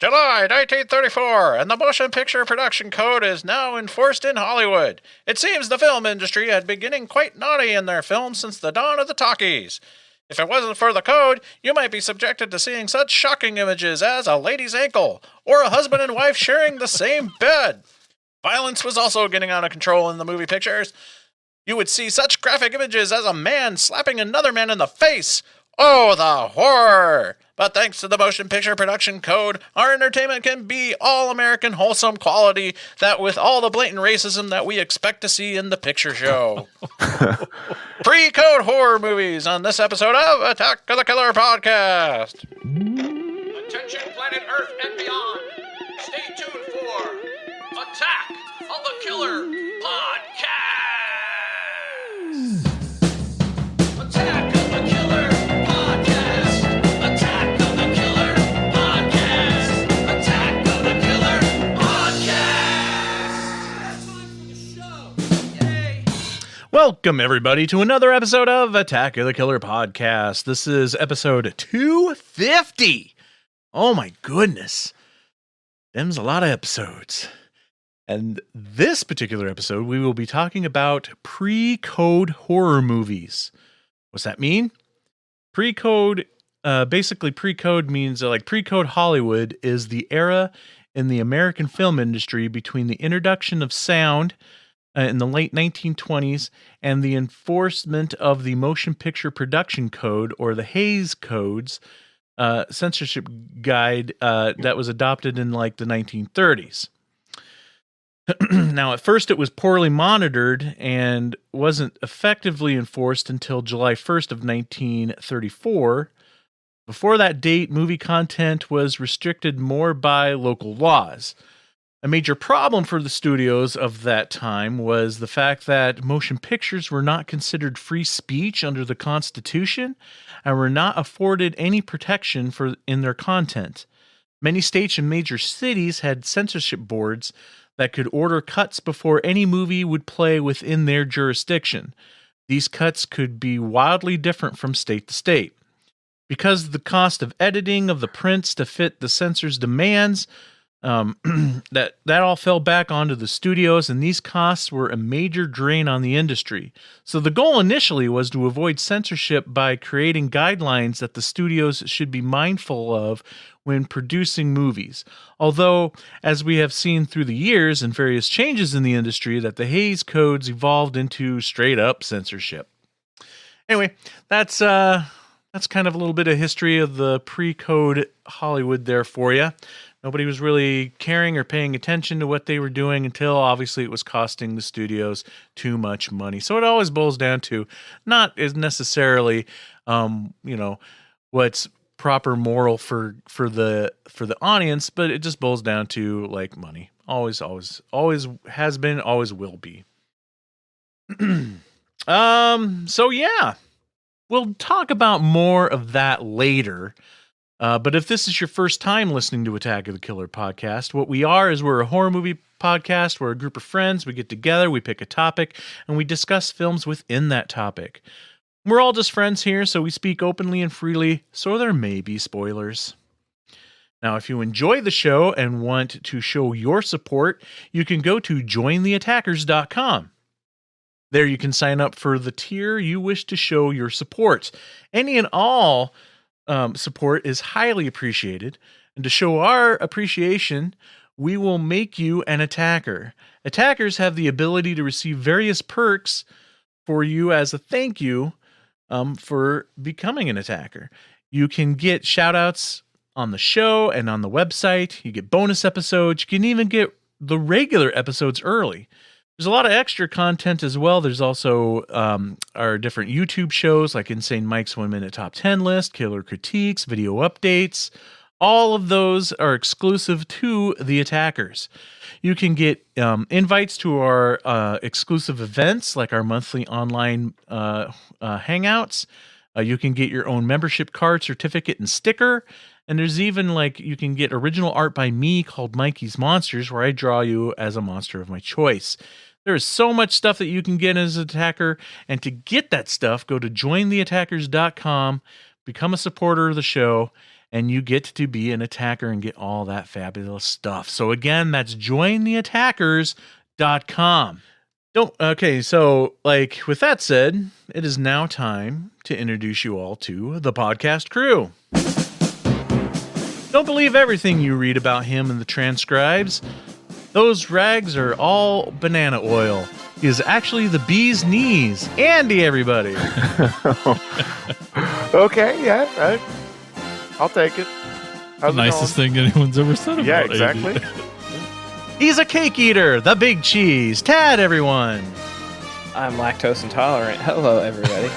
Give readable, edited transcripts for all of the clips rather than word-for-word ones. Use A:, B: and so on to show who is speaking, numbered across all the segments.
A: July 1934, and the Motion Picture Production Code is now enforced in Hollywood. It seems the film industry had been getting quite naughty in their films since the dawn of the talkies. If it wasn't for the code, you might be subjected to seeing such shocking images as a lady's ankle, or a husband and wife sharing the same bed. Violence was also getting out of control in the movie pictures. You would see such graphic images as a man slapping another man in the face. Oh, the horror! But thanks to the Motion Picture Production Code, our entertainment can be all-American wholesome quality that with all the blatant racism that we expect to see in the picture show. PreCode horror movies on this episode of Attack of the Killer Podcast.
B: Attention planet Earth and beyond. Stay tuned for Attack of the Killer Podcast. Attack of the Killer Podcast. Attack of the Killer Podcast. Attack of the Killer Podcast. Yay.
C: Welcome, everybody, to another episode of Attack of the Killer Podcast. This is episode 250. Oh, my goodness. Them's a lot of episodes. And this particular episode, we will be talking about PreCode horror movies. What's that mean? PreCode, basically PreCode means like PreCode Hollywood is the era in the American film industry between the introduction of sound in the late 1920s and the enforcement of the Motion Picture Production Code, or the Hays Codes, censorship guide that was adopted in like the 1930s. Now, at first it was poorly monitored and wasn't effectively enforced until July 1st of 1934. Before that date, movie content was restricted more by local laws. A major problem for the studios of that time was the fact that motion pictures were not considered free speech under the Constitution and were not afforded any protection in their content. Many states and major cities had censorship boards that could order cuts before any movie would play within their jurisdiction. These cuts could be wildly different from state to state. Because of the cost of editing of the prints to fit the censor's demands, that all fell back onto the studios, and these costs were a major drain on the industry. So the goal initially was to avoid censorship by creating guidelines that the studios should be mindful of when producing movies. Although, as we have seen through the years and various changes in the industry, that the Hays Codes evolved into straight up censorship. Anyway, that's kind of a little bit of history of the PreCode Hollywood there for you. Nobody was really caring or paying attention to what they were doing until obviously it was costing the studios too much money. So it always boils down to not as necessarily, what's proper moral for the audience, but it just boils down to like money. Always has been, always will be. So yeah, we'll talk about more of that later. But if this is your first time listening to Attack of the Killer Podcast, what we are is we're a horror movie podcast. We're a group of friends. We get together, we pick a topic, and we discuss films within that topic. We're all just friends here, so we speak openly and freely, so there may be spoilers. Now, if you enjoy the show and want to show your support, you can go to jointheattackers.com. There you can sign up for the tier you wish to show your support. Any and all support is highly appreciated, and to show our appreciation, we will make you an attacker. Attackers have the ability to receive various perks for you as a thank you for becoming an attacker. You can get shout-outs on the show and on the website. You get bonus episodes. You can even get the regular episodes early. There's a lot of extra content as well. There's also our different YouTube shows like Insane Mike's 1 Minute Top 10 list, Killer Critiques, video updates. All of those are exclusive to the attackers. You can get invites to our exclusive events like our monthly online hangouts. You can get your own membership card, certificate, and sticker. And there's even you can get original art by me called Mikey's Monsters, where I draw you as a monster of my choice. There is so much stuff that you can get as an attacker. And to get that stuff, go to jointheattackers.com, become a supporter of the show, and you get to be an attacker and get all that fabulous stuff. So again, that's jointheattackers.com. So with that said, it is now time to introduce you all to the podcast crew. Don't believe everything you read about him in the transcribes. Those rags are all banana oil. He is actually the bee's knees. Andy, everybody.
D: Okay, yeah, I'll take it. How's
E: The
D: it
E: nicest thing anyone's ever said about
D: Yeah,
E: Andy.
D: exactly.
C: He's a cake eater, the big cheese. Tad, everyone.
F: I'm lactose intolerant. Hello, everybody.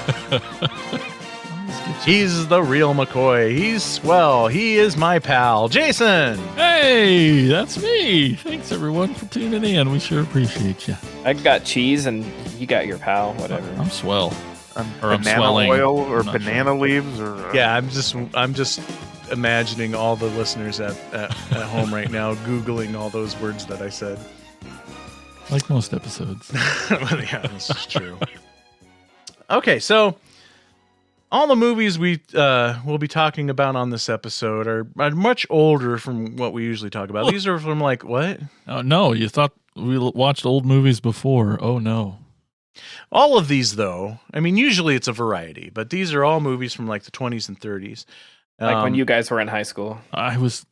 C: He's the real McCoy. He's swell. He is my pal, Jason.
E: Hey, that's me. Thanks, everyone, for tuning in. We sure appreciate you.
F: I got cheese and you got your pal, whatever.
E: I'm swell. Or I'm
D: banana
E: swelling.
D: oil or
E: I'm not
D: banana leaves or
C: Yeah, I'm just imagining all the listeners at home right now Googling all those words that I said.
E: Like most episodes.
C: Yeah, this is true. Okay, so all the movies we'll be talking about on this episode are much older from what we usually talk about. These are from like what?
E: Oh, no, you thought we watched old movies before. Oh, no.
C: All of these, though, I mean, usually it's a variety, but these are all movies from like the 20s and 30s.
F: Like when you guys were in high school.
E: I was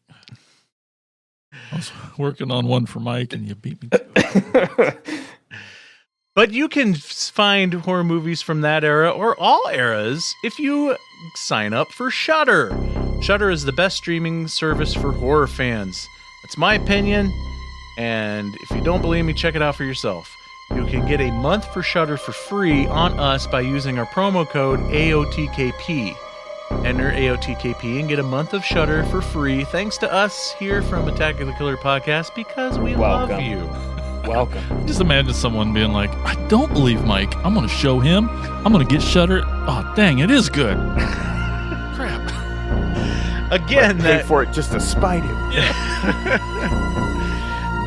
E: working on one for Mike, and you beat me to it.
C: But you can find horror movies from that era or all eras if you sign up for Shudder. Shudder is the best streaming service for horror fans. That's my opinion, and if you don't believe me, check it out for yourself. You can get a month for Shudder for free on us by using our promo code AOTKP. Enter AOTKP and get a month of Shudder for free thanks to us here from Attack of the Killer Podcast because we love
F: Welcome.
C: you.
F: Welcome.
E: Just imagine someone being like, I don't believe Mike. I'm going to show him. I'm going to get Shudder. Oh, dang, it is good. Crap.
C: Again,
D: pay for it just to spite him.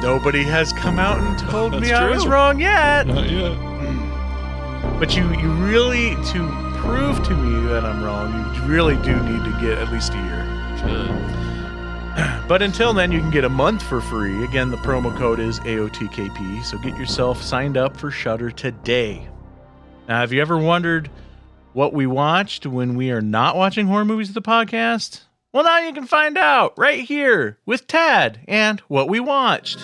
C: nobody has come out and told me
E: That's
C: I was
E: true.
C: wrong yet.
E: Not yet.
C: But you really, to prove to me that I'm wrong, you really do need to get at least a year.
E: Good.
C: But until then, you can get a month for free. Again, the promo code is AOTKP, so get yourself signed up for Shudder today. Now, have you ever wondered what we watched when we are not watching horror movies of the podcast? Well, now you can find out right here with Tad and what we watched.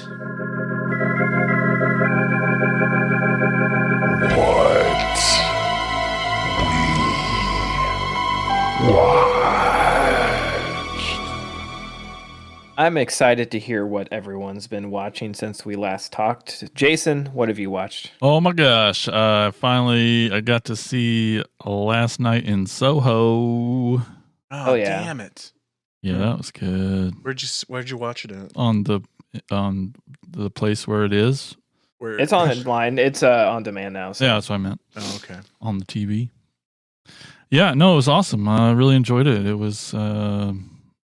F: I'm excited to hear what everyone's been watching since we last talked. Jason, what have you watched?
E: Oh my gosh. Finally, I got to see Last Night in Soho.
F: Oh, yeah.
C: Damn it.
E: Yeah, that was good.
C: Where'd you watch it at?
E: On the place where it is.
C: Where
F: It's online. It's on demand now. So.
E: Yeah, that's what I meant.
C: Oh, okay.
E: On the TV. Yeah, no, it was awesome. I really enjoyed it. It was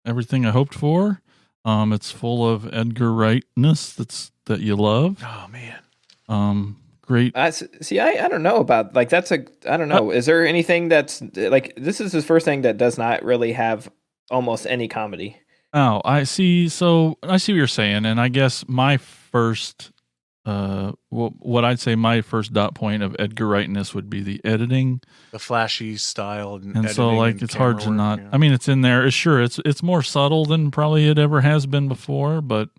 E: everything I hoped for. It's full of Edgar Wright-ness that you love.
C: Oh man.
E: Great.
F: See, I don't know about like I don't know. Is there anything that's like this is his first thing that does not really have almost any comedy?
E: Oh, I see. So I see what you're saying, and I guess my first, what I'd say my first dot point of Edgar Wright-ness would be the editing,
C: The flashy style
E: and so
C: editing
E: like
C: and
E: it's hard to
C: camera
E: not.
C: work, yeah.
E: I mean, it's in there. It's more subtle than probably it ever has been before, but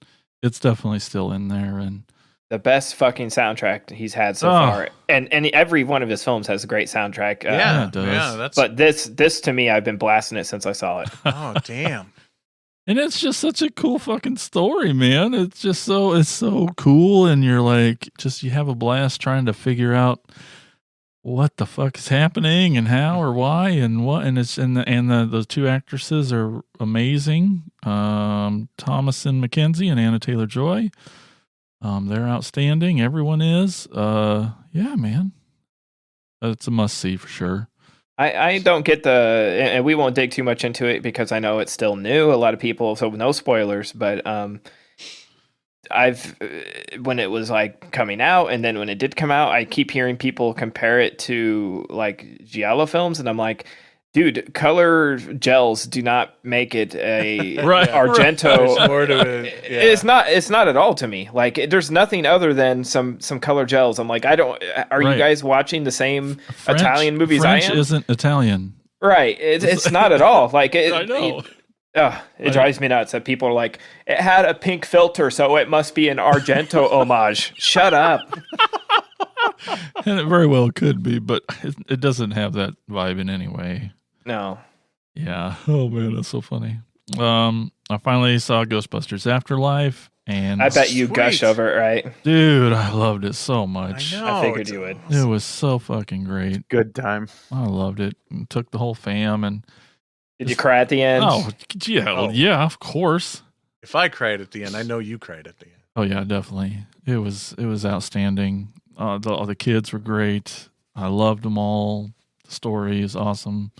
E: it's definitely still in there. And
F: The best fucking soundtrack he's had so
E: Oh.
F: far, and every one of his films has a great soundtrack.
C: yeah,
E: it does.
C: yeah, that's.
F: But this to me, I've been blasting it since I saw it.
C: Oh damn.
E: And it's just such a cool fucking story, man. It's so cool, and you're like, you have a blast trying to figure out what the fuck is happening and how or why and what. And it's the two actresses are amazing. Thomasin McKenzie and Anna Taylor-Joy. They're outstanding. Everyone is. Yeah, man. It's a must see for sure.
F: I don't get and we won't dig too much into it because I know it's still new. A lot of people, so no spoilers, but when it was like coming out and then when it did come out, I keep hearing people compare it to like Giallo films, and I'm like, Dude, color gels do not make it a
E: Right.
F: Argento.
C: There's more to it. Yeah.
F: It's not at all to me. Like there's nothing other than some color gels. I'm like, I don't. Are you
E: Right.
F: guys watching the same
E: French-
F: Italian movies
E: French
F: I am?
E: isn't Italian.
F: Right. It's not at all. Like
E: I know.
F: It drives me nuts that people are like, it had a pink filter, so it must be an Argento homage. Shut up.
E: And it very well could be, but it doesn't have that vibe in any way.
F: No.
E: Yeah. Oh man, that's so funny. I finally saw Ghostbusters Afterlife, and
F: I bet you
C: Sweet.
F: gush over it, right?
E: dude, I loved it so much.
C: I know.
F: I figured you would.
E: It was so fucking great.
D: Good time.
E: I loved it. And took the whole fam, and
F: Did you cry at the end?
E: oh yeah,
C: Oh.
E: yeah, of course.
C: If I cried at the end, I know you cried at the end.
E: Oh yeah, definitely. It was outstanding. All the kids were great. I loved them all. The story is awesome.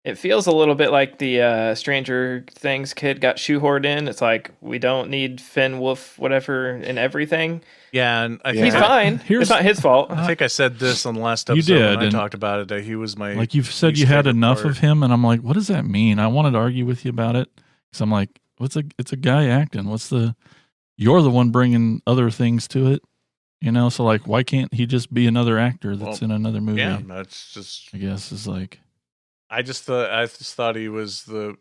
F: It feels a little bit like the Stranger Things kid got shoehorned in. It's like, we don't need Finn Wolf, whatever, in everything.
C: Yeah, and I
D: Yeah.
C: think
F: He's fine.
E: Here's-
F: It's not his fault.
C: I think I said this on the last
E: You
C: episode
E: did,
C: when I
E: and-
C: talked about it, that he was my
E: Like you've said,
C: least
E: you had
C: favorite
E: enough
C: part.
E: of him, and I'm like, what does that mean? I wanted to argue with you about it because I'm like, it's a guy acting. You're the one bringing other things to it, you know. So like, why can't he just be another actor that's in another movie?
C: Yeah, that's just.
E: I guess is like,
C: I just thought he was the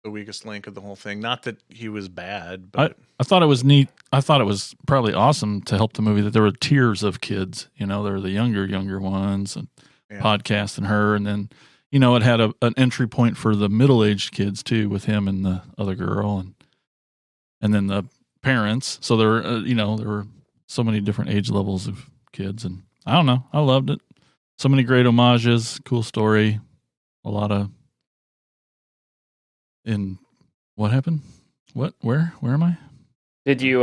C: weakest link of the whole thing. Not that he was bad, but
E: I thought it was neat. I thought it was probably awesome to help the movie that there were tiers of kids. You know, there were the younger ones, and
C: Yeah.
E: Podcast and her, and then you know it had an entry point for the middle-aged kids too, with him and the other girl, and then the parents. So there were there were so many different age levels of kids, and I don't know, I loved it. So many great homages, cool story, a lot of. In what happened? What? Where am I?
F: Did you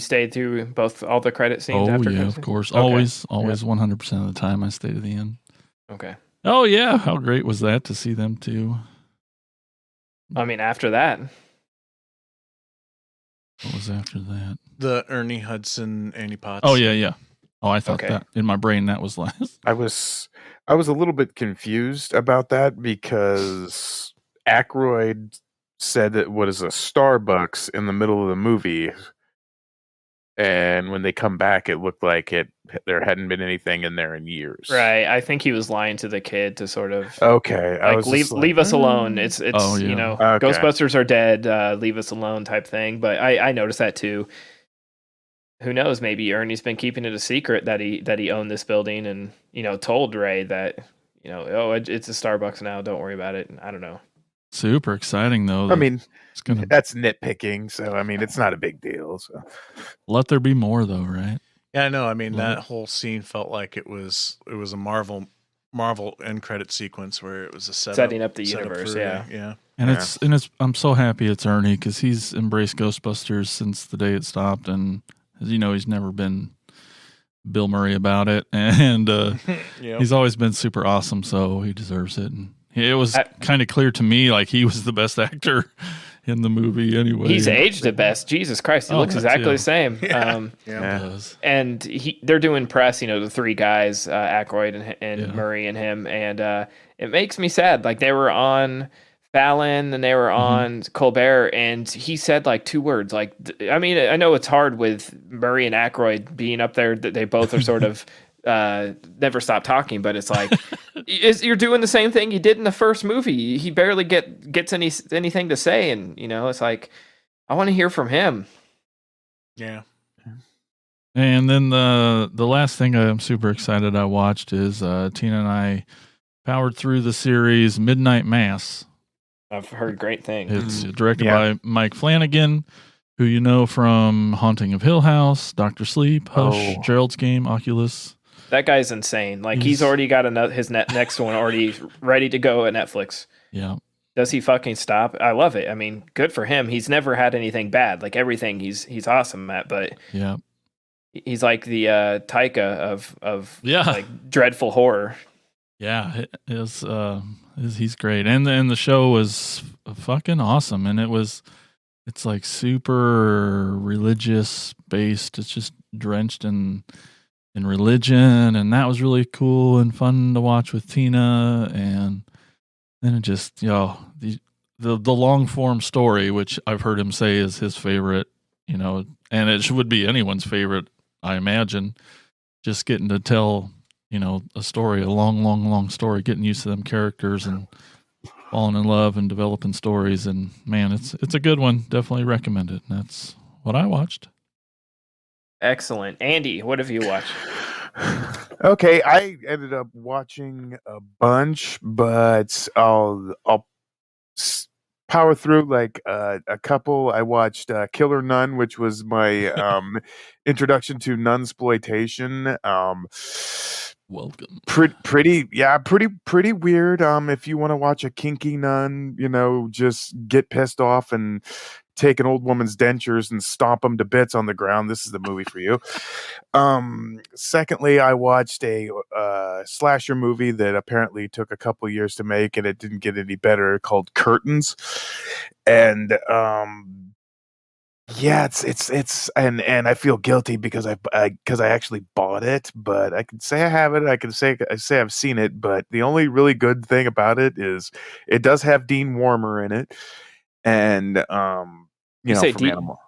F: stay through all the credit scenes
E: Oh
F: after
E: yeah,
F: credits?
E: of course.
F: Okay.
E: Always 100% of the time I stay to the end.
F: Okay.
E: Oh yeah, how great was that to see them too?
F: I mean, after that,
E: What was after that?
C: the Ernie Hudson, Annie Potts.
E: Oh yeah. Oh, I thought
F: Okay.
E: that in my brain that was last.
D: I was a little bit confused about that because Aykroyd said that what is a Starbucks in the middle of the movie, and when they come back, it looked like there hadn't been anything in there in years.
F: right? I think he was lying to the kid to sort of
D: Okay. I
F: like
D: was
F: leave
D: just like,
F: leave us alone. It's
E: Oh, yeah.
F: you know,
D: Okay.
F: Ghostbusters are dead. Leave us alone type thing. But I noticed that too. Who knows? Maybe Ernie's been keeping it a secret that he owned this building, and told Ray that it's a Starbucks now. Don't worry about it. I don't know.
E: Super exciting though.
D: I
E: that
D: mean,
E: it's gonna
D: that's nitpicking. So I mean, it's not a big deal. So
E: let there be more though, right?
C: Yeah, I know. I mean,
E: Well-
C: that whole scene felt like it was a Marvel end credit sequence where it was a
F: Setting up the
C: setup
F: universe,
C: for-
F: yeah.
C: yeah.
E: And
D: Yeah.
E: it's I'm so happy it's Ernie because he's embraced Ghostbusters since the day it stopped, and as you know, he's never been Bill Murray about it, and
C: Yep.
E: he's always been super awesome, so he deserves it. And it was
F: I-
E: kind of clear to me like he was the best actor in the movie anyway.
F: He's aged the best. Jesus Christ, he
E: Oh,
F: looks
E: that
F: exactly
E: too.
F: the same.
C: Yeah.
E: He
D: Yeah.
E: does.
F: And they're doing press, the three guys, Aykroyd and
E: Yeah.
F: Murray and him, and it makes me sad. Like they were on Fallon and they were on Colbert, and he said like two words. Like, I mean, I know it's hard with Murray and Aykroyd being up there. That they both are sort of never stop talking, but it's like you're doing the same thing you did in the first movie. He barely gets anything to say, and it's like I want to hear from him.
C: Yeah.
E: And then the last thing I'm super excited I watched is Tina and I powered through the series Midnight Mass.
F: I've heard great things.
E: It's directed
D: Yeah.
E: by Mike Flanagan, who you know from Haunting of Hill House, Doctor Sleep, Hush,
D: Oh.
E: Gerald's Game, Oculus.
F: That guy's insane. Like he's
E: He's-
F: already got his next one already ready to go at Netflix.
E: Yeah.
F: Does he fucking stop? I love it. I mean, good for him. He's never had anything bad. Like everything he's awesome at, but
E: Yeah.
F: he's like the Taika of
E: Yeah.
F: like dreadful horror.
E: Yeah, he's great, and the show was fucking awesome, and it's like super religious based. It's just drenched in religion, and that was really cool and fun to watch with Tina, and And it just, the long form story, which I've heard him say is his favorite, and it would be anyone's favorite, I imagine. Just getting to tell, a story, a long, long, long story, getting used to them characters and falling in love and developing stories. And man, it's a good one. Definitely recommend it. And that's what I watched.
F: Excellent. Andy, what have you watched?
D: Okay, I ended up watching a bunch, but I'll power through like a couple. I watched Killer Nun, which was my introduction to nunsploitation.
E: Welcome.
D: Pretty weird. If you want to watch a kinky nun, just get pissed off and take an old woman's dentures and stomp them to bits on the ground, this is the movie for you. Secondly, I watched a slasher movie that apparently took a couple years to make, and it didn't get any better, called Curtains. And it's and I feel guilty because I actually bought it, but I can say I have it. I say I've seen it, but the only really good thing about it is it does have Dean Warmer in it, and
F: say
D: from
F: Dean?
D: Animal.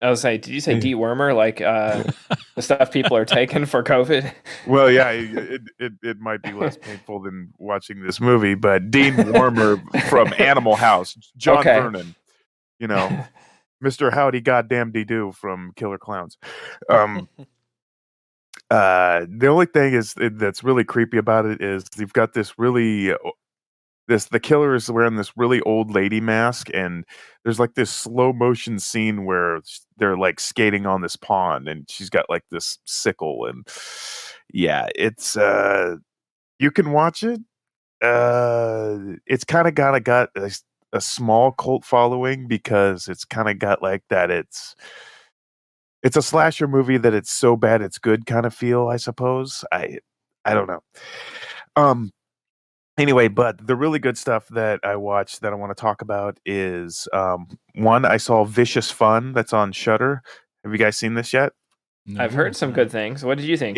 F: I was saying, did you say dewormer, like the stuff people are taking for COVID?
D: Well, yeah, it might be less painful than watching this movie, but Dean Warmer from Animal House, John
F: Okay.
D: Vernon, Mr. Howdy Goddamn Dee-Doo from Killer Clowns. The only thing that's really creepy about it is you've got this the killer is wearing this really old lady mask, and there's like this slow motion scene where they're like skating on this pond, and she's got like this sickle, and yeah, it's you can watch it. It's kind of got a small cult following because it's kind of got like that. It's a slasher movie that it's so bad it's good kind of feel, I suppose. I don't know. Anyway, but the really good stuff that I watched that I want to talk about is one, I saw Vicious Fun that's on Shudder. Have you guys seen this yet?
F: I've heard some good things. What did you think?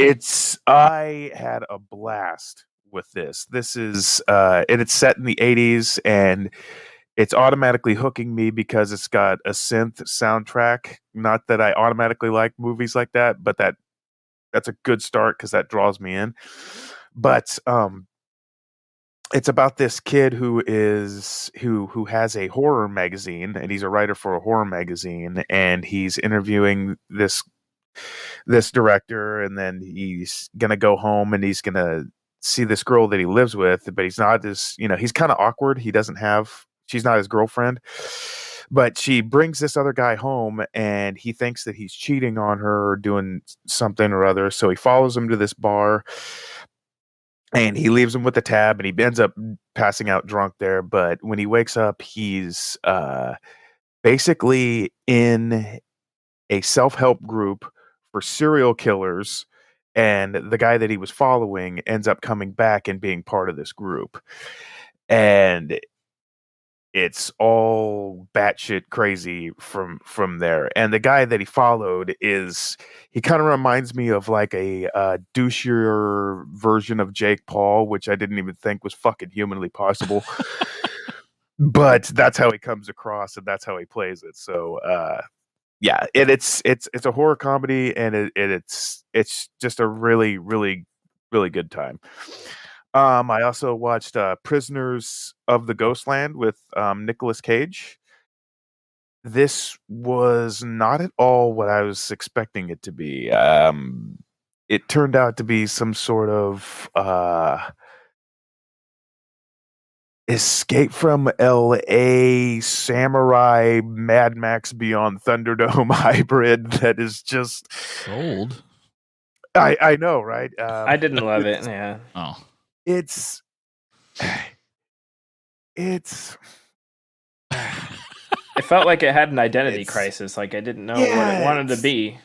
D: I had a blast with this. This is it's set in the 80s, and it's automatically hooking me because it's got a synth soundtrack. Not that I automatically like movies like that, but that's a good start because that draws me in. But it's about this kid who has a horror magazine, and he's a writer for a horror magazine, and he's interviewing this director, and then he's gonna go home and he's gonna see this girl that he lives with, but he's not he's kind of awkward. She's not his girlfriend, but she brings this other guy home, and he thinks that he's cheating on her or doing something or other, so he follows him to this bar. And he leaves him with the tab, and he ends up passing out drunk there. But when he wakes up, he's basically in a self-help group for serial killers. And the guy that he was following ends up coming back and being part of this group. And it's all batshit crazy from there. And the guy that he followed he kind of reminds me of like a douchier version of Jake Paul, which I didn't even think was fucking humanly possible. But that's how he comes across, and that's how he plays it. So yeah, it's a horror comedy, and it's just a really, really, really good time. I also watched Prisoners of the Ghostland with Nicolas Cage. This was not at all what I was expecting it to be. It turned out to be some sort of Escape from L.A. samurai Mad Max Beyond Thunderdome hybrid that is just
E: Sold.
D: I know, right?
F: I didn't love it. Yeah.
E: Oh.
D: It's
F: It felt like it had an identity
D: It's-
F: crisis. Like I didn't know what it wanted to be.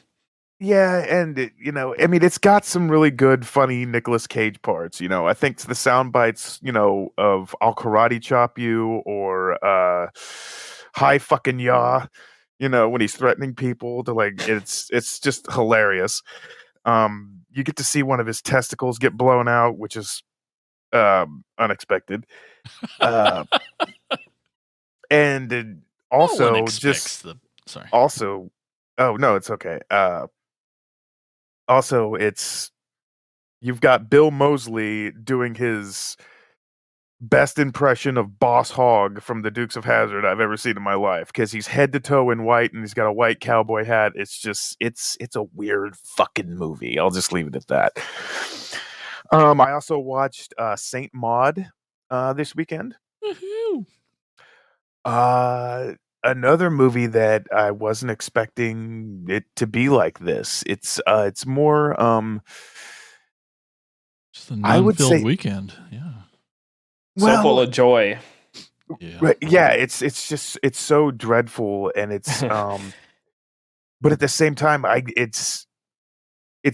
D: Yeah, and it's got some really good, funny Nicolas Cage parts. I think the sound bites, of "I'll karate chop you" or "Hi fucking ya," when he's threatening people to it's just hilarious. You get to see one of his testicles get blown out, which is unexpected. Uh, and
E: No one
D: also
E: expects
D: just
E: the. Sorry.
D: also, oh no, it's okay. Also, it's you've got Bill Moseley doing his best impression of Boss Hogg from the Dukes of Hazzard I've ever seen in my life, because he's head to toe in white and he's got a white cowboy hat. It's just it's a weird fucking movie. I'll just leave it at that. I also watched Saint Maud this weekend.
E: Woohoo.
D: Uh Another movie that I wasn't expecting it to be like this. It's more
E: Just a
D: I would
E: non-filled
D: say,
E: weekend. Yeah.
F: So full
D: well,
F: of joy.
E: Yeah.
D: right, yeah, it's just it's so dreadful, and it's but at the same time it's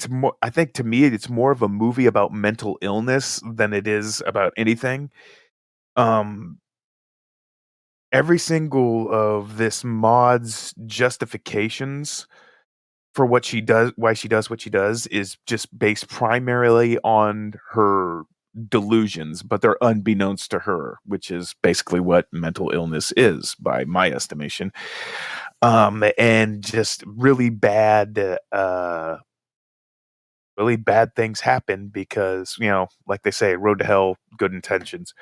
D: more, I think to me it's more of a movie about mental illness than it is about anything. Um every single of this mod's justifications for what she does, why she does what she does, is just based primarily on her delusions, but they're unbeknownst to her, which is basically what mental illness is by my estimation. And just really bad things happen because, like they say, road to hell, good intentions,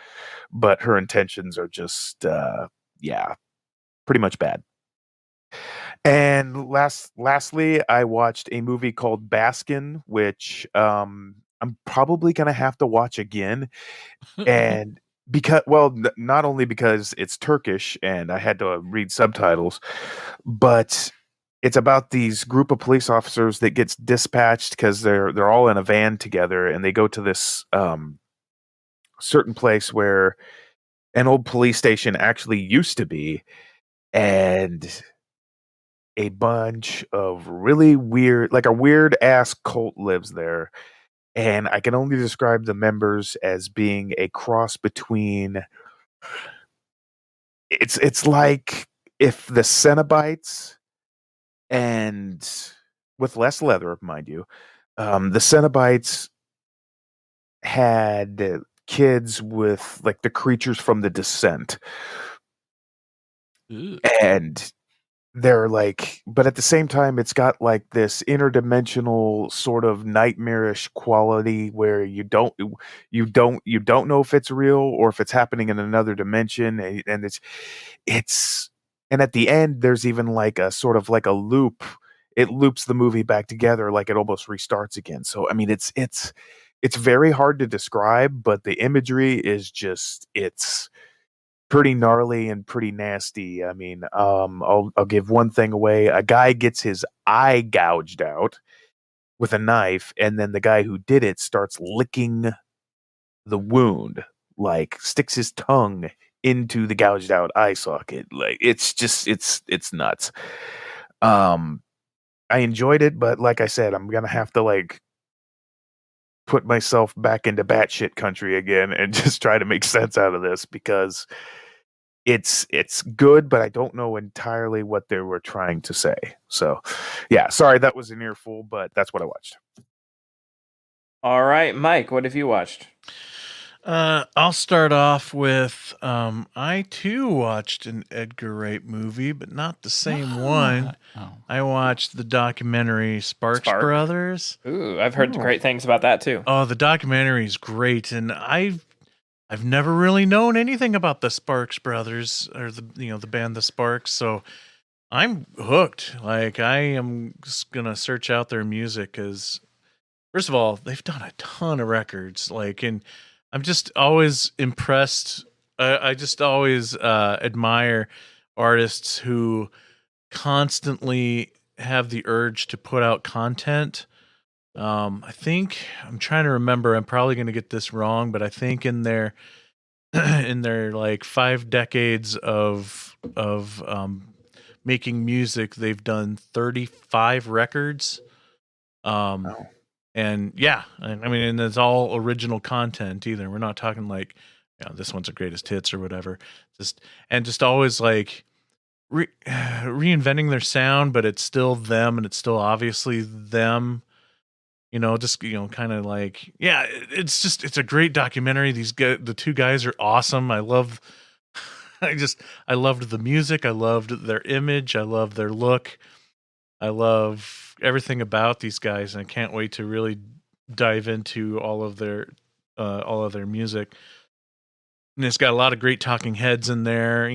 D: but her intentions are just yeah, pretty much bad. And lastly, I watched a movie called Baskin, which I'm probably gonna have to watch again. And because, well, not only because it's Turkish and I had to read subtitles, but it's about these group of police officers that gets dispatched because they're all in a van together, and they go to this certain place where an old police station actually used to be, and a bunch of really weird, like a weird ass cult lives there. And I can only describe the members as being a cross between, it's like if the Cenobites, and with less leather, mind you, the Cenobites had kids with like the creatures from the Descent.
E: Ew.
D: And they're like, but at the same time it's got like this interdimensional sort of nightmarish quality where you don't know if it's real or if it's happening in another dimension, and it's and at the end there's even like a sort of like a loop. It loops the movie back together, like it almost restarts again. So I mean, it's very hard to describe, but the imagery is just, it's pretty gnarly and pretty nasty. I mean, I'll give one thing away. A guy gets his eye gouged out with a knife, and then the guy who did it starts licking the wound, like sticks his tongue into the gouged out eye socket. Like it's just it's nuts. Um, I enjoyed it, but like I said, I'm gonna have to like put myself back into batshit country again and just try to make sense out of this, because it's good, but I don't know entirely what they were trying to say. So, yeah, sorry that was an earful, but that's what I watched.
F: All right, Mike, what have you watched?
C: I'll start off with I too watched an Edgar Wright movie, but not the same one.
E: Oh.
C: I watched the documentary Sparks
F: Spark?
C: Brothers.
F: Ooh, I've heard
D: Oh.
F: great things about that too.
C: Oh, the documentary is great, and I've never really known anything about the Sparks Brothers, or the band The Sparks, so I'm hooked. Like, I am just gonna search out their music, because first of all, they've done a ton of records. Like, and I'm just always impressed. I just always admire artists who constantly have the urge to put out content. I think I'm trying to remember. I'm probably going to get this wrong, but I think in their in their like 5 decades of making music, they've done 35 records.
D: Oh.
C: And yeah, I mean, and it's all original content. Either we're not talking like, this one's the greatest hits or whatever. Just always like reinventing their sound, but it's still them, and it's still obviously them. just kind of like, yeah, it's a great documentary. The two guys are awesome. I loved the music. I loved their image. I loved their look. I love everything about these guys, and I can't wait to really dive into all of their music. And it's got a lot of great talking heads in there,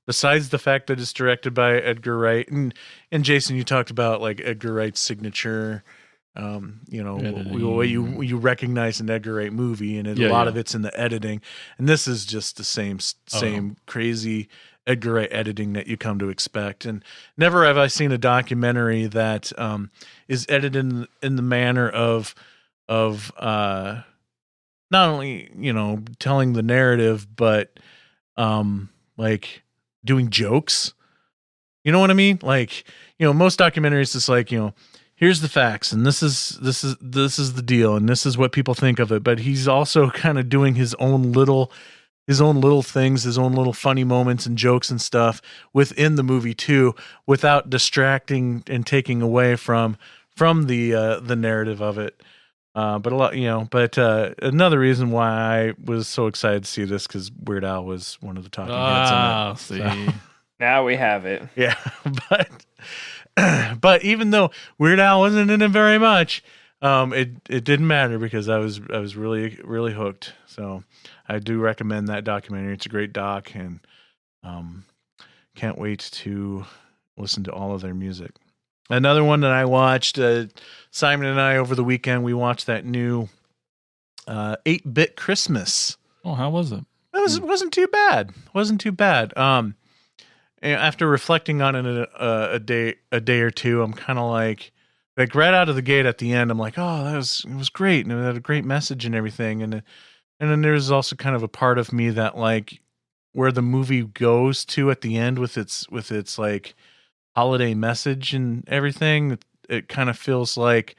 C: besides the fact that it's directed by Edgar Wright. And Jason, you talked about like Edgar Wright's signature, what you recognize an Edgar Wright movie, and a lot of it's in the editing. And this is just the same crazy Edgar Wright editing that you come to expect. And never have I seen a documentary that is edited in the manner of not only, telling the narrative, but like doing jokes. You know what I mean? Like, most documentaries it's like, here's the facts and this is the deal and this is what people think of it. But he's also kind of doing his own little things, his own little funny moments and jokes and stuff within the movie too, without distracting and taking away from the narrative of it. But another reason why I was so excited to see this, because Weird Al was one of the talking heads in it.
E: See.
F: Now we have it.
C: Yeah, but even though Weird Al wasn't in it very much, it didn't matter because I was really, really hooked. So I do recommend that documentary. It's a great doc, and can't wait to listen to all of their music. Another one that I watched, Simon and I over the weekend, we watched that new 8-Bit Christmas.
E: Oh, how was it?
C: It wasn't too bad. After reflecting on it a day or two, I'm kind of like right out of the gate at the end, I'm like, oh, it was great, and it had a great message and everything, and then there's also kind of a part of me that like where the movie goes to at the end with its like holiday message and everything, it kind of feels like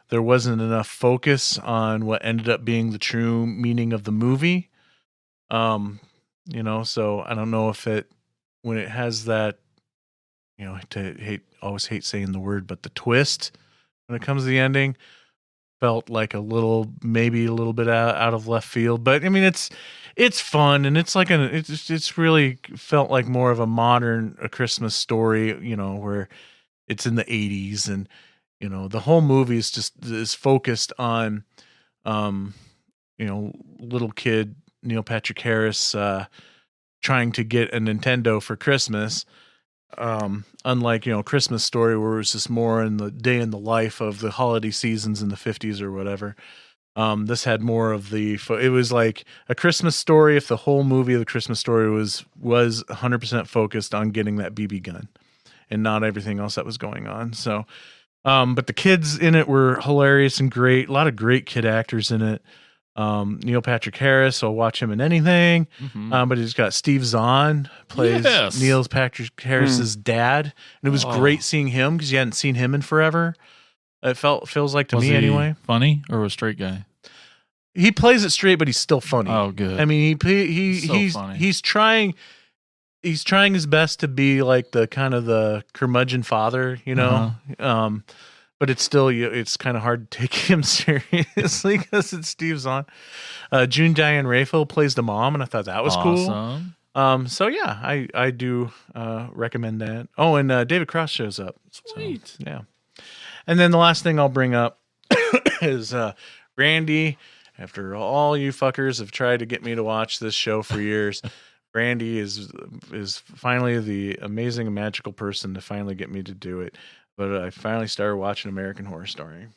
C: there wasn't enough focus on what ended up being the true meaning of the movie. So I don't know if when it has that, always hate saying the word, but the twist when it comes to the ending felt like maybe a little bit out of left field. But I mean, it's fun, and it's like it's really felt like more of a Christmas story, where it's in the 80s, and the whole movie is focused on little kid Neil Patrick Harris trying to get a Nintendo for Christmas. Unlike Christmas Story, where it was just more in the day in the life of the holiday seasons in the 50s or whatever. This had more of it was like a Christmas Story if the whole movie of the Christmas Story was 100% focused on getting that BB gun and not everything else that was going on. So, but the kids in it were hilarious and great. A lot of great kid actors in it. Neil Patrick Harris, I'll watch him in anything.
E: Mm-hmm.
C: But he's got Steve Zahn plays Neil Patrick Harris's dad, and it was great seeing him because you hadn't seen him in forever. It feels like to
E: was
C: me
E: he
C: anyway.
E: Funny or a straight guy?
C: He plays it straight, but he's still funny.
E: Oh, good.
C: I mean, he's
E: funny.
C: He's trying his best to be like the kind of the curmudgeon father, but it's still it's kind of hard to take him seriously because it's Steve Zahn. June Diane Raphael plays the mom, and I thought that was
E: awesome.
C: cool. So yeah, I do recommend that. Oh, and David Cross shows up.
E: Sweet.
C: So, yeah. And then the last thing I'll bring up is Randy. After all you fuckers have tried to get me to watch this show for years, Randy is finally the amazing and magical person to finally get me to do it. But I finally started watching American Horror Story.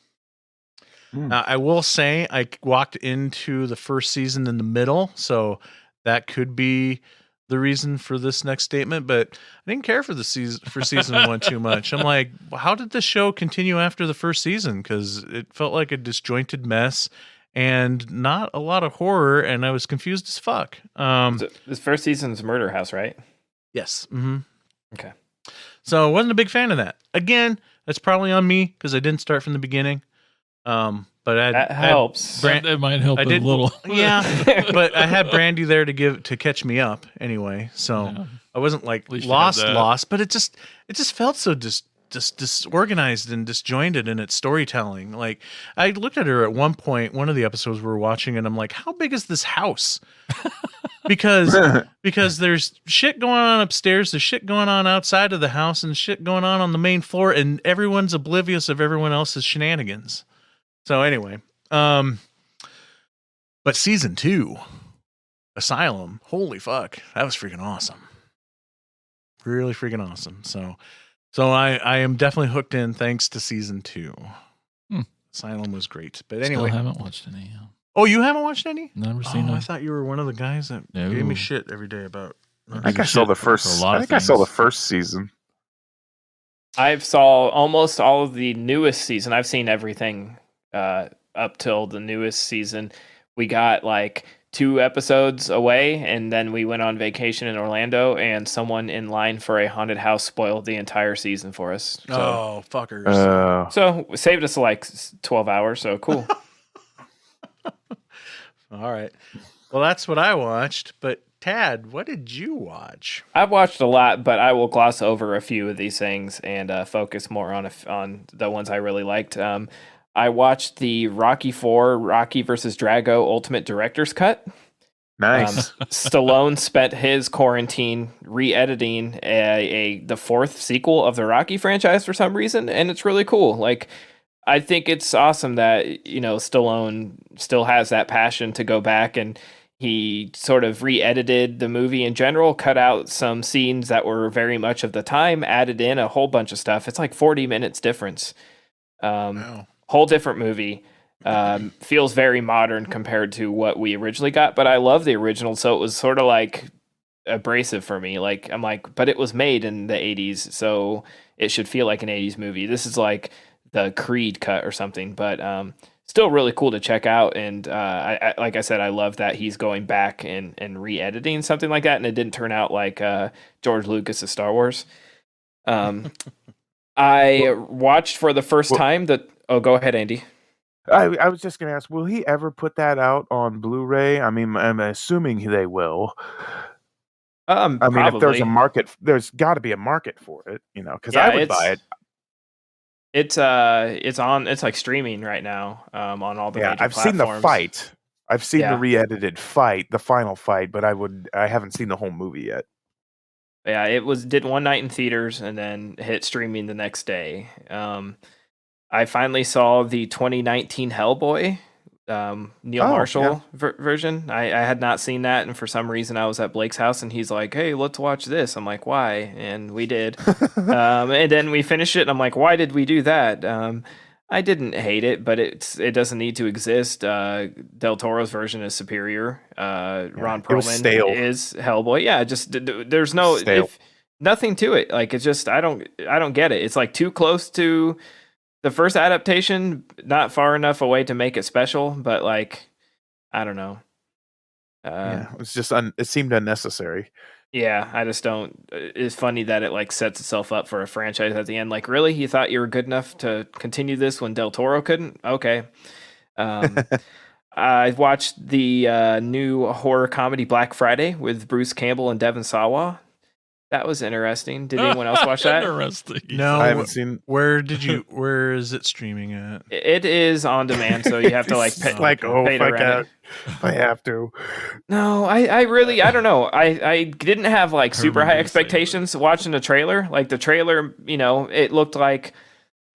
C: Now, I will say I walked into the first season in the middle, so that could be the reason for this next statement. But I didn't care for season 1 too much. I'm like, how did the show continue after the first season? Because it felt like a disjointed mess and not a lot of horror, and I was confused as fuck.
F: This first season's Murder House, right?
C: Yes. Mm-hmm.
F: Okay.
C: So I wasn't a big fan of that. Again, that's probably on me because I didn't start from the beginning. But
F: that helps.
E: That might help a little.
C: Yeah, but I had Brandy there to catch me up anyway, so
E: Yeah.
C: I wasn't like
E: At least you had that.
C: lost. But it just felt so just disorganized and disjointed in its storytelling. Like, I looked at her at one point, one of the episodes we were watching, and I'm like, how big is this house? because there's shit going on upstairs, there's shit going on outside of the house, and shit going on the main floor, and everyone's oblivious of everyone else's shenanigans. So anyway, but season 2, Asylum, holy fuck, that was freaking awesome. Really freaking awesome. So I am definitely hooked in thanks to season 2. Asylum was great. But anyway,
E: Still haven't watched any.
C: oh, you haven't watched any?
E: Never seen
C: I
E: them.
C: thought you were one of the guys that
E: No.
C: gave me shit every day about.
D: I think I saw the first. I think I saw the first season.
F: I've saw almost all of the newest season. I've seen everything up till the newest season. We got like 2 episodes away, and then we went on vacation in Orlando, and someone in line for a haunted house spoiled the entire season for us. So,
C: Oh, fuckers.
F: so it saved us like 12 hours. So cool.
C: All right. Well, that's what I watched. But Tad, what did you watch?
F: I've watched a lot, but I will gloss over a few of these things and focus more on the ones I really liked. I watched the Rocky IV, Rocky vs. Drago Ultimate Director's Cut.
D: Nice.
F: Stallone spent his quarantine re-editing the 4th sequel of the Rocky franchise for some reason, and it's really cool. Like, I think it's awesome that, Stallone still has that passion to go back, and he sort of re-edited the movie in general, cut out some scenes that were very much of the time, added in a whole bunch of stuff. It's like 40 minutes difference.
C: Wow.
F: Whole different movie. Feels very modern compared to what we originally got, but I love the original, so it was sort of like abrasive for me. Like, I'm like, but it was made in the 80s, so it should feel like an 80s movie. This is like the Creed cut or something, but still really cool to check out. And I like I said, I love that he's going back and re-editing something like that, and it didn't turn out like George Lucas's Star Wars. I watched for the first time that. Oh, go ahead, Andy.
D: I was just going to ask, will he ever put that out on Blu-ray? I mean, I'm assuming they will. I mean, if there's a market, there's got to be a market for it, because I would buy it.
F: It's like streaming right now on all the major
D: I've
F: platforms.
D: seen the fight. I've seen the re-edited fight, the final fight, but I haven't seen the whole movie yet.
F: Yeah, did one night in theaters and then hit streaming the next day. I finally saw the 2019 Hellboy, Neil Marshall version. I had not seen that, and for some reason I was at Blake's house, and he's like, "Hey, let's watch this." I'm like, "Why?" And we did. And then we finished it, and I'm like, "Why did we do that?" I didn't hate it, but it doesn't need to exist. Del Toro's version is superior. Ron Perlman is Hellboy. Yeah, just there's no nothing to it. Like, it's just I don't get it. It's like too close to the first adaptation, not far enough away to make it special, but like, I don't know.
D: It's just it seemed unnecessary.
F: Yeah, I just don't. It's funny that it like sets itself up for a franchise at the end. Like, really, you thought you were good enough to continue this when Del Toro couldn't? Okay. I watched the new horror comedy Black Friday with Bruce Campbell and Devon Sawa. That was interesting. Did anyone else watch that?
E: Interesting.
C: No,
D: I haven't seen.
C: Where is it streaming at?
F: It is on demand, so you have to like pay. Pay to rent it.
D: I have to.
F: No, I don't know. I didn't have like super high expectations watching the trailer. Like the trailer, it looked like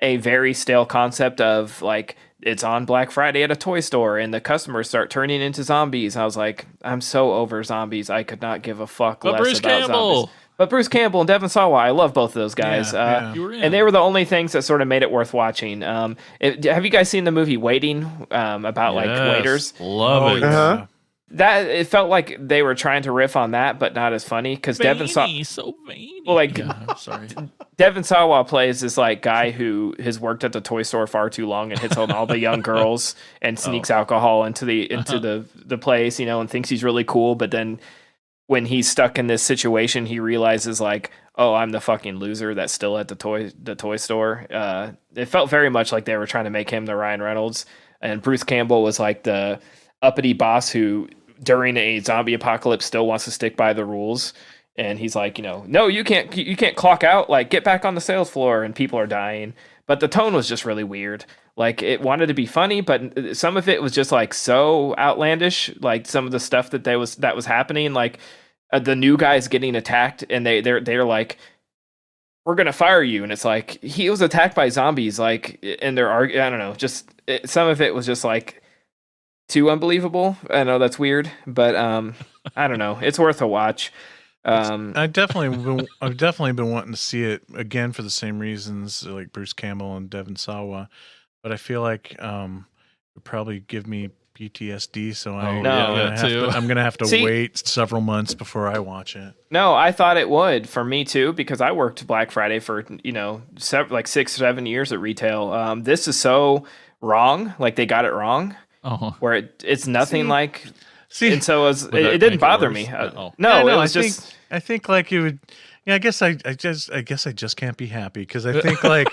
F: a very stale concept of like it's on Black Friday at a toy store and the customers start turning into zombies. I was like, I'm so over zombies. I could not give a fuck less
E: Bruce
F: about
E: Campbell.
F: zombies. But Bruce Campbell and Devon Sawa, I love both of those guys.
E: You were in.
F: And they were the only things that sort of made it worth watching. Have you guys seen the movie Waiting about like waiters?
E: Love it.
D: Uh-huh.
F: That it felt like they were trying to riff on that, but not as funny because Devon Sawa.
E: So veiny.
F: Well, like
E: I'm sorry.
F: Devon Sawa plays this like guy who has worked at the toy store far too long and hits on all the young girls and sneaks alcohol into the place, and thinks he's really cool, but then when he's stuck in this situation, he realizes like, oh, I'm the fucking loser that's still at the toy store. It felt very much like they were trying to make him the Ryan Reynolds, and Bruce Campbell was like the uppity boss who, during a zombie apocalypse, still wants to stick by the rules. And he's like, no, you can't clock out. Like, get back on the sales floor, and people are dying. But the tone was just really weird. Like, it wanted to be funny, but some of it was just like so outlandish. Like some of the stuff that was happening, like the new guys getting attacked, and they're like, we're gonna fire you, and it's like he was attacked by zombies. Like, and they're arguing. I don't know. Just some of it was just like too unbelievable. I know that's weird, but I don't know. It's worth a watch.
C: I've definitely been wanting to see it again for the same reasons, like Bruce Campbell and Devon Sawa, but I feel like it would probably give me PTSD, so I'm gonna have to wait several months before I watch it.
F: No, I thought it would for me too, because I worked Black Friday for like 6-7 years at retail. This is so wrong, like they got it wrong, where it's nothing like. See, and so it didn't bother me. No, it was
C: I think like it would. Yeah, I guess I just can't be happy because I think like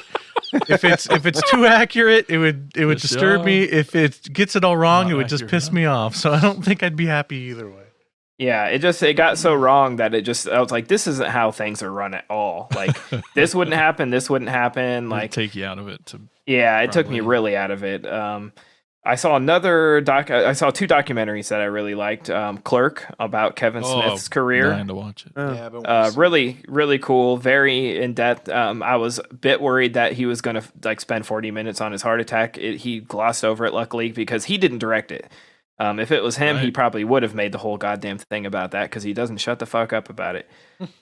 C: if it's too accurate, it would disturb me. If it gets it all wrong, it would just piss me off. So I don't think I'd be happy either way.
F: Yeah, it got so wrong that I was like, this isn't how things are run at all. Like this wouldn't happen. This wouldn't happen. Like
E: take you out of it.
F: It took me really out of it. I saw I saw 2 documentaries that I really liked. Clerk, about Kevin Smith's career.
E: Dying to watch it.
F: Really, really cool. Very in depth. I was a bit worried that he was going to like spend 40 minutes on his heart attack. He glossed over it, luckily, because he didn't direct it. If it was him, he probably would have made the whole goddamn thing about that, because he doesn't shut the fuck up about it.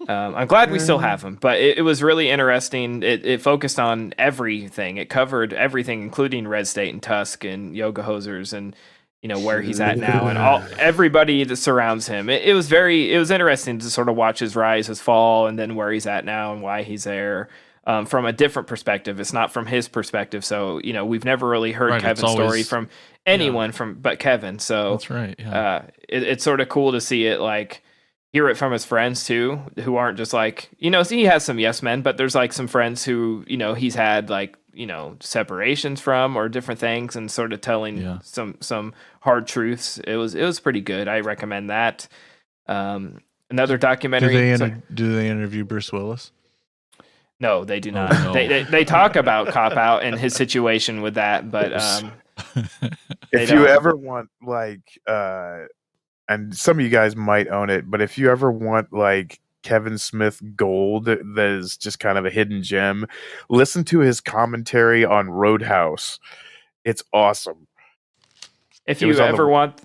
F: I'm glad we still have him, but it was really interesting. It focused on everything. It covered everything, including Red State and Tusk and Yoga Hosers and where he's at now and everybody that surrounds him. It was interesting to sort of watch his rise, his fall, and then where he's at now and why he's there. From a different perspective. It's not from his perspective. So, we've never really heard Kevin's story from anyone but Kevin. So
E: that's right. Yeah.
F: It's sort of cool to see it, like, hear it from his friends too, who aren't just like, see, he has some yes men, but there's like some friends who, he's had like, separations from or different things, and sort of telling some hard truths. It was pretty good. I recommend that. Another documentary.
C: Do they interview Bruce Willis?
F: No, they do not. They talk about Cop Out and his situation with that, but
D: if you ever want like and some of you guys might own it, but if you ever want like Kevin Smith gold that is just kind of a hidden gem, listen to his commentary on Roadhouse. It's awesome.
F: If you ever want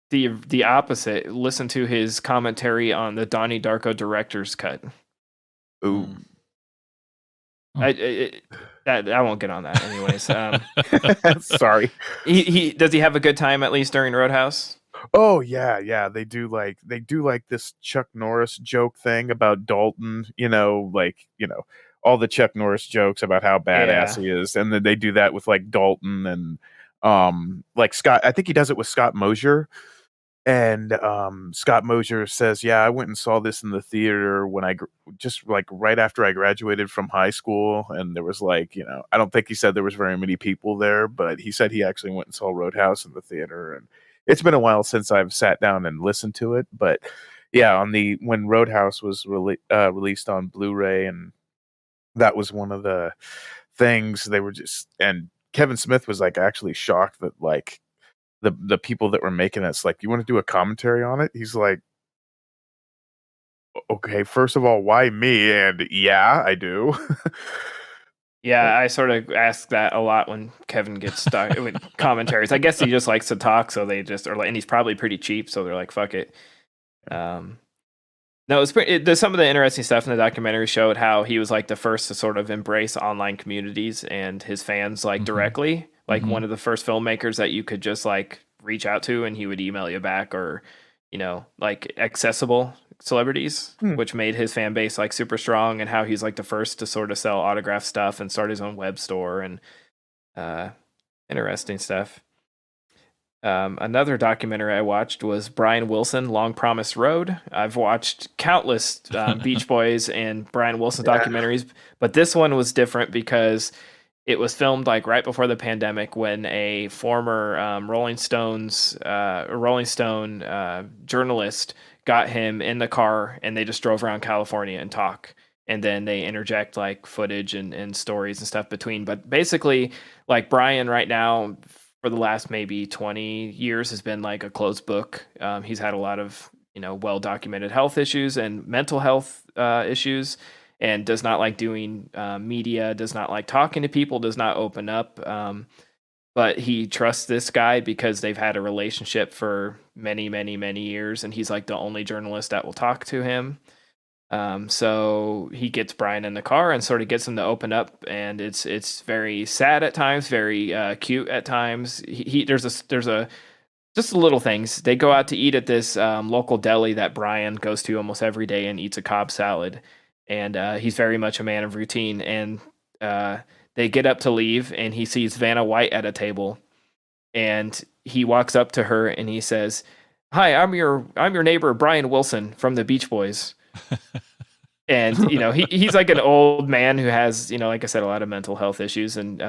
F: the opposite, listen to his commentary on the Donnie Darko director's cut.
D: Ooh.
F: I won't get on that anyways.
D: Sorry.
F: He does he have a good time at least during Roadhouse?
D: Oh yeah. They do like this Chuck Norris joke thing about Dalton, all the Chuck Norris jokes about how badass he is, and then they do that with like Dalton and like Scott. I think he does it with Scott Mosier. And Scott Mosier says, "Yeah, I went and saw this in the theater when just like right after I graduated from high school, and there was like, I don't think he said there was very many people there, but he said he actually went and saw Roadhouse in the theater, and it's been a while since I've sat down and listened to it, but yeah, when Roadhouse was released on Blu-ray, and that was one of the things they were and Kevin Smith was like actually shocked that like." The people that were making it's like, you want to do a commentary on it? He's like, okay, first of all, why me? And yeah, I do.
F: Yeah, I sort of ask that a lot when Kevin gets stuck with commentaries. I guess he just likes to talk, so they just are like, and he's probably pretty cheap, so they're like, fuck it. No, there's some of the interesting stuff in the documentary showed how he was like the first to sort of embrace online communities and his fans like directly. Like one of the first filmmakers that you could just like reach out to and he would email you back, or, like accessible celebrities, which made his fan base like super strong, and how he's like the first to sort of sell autograph stuff and start his own web store, and interesting stuff. Another documentary I watched was Brian Wilson, Long Promised Road. I've watched countless Beach Boys and Brian Wilson documentaries, but this one was different because It was filmed like right before the pandemic when a former Rolling Stone journalist got him in the car and they just drove around California and talk. And then they interject like footage and stories and stuff between. But basically, like Brian right now, for the last maybe 20 years, has been like a closed book. He's had a lot of, well-documented health issues and mental health issues, and does not like doing media, does not like talking to people, does not open up. But he trusts this guy because they've had a relationship for many, many, many years. And he's like the only journalist that will talk to him. So he gets Brian in the car and sort of gets him to open up. And it's very sad at times, very cute at times. There's just the little things. They go out to eat at this local deli that Brian goes to almost every day and eats a Cobb salad. And he's very much a man of routine. And they get up to leave, and he sees Vanna White at a table. And he walks up to her and he says, "Hi, I'm your neighbor, Brian Wilson from the Beach Boys." And he's like an old man who has, like I said, a lot of mental health issues. And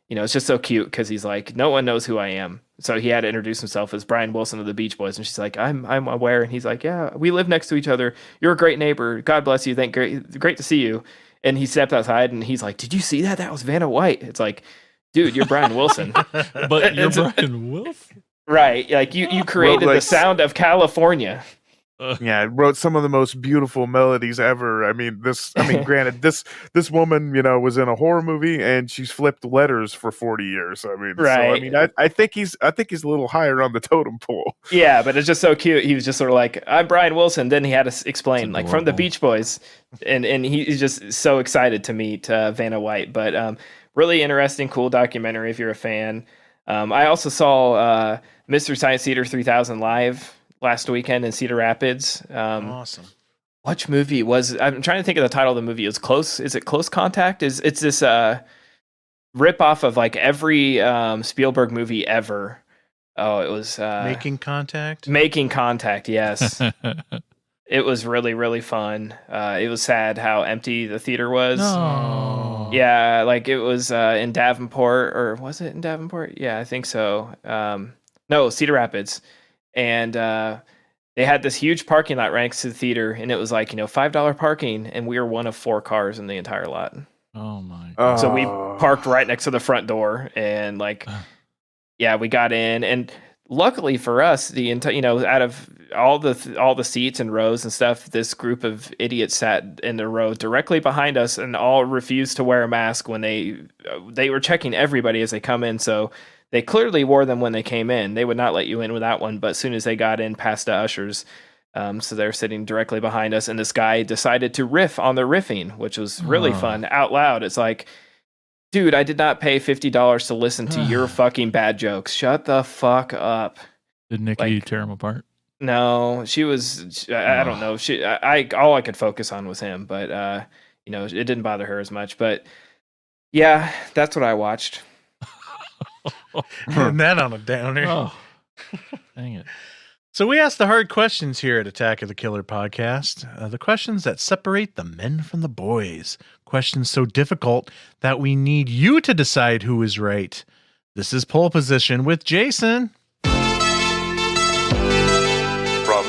F: it's just so cute because he's like, no one knows who I am. So he had to introduce himself as Brian Wilson of the Beach Boys. And she's like, I'm aware. And he's like, yeah, we live next to each other. You're a great neighbor. God bless you. Great to see you. And he stepped outside and he's like, did you see that? That was Vanna White. It's like, dude, you're Brian Wilson.
E: But you're Brian Wilson?
F: Right. Like you created the sound of California.
D: Yeah, it wrote some of the most beautiful melodies ever. Granted, this woman, was in a horror movie and she's flipped letters for 40 years.
F: Right.
D: So, I think he's a little higher on the totem pole.
F: Yeah, but it's just so cute. He was just sort of like, I'm Brian Wilson. Then he had to explain, like, from the Beach Boys, and he's just so excited to meet Vanna White. But really interesting, cool documentary if you're a fan. I also saw Mystery Science Theater 3000 live last weekend in Cedar Rapids.
C: Awesome.
F: Which movie I'm trying to think of the title of the movie. Is it Close Contact? It's this rip off of like every Spielberg movie ever. Oh, it was
C: Making Contact.
F: Making Contact, yes. It was really, really fun. It was sad how empty the theater was.
E: No.
F: Yeah, like it was in Davenport, or was it in Davenport? Yeah, I think so. No, Cedar Rapids. And they had this huge parking lot right next to the theater, and it was like, $5 parking, and we were one of 4 cars in the entire lot.
E: Oh my God.
F: So we parked right next to the front door, and we got in, and luckily for us, out of all the seats and rows and stuff, this group of idiots sat in the row directly behind us, and all refused to wear a mask when they were checking everybody as they come in. So they clearly wore them when they came in. They would not let you in without one, but as soon as they got in past the ushers, so they're sitting directly behind us, and this guy decided to riff on the riffing, which was really fun, out loud. It's like, dude, I did not pay $50 to listen to your fucking bad jokes. Shut the fuck up.
E: Did Nikki tear him apart?
F: No, she was, I don't know. All I could focus on was him, but, it didn't bother her as much. But yeah, that's what I watched.
C: And that on a downer.
E: Oh, dang it.
C: So we ask the hard questions here at Attack of the Killer podcast. The questions that separate the men from the boys. Questions so difficult that we need you to decide who is right. This is Pole Position with Jason.
G: From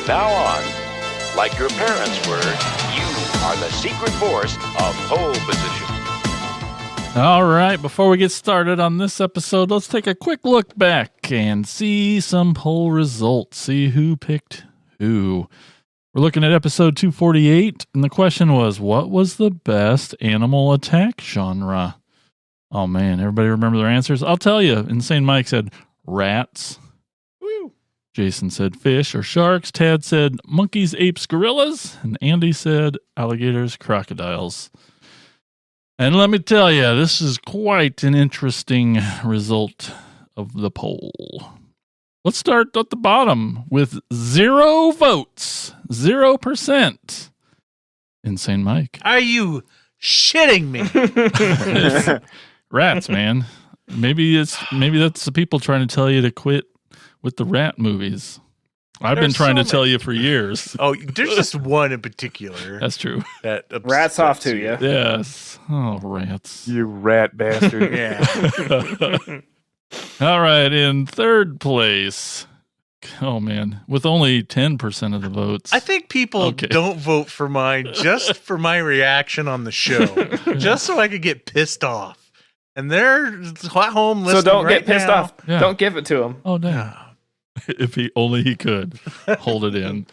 G: now on, like your parents were, you are the secret force of Pole Position.
E: All right, before we get started on this episode, let's take a quick look back and see some poll results. See who picked who. We're looking at episode 248, and the question was, what was the best animal attack genre? Oh man, everybody remember their answers? I'll tell you. Insane Mike said rats.
C: Woo.
E: Jason said fish or sharks. Tad said monkeys, apes, gorillas. And Andy said alligators, crocodiles. And let me tell you, this is quite an interesting result of the poll. Let's start at the bottom with 0 votes, 0%. Insane Mike.
C: Are you shitting me?
E: Rats, man. Maybe that's the people trying to tell you to quit with the rat movies. I've been
C: There's
E: trying
C: so
E: to tell
C: many.
E: you for years.
C: Oh, there's just one in particular
E: That's true.
C: that
F: Rats off
C: upsets
F: to you.
E: Yes. Oh, rats.
D: You rat bastard.
C: Yeah.
E: All right, in third place. Oh man, with only 10% of the votes.
C: I think people
E: Okay.
C: don't vote for mine just for my reaction on the show, just so I could get pissed off. And they're at home listening.
F: So don't
C: right
F: get pissed
C: now.
F: off.
E: Yeah.
F: Don't give it to him.
E: Oh no.
C: Yeah.
E: If he only he could hold it in.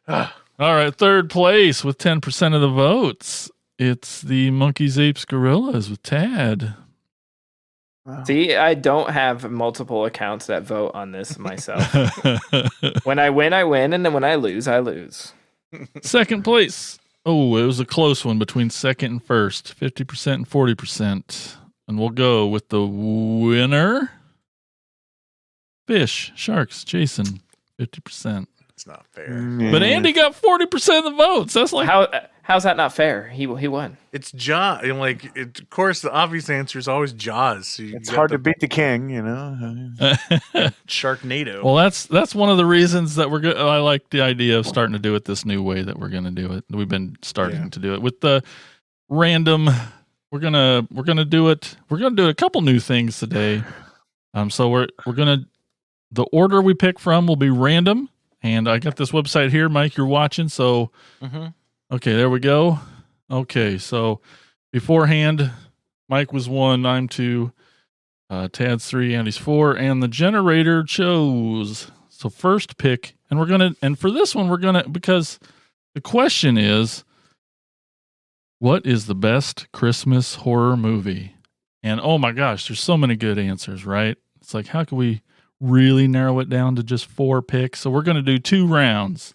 E: All right, third place with 10% of the votes. It's the Monkeys, Apes, Gorillas with Tad.
F: See, I don't have multiple accounts that vote on this myself. When I win, I win, and then when I lose, I lose.
E: Second place. Oh, it was a close one between second and first, 50% and 40%. And we'll go with the winner. Fish, Sharks, Jason, 50%.
C: It's not fair.
E: But Andy got 40% of the votes. That's like
F: How's that not fair? He won.
C: It's Jaws. Of course, the obvious answer is always Jaws. So
D: It's hard to beat the king, you know.
C: Sharknado.
E: Well, that's one of the reasons that I like the idea of starting to do it this new way that we're going to do it. We've been starting to do it with the random. We're gonna do it. We're gonna do a couple new things today. So we're gonna the order we pick from will be random, and I got this website here, Mike. You're watching, so okay, there we go. Okay, so beforehand, Mike was 1, I'm 2, Tad's 3, Andy's 4, and the generator chose. So first pick, and for this one, because the question is, what is the best Christmas horror movie? And oh my gosh, there's so many good answers, right? It's like, how can we really narrow it down to just 4 picks? So we're going to do 2 rounds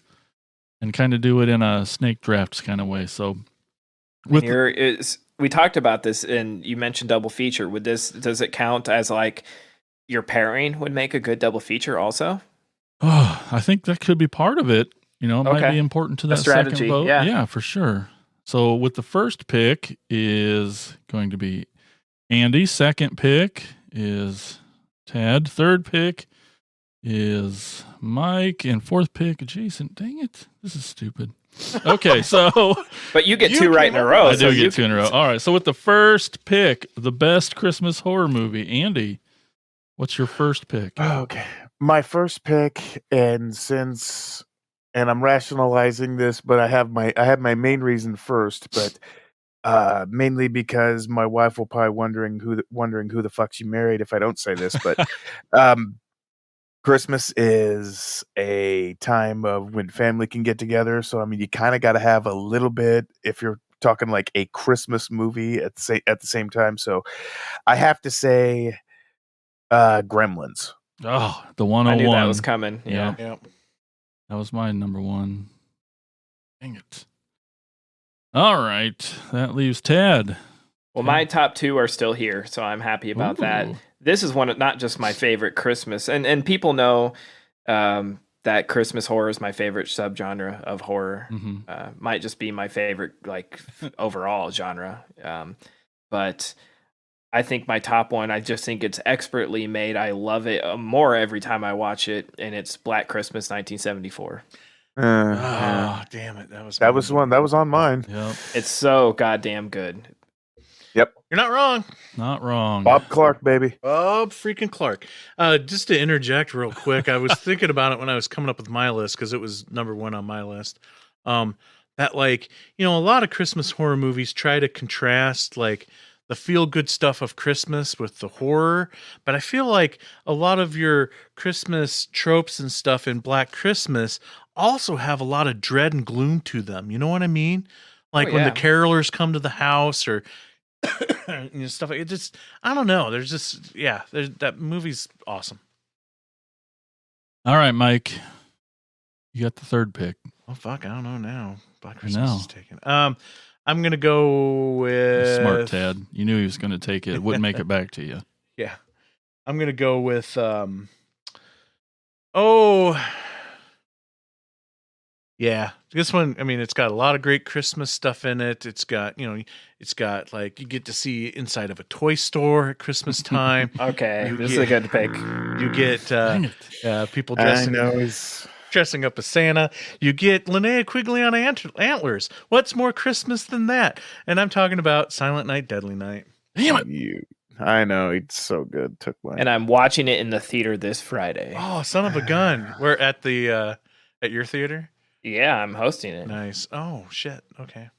E: and kind of do it in a snake drafts kind of way. So
F: We talked about this, and you mentioned double feature. Does it count as like your pairing would make a good double feature also?
E: Oh, I think that could be part of it. You know, it might
F: Okay.
E: be important to that
F: strategy,
E: second vote.
F: yeah.
E: Yeah, for sure. So with the first pick is going to be Andy. Second pick is Tad. Third pick is Mike. And fourth pick, Jason. Dang it. This is stupid. Okay, so
F: But you get
C: You
F: 2 right in
C: came
F: a
C: up
F: row.
E: I
F: so
E: do
F: you
E: get 2 in a row. All right, so with the first pick, the best Christmas horror movie, Andy, what's your first pick?
D: Okay. My first pick, and I'm rationalizing this, but I have my main reason first, but mainly because my wife will probably wondering who the fuck she married if I don't say this, but Christmas is a time of when family can get together. So I mean, you kind of got to have a little bit if you're talking like a Christmas movie at the same time. So I have to say, Gremlins.
E: Oh, the
F: I
E: 101.
F: knew that was coming. Yeah.
C: Yeah.
E: That was my number 1. Dang it. All right. That leaves Tad.
F: Well, my top 2 are still here, so I'm happy about that.
E: Ooh.
F: This is not just my favorite Christmas, and people know that Christmas horror is my favorite subgenre of horror.
E: Mhm.
F: Might just be my favorite overall genre, but I think my top one, I just think it's expertly made. I love it more every time I watch it, and it's Black Christmas 1974.
C: Oh, damn it. That was
D: That was on mine.
E: Yep.
F: It's so goddamn good.
D: Yep.
C: You're not wrong.
E: Not wrong.
D: Bob Clark, baby.
C: Bob freaking Clark. Just to interject real quick, I was thinking about it when I was coming up with my list because it was number 1 on my list. That a lot of Christmas horror movies try to contrast like the feel-good stuff of Christmas with the horror, but I feel like a lot of your Christmas tropes and stuff in Black Christmas also have a lot of dread and gloom to them. You know what I mean? Like when the
F: yeah.
C: carolers come to the house or stuff like it. Just I don't know. There's just that movie's awesome.
E: All right, Mike. You got the third pick.
C: Oh fuck, I don't know now. Black
E: I
C: Christmas
E: know.
C: is taken. I'm gonna go with
E: Smart Tad. You knew he was going to take it. Wouldn't make it back to you.
C: Yeah, I'm gonna go with yeah. This one, I mean, it's got a lot of great Christmas stuff in it. It's got like you get to see inside of a toy store at Christmas time.
F: Okay,
C: You
F: this is a good pick.
C: You get
E: Dang it.
C: people
D: I
C: dressing.
D: know he's
C: dressing up as Santa. You get Linnea Quigley on antlers. What's more Christmas than that? And I'm talking about Silent Night, Deadly Night.
E: Damn it.
D: I know, it's so good. Took mine.
F: And I'm watching it in the theater this Friday.
C: Oh, son of a gun! We're at the at your theater.
F: Yeah, I'm hosting it.
C: Nice. Oh shit. Okay.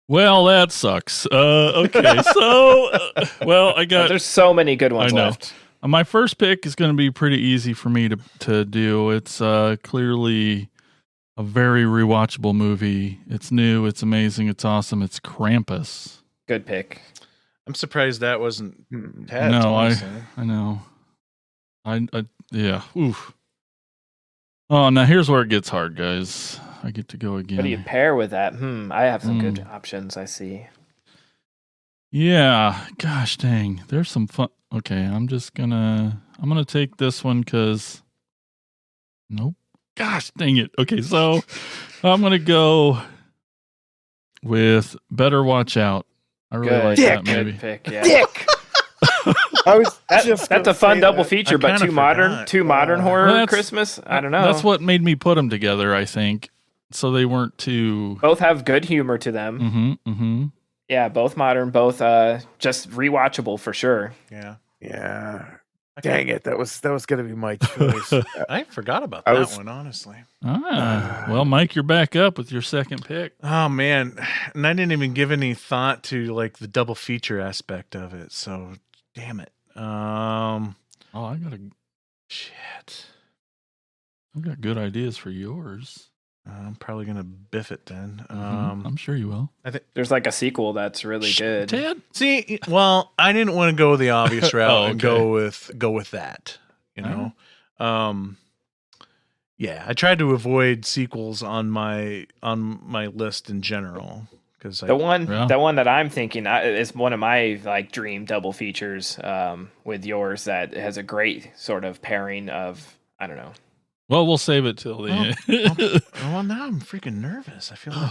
E: Well, that sucks. Okay, so I
F: But
E: got
F: there's so many good ones
E: I know.
F: left.
E: my first pick is going to be pretty easy for me to do. It's clearly a very rewatchable movie. It's new. It's amazing. It's awesome. It's Krampus.
F: Good pick.
C: I'm surprised that wasn't Tad's.
E: No,
C: honestly.
E: I know. Yeah. Oof. Oh, now here's where it gets hard, guys. I get to go again.
F: What do you pair with that? I have some good options, I see.
E: Yeah, gosh dang. There's some fun. Okay, I'm gonna take this one because nope. Gosh dang it. Okay, so I'm gonna go with Better Watch Out. I really
F: Good.
E: like
F: Dick.
E: that movie.
F: Good pick, yeah.
D: Dick. I was
F: That's a fun double feature, but
C: kinda
F: two
C: forgot.
F: modern horror
E: Well, that's-
F: Christmas. I don't know.
E: That's what made me put them together, I think. So they weren't too.
F: Both have good humor to them.
E: Mm-hmm.
F: Yeah, both modern, both just rewatchable for sure.
C: Yeah.
D: Yeah. Dang it. That was gonna be my choice.
C: I forgot about
D: I
C: that
D: was-
C: one, honestly.
E: Well, Mike, you're back up with your second pick.
C: Oh man, and I didn't even give any thought to like the double feature aspect of it. So, damn it.
E: Oh,
C: Shit.
E: I've got good ideas for yours.
C: I'm probably gonna biff it then.
E: I'm sure you will.
F: There's like a sequel that's really good.
E: Ted?
C: See, well, I didn't want to go the obvious route
E: Oh,
C: and
E: okay.
C: go with that. You know, yeah, I tried to avoid sequels on my list in general because
F: The one that I'm thinking is one of my like dream double features with yours that has a great sort of pairing of, I don't know.
E: Well, we'll save it till the end.
C: well, now I'm freaking nervous. I feel like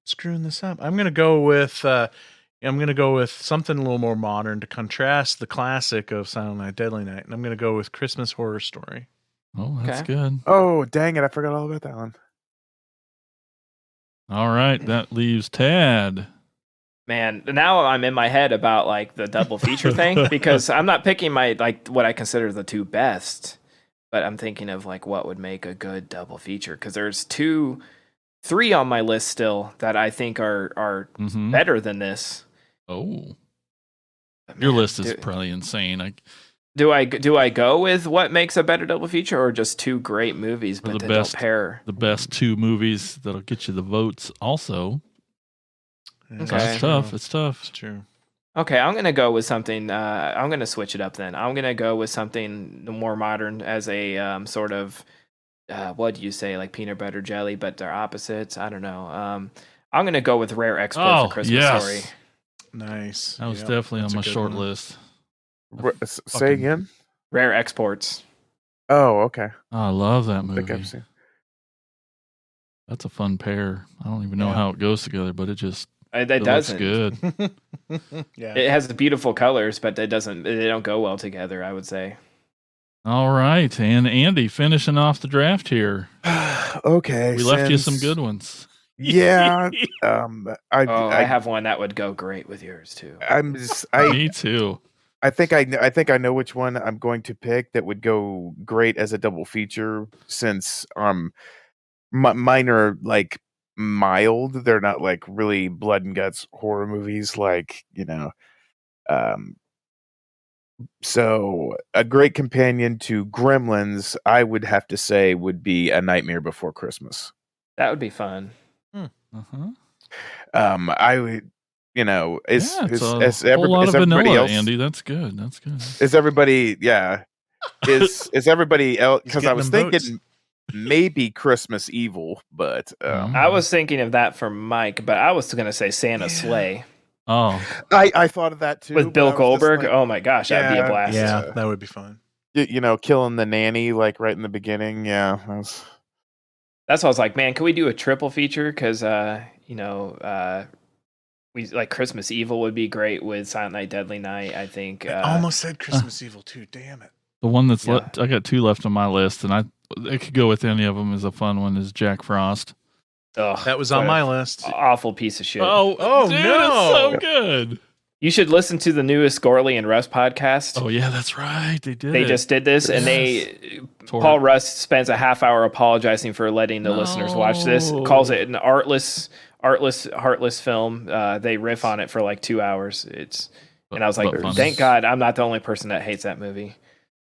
C: screwing this up. I'm gonna go with something a little more modern to contrast the classic of Silent Night, Deadly Night, and I'm gonna go with Christmas Horror Story.
E: Oh, that's
F: Okay.
E: good.
D: Oh, dang it. I forgot all about that one.
E: All right, that leaves Tad.
F: Man, now I'm in my head about like the double feature thing because I'm not picking my like what I consider the two best, but I'm thinking of like what would make a good double feature because there's 3 on my list still that I think are
E: Mhm.
F: better than this.
E: Oh,
F: But
E: your
F: man,
E: list is probably insane.
F: Do I go with what makes a better double feature or just 2 great movies but
E: the
F: they
E: best-
F: don't pair?
E: The best 2 movies that'll get you the votes also.
C: Yeah,
E: So
F: Okay.
E: it's tough. It's tough.
C: It's true.
F: Okay, I'm gonna go with something. I'm gonna switch it up then. I'm gonna go with something more modern as a sort of what do you say, like peanut butter jelly, but they're opposites. I don't know. I'm gonna go with Rare Export for Christmas
E: yes.
F: Story.
C: Nice.
E: That was
C: Yep,
E: definitely
C: that's
E: on
C: a
E: my
C: good
E: short
C: one.
E: list.
D: Say
E: fucking-
D: again.
F: Rare Exports.
D: Oh, okay.
E: Oh, I love that
D: I think
E: movie.
D: I've seen.
E: That's a fun pair. I don't even know
C: Yeah.
E: how it goes together, but it looks
F: Doesn't.
E: good.
C: Yeah.
F: It has beautiful colors, but they don't go well together. I would say.
E: All right, and Andy finishing off the draft here.
D: Okay.
E: We left you some
D: since-
E: good ones.
D: Yeah.
F: I have one that would go great with yours too.
E: Me too.
D: I think I know which one I'm going to pick that would go great as a double feature since mine are like mild. They're not like really blood and guts horror movies like, so a great companion to Gremlins, I would have to say would be A Nightmare Before Christmas.
F: That would be fun.
E: Uh-huh.
D: I would,
E: It's a
D: is
E: whole
D: everybody,
E: lot
D: is
E: of
D: everybody
E: vanilla,
D: else,
E: Andy. That's good. That's good.
D: is everybody, yeah, is everybody else?
C: He's
D: Because I
C: getting
D: was
C: them
D: thinking maybe Christmas Evil, but
F: I was thinking of that for Mike, but I was gonna say Santa Sleigh
E: Oh,
D: I thought of that too.
F: with
D: but
F: Bill
D: I was just
F: Goldberg.
D: like,
F: Oh my gosh, that'd be a
D: Yeah.
F: blast.
C: Yeah, that would be fun.
D: killing the nanny like right in the beginning. Yeah, that was-
F: That's why I was like, man, can we do a triple feature? Because we like Christmas Evil would be great with Silent Night, Deadly Night. I think.
C: I almost said Christmas Evil too. Damn it.
E: the one that's
F: Yeah.
E: left. I got 2 left on my list, and it could go with any of them. Is a fun one. Is Jack Frost.
F: Ugh,
C: That was
F: what
C: on
F: a
C: my list.
F: Awful piece of shit.
C: Oh,
E: dude,
C: no.
E: it's so good.
F: You should listen to the newest Gorley and Russ podcast.
E: Oh yeah, that's right. They did.
F: They
E: it.
F: just did this, and Paul Russ spends a half hour apologizing for letting the listeners watch this. Calls it an artless, heartless film. They riff on it for like 2 hours. And I was like,
E: funny.
F: thank God I'm not the only person that hates that movie.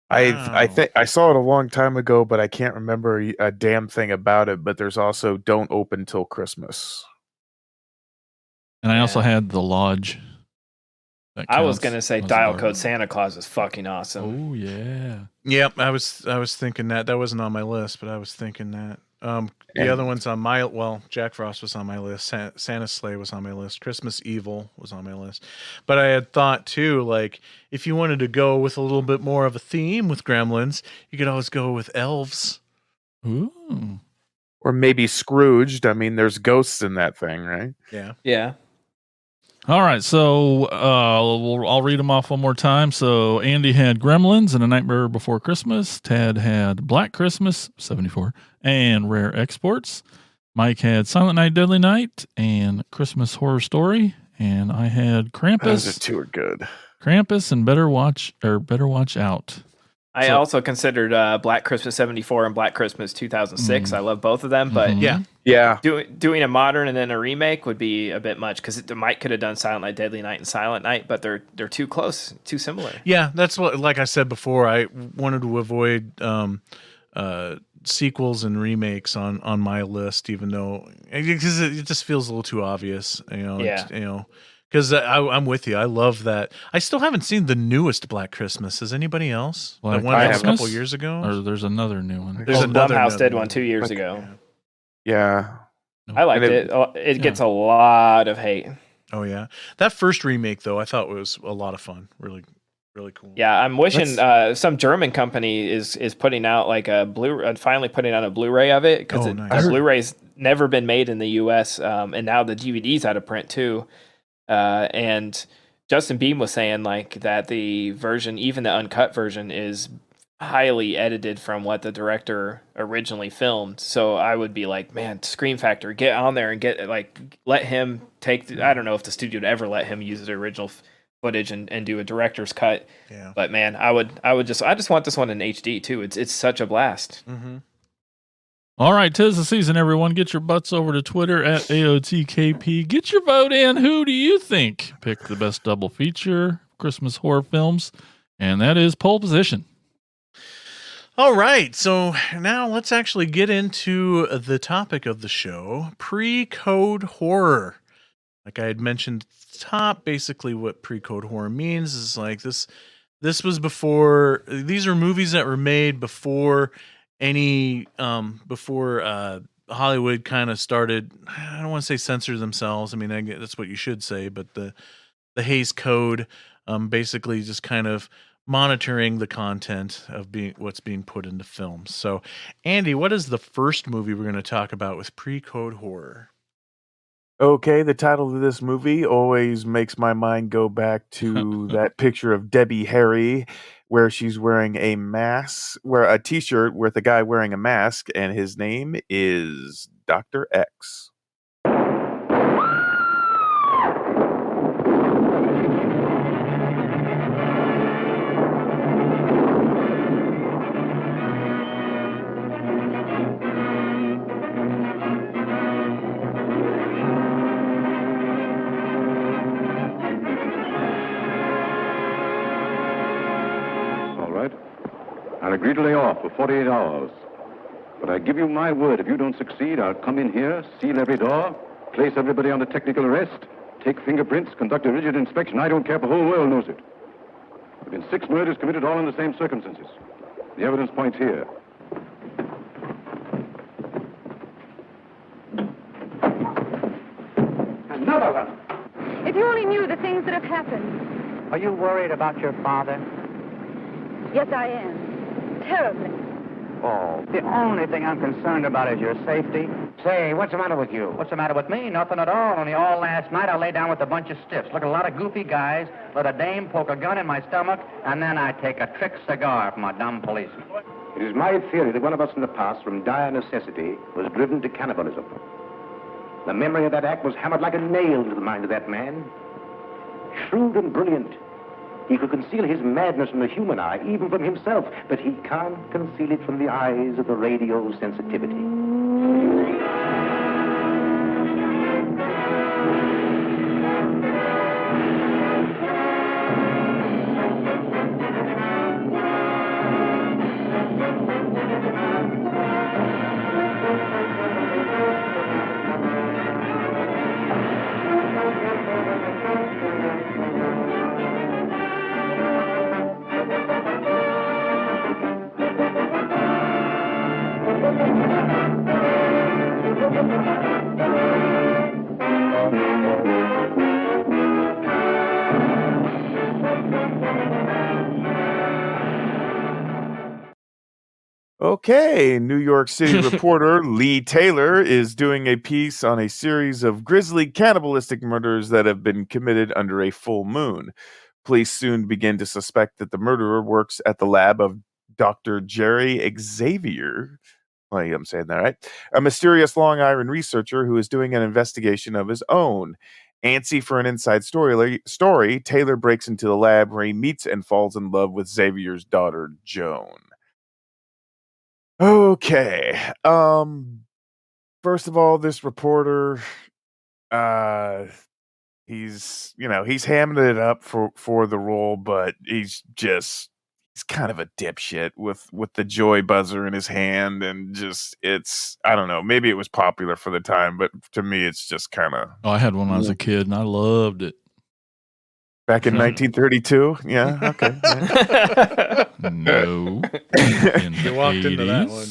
D: I think I saw it a long time ago, but I can't remember a damn thing about it. But there's also Don't Open Till Christmas.
E: And I also had The Lodge. That
F: I was
E: counts.
F: gonna say
E: That was
F: Dial
E: a horror.
F: Code Santa Claus is fucking awesome.
E: Oh yeah.
C: Yep, I was thinking that. That wasn't on my list, but I was thinking that. The other ones on my Jack Frost was on my list. Santa's Sleigh was on my list. Christmas Evil was on my list. But I had thought too, like if you wanted to go with a little bit more of a theme with Gremlins, you could always go with elves.
E: Ooh.
D: Or maybe Scrooged. I mean, there's ghosts in that thing, right?
C: Yeah.
F: Yeah.
E: All right, so I'll read them off one more time. So Andy had Gremlins and A Nightmare Before Christmas. Tad had Black Christmas, 74, and Rare Exports. Mike had Silent Night, Deadly Night, and Christmas Horror Story. And I had Krampus.
D: Those two are good.
E: Krampus and Better Watch Out.
F: I
E: So-
F: also considered Black Christmas 74 and Black Christmas 2006. I love both of them, but
E: Mhm.
C: Yeah.
D: Yeah.
F: doing a modern and then a remake would be a bit much because Mike could have done Silent Night, Deadly Night, and Silent Night, but they're too close, too similar.
C: Yeah, that's what. Like I said before, I wanted to avoid sequels and remakes on my list, even though because it just feels a little too obvious.
F: Yeah.
C: Because I'm with you. I love that. I still haven't seen the newest Black Christmas. Has anybody else?
E: Black
C: The one from a
E: Christmas?
C: couple years ago.
E: Or there's another new one.
C: There's
F: Well,
C: another
F: Blumhouse did
C: one.
F: one 2 years ago.
D: Yeah.
F: I liked
D: And
F: it. It gets a lot of hate.
C: Oh yeah, that first remake though, I thought was a lot of fun. Really, really cool.
F: Yeah, I'm wishing some German company is putting out like finally putting out a Blu-ray of it because
C: Oh, nice.
F: the Blu-ray's never been made in the U.S. And now the DVD's out of print too. And Justin Beam was saying like that the version, even the uncut version, is highly edited from what the director originally filmed. So I would be like, man, Scream Factory, get on there and let him take. I don't know if the studio would ever let him use the original footage and do a director's cut.
C: Yeah.
F: But man, I just want this one in HD too. It's such a blast.
C: Mm-hmm.
E: All right, 'tis the season, everyone. Get your butts over to Twitter at AOTKP. Get your vote in. Who do you think picked the best double feature Christmas horror films? And that is Pole Position.
C: All right, so now let's actually get into the topic of the show, pre-code horror. Like I had mentioned at the top, basically what pre-code horror means is like this was before, these are movies that were made before Hollywood kind of started, I don't want to say censor themselves. I mean, that's what you should say, but the Hays Code basically just kind of monitoring the content of what's being put into films. So, Andy, what is the first movie we're going to talk about with pre-code horror?
D: Okay, the title of this movie always makes my mind go back to that picture of Debbie Harry where she's wearing a mask, a t-shirt with a guy wearing a mask, and his name is Dr. X.
H: I'll agree to lay off for 48 hours. But I give you my word, if you don't succeed, I'll come in here, seal every door, place everybody under technical arrest, take fingerprints, conduct a rigid inspection. I don't care if the whole world knows it. There have been 6 murders committed all in the same circumstances. The evidence points here.
I: Another one.
J: If you only knew the things that have happened.
I: Are you worried about your father?
J: Yes, I am. Terribly.
I: Oh, the only thing I'm concerned about is your safety.
K: Say, what's the matter with you?
I: What's the matter with me? Nothing at all. Only all last night I lay down with a bunch of stiffs. Look at a lot of goofy guys, let a dame poke a gun in my stomach, and then I take a trick cigar from a dumb policeman.
K: It is my theory that one of us in the past, from dire necessity, was driven to cannibalism. The memory of that act was hammered like a nail into the mind of that man. Shrewd and brilliant, he could conceal his madness from the human eye, even from himself, but he can't conceal it from the eyes of the radio sensitivity.
D: Okay, New York City reporter Lee Taylor is doing a piece on a series of grisly cannibalistic murders that have been committed under a full moon. Police soon begin to suspect that the murderer works at the lab of Dr. Jerry Xavier. Well, I'm saying that right. A mysterious Long Island researcher who is doing an investigation of his own. Antsy for an inside story, Taylor breaks into the lab where he meets and falls in love with Xavier's daughter, Joan. Okay. First of all, this reporter, he's hamming it up for the role, but he's kind of a dipshit with the joy buzzer in his hand, and I don't know, maybe it was popular for the time, but to me it's just kind of.
E: Oh, I had one when I was a kid and I loved it.
D: Back in 1932? Yeah, okay. Yeah.
E: No.
C: You walked into that one,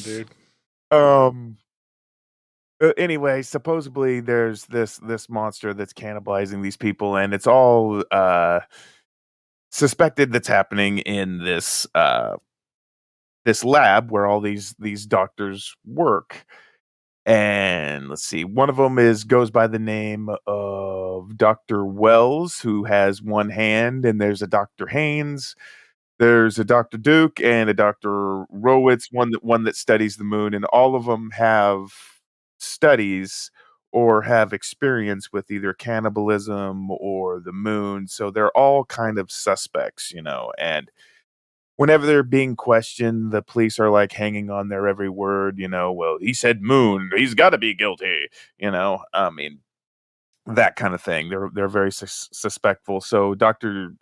C: dude.
D: Anyway, supposedly there's this monster that's cannibalizing these people, and it's all suspected that's happening in this lab where all these doctors work. And let's see, one of them goes by the name of Dr. Wells, who has one hand, and there's a Dr. Haynes, there's a Dr. Duke, and a Dr. Rowitz, one that studies the moon, and all of them have studies or have experience with either cannibalism or the moon, so they're all kind of suspects, and whenever they're being questioned, the police are like hanging on their every word, well, he said moon, he's got to be guilty, I mean, that kind of thing. They're very suspectful. So Dr.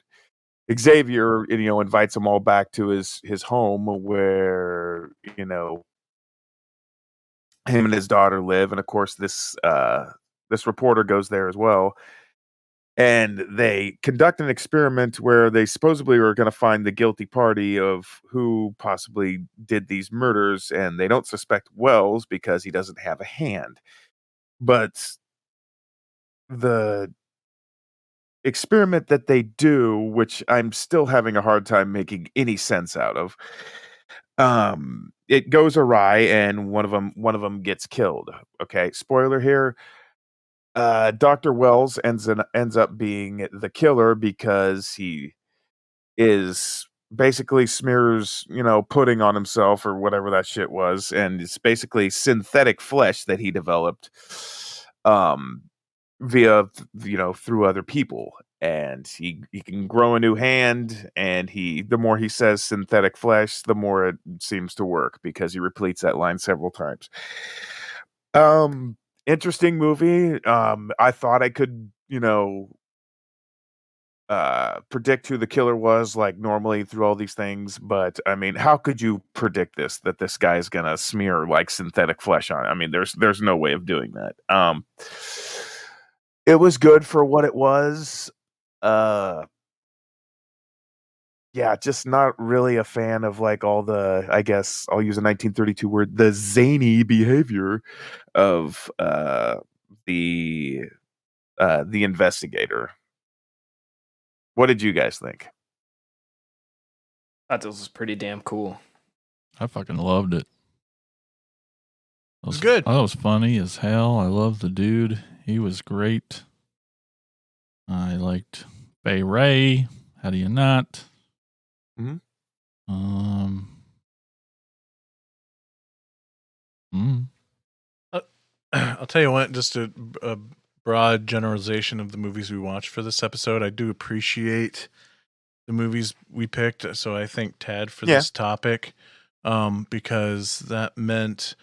D: Xavier, invites them all back to his home where, him and his daughter live. And of course, this reporter goes there as well. And they conduct an experiment where they supposedly are going to find the guilty party of who possibly did these murders. And they don't suspect Wells because he doesn't have a hand. But the experiment that they do, which I'm still having a hard time making any sense out of, it goes awry and one of them gets killed. Okay, spoiler here. Dr. Wells ends up being the killer because he is basically smears, pudding on himself or whatever that shit was, and it's basically synthetic flesh that he developed via through other people, and he can grow a new hand, and the more he says synthetic flesh, the more it seems to work because he repeats that line several times. Interesting movie. I thought I could, predict who the killer was, like normally through all these things, but I mean, how could you predict that this guy's gonna smear like synthetic flesh on it? I mean, there's no way of doing that. It was good for what it was. Yeah, just not really a fan of like all the, I guess I'll use a 1932 word, the zany behavior of the investigator. What did you guys think?
F: I thought this was pretty damn cool.
E: I fucking loved it.
C: It was good.
E: I thought it was funny as hell. I loved the dude. He was great. I liked Bay Ray. How do you not?
D: Mm-hmm.
E: Mm.
C: I'll tell you what, just a broad generalization of the movies we watched for this episode. I do appreciate the movies we picked. So I thank Tad for this topic, because that meant,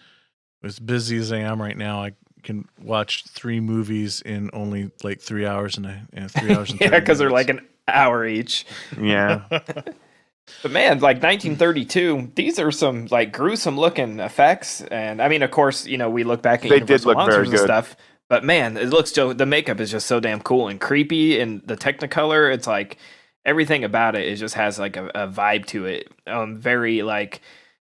C: as busy as I am right now, I can watch 3 movies in only like 3 hours and 3 hours and 30
F: Yeah, because they're
C: minutes.
F: like an hour each.
D: Yeah.
F: But man, like 1932, these are some like gruesome looking effects, and I mean, of course, you know, we look back at
D: They did
F: Universal
D: look very
F: Monsters and
D: good.
F: stuff. But man, it looks the makeup is just so damn cool and creepy, and the Technicolor, it's like everything about it is just has like a vibe to it. Very like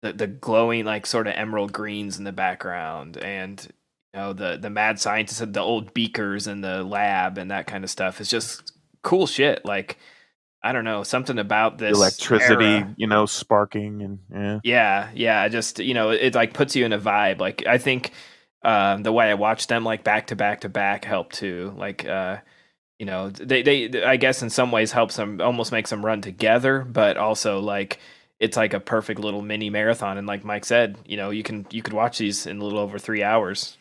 F: the glowing like sort of emerald greens in the background, and you know the mad scientists and the old beakers in the lab and that kind of stuff. It's just cool shit. Like, I don't know, something about this
D: Electricity,
F: era.
D: you know, sparking and
F: Yeah, just, you know, it like puts you in a vibe. Like, I think the way I watched them like back to back to back helped too. Like, you know, they I guess in some ways helps them, almost makes them run together, but also like it's like a perfect little mini marathon. And like Mike said, you know, you could watch these in a little over 3 hours.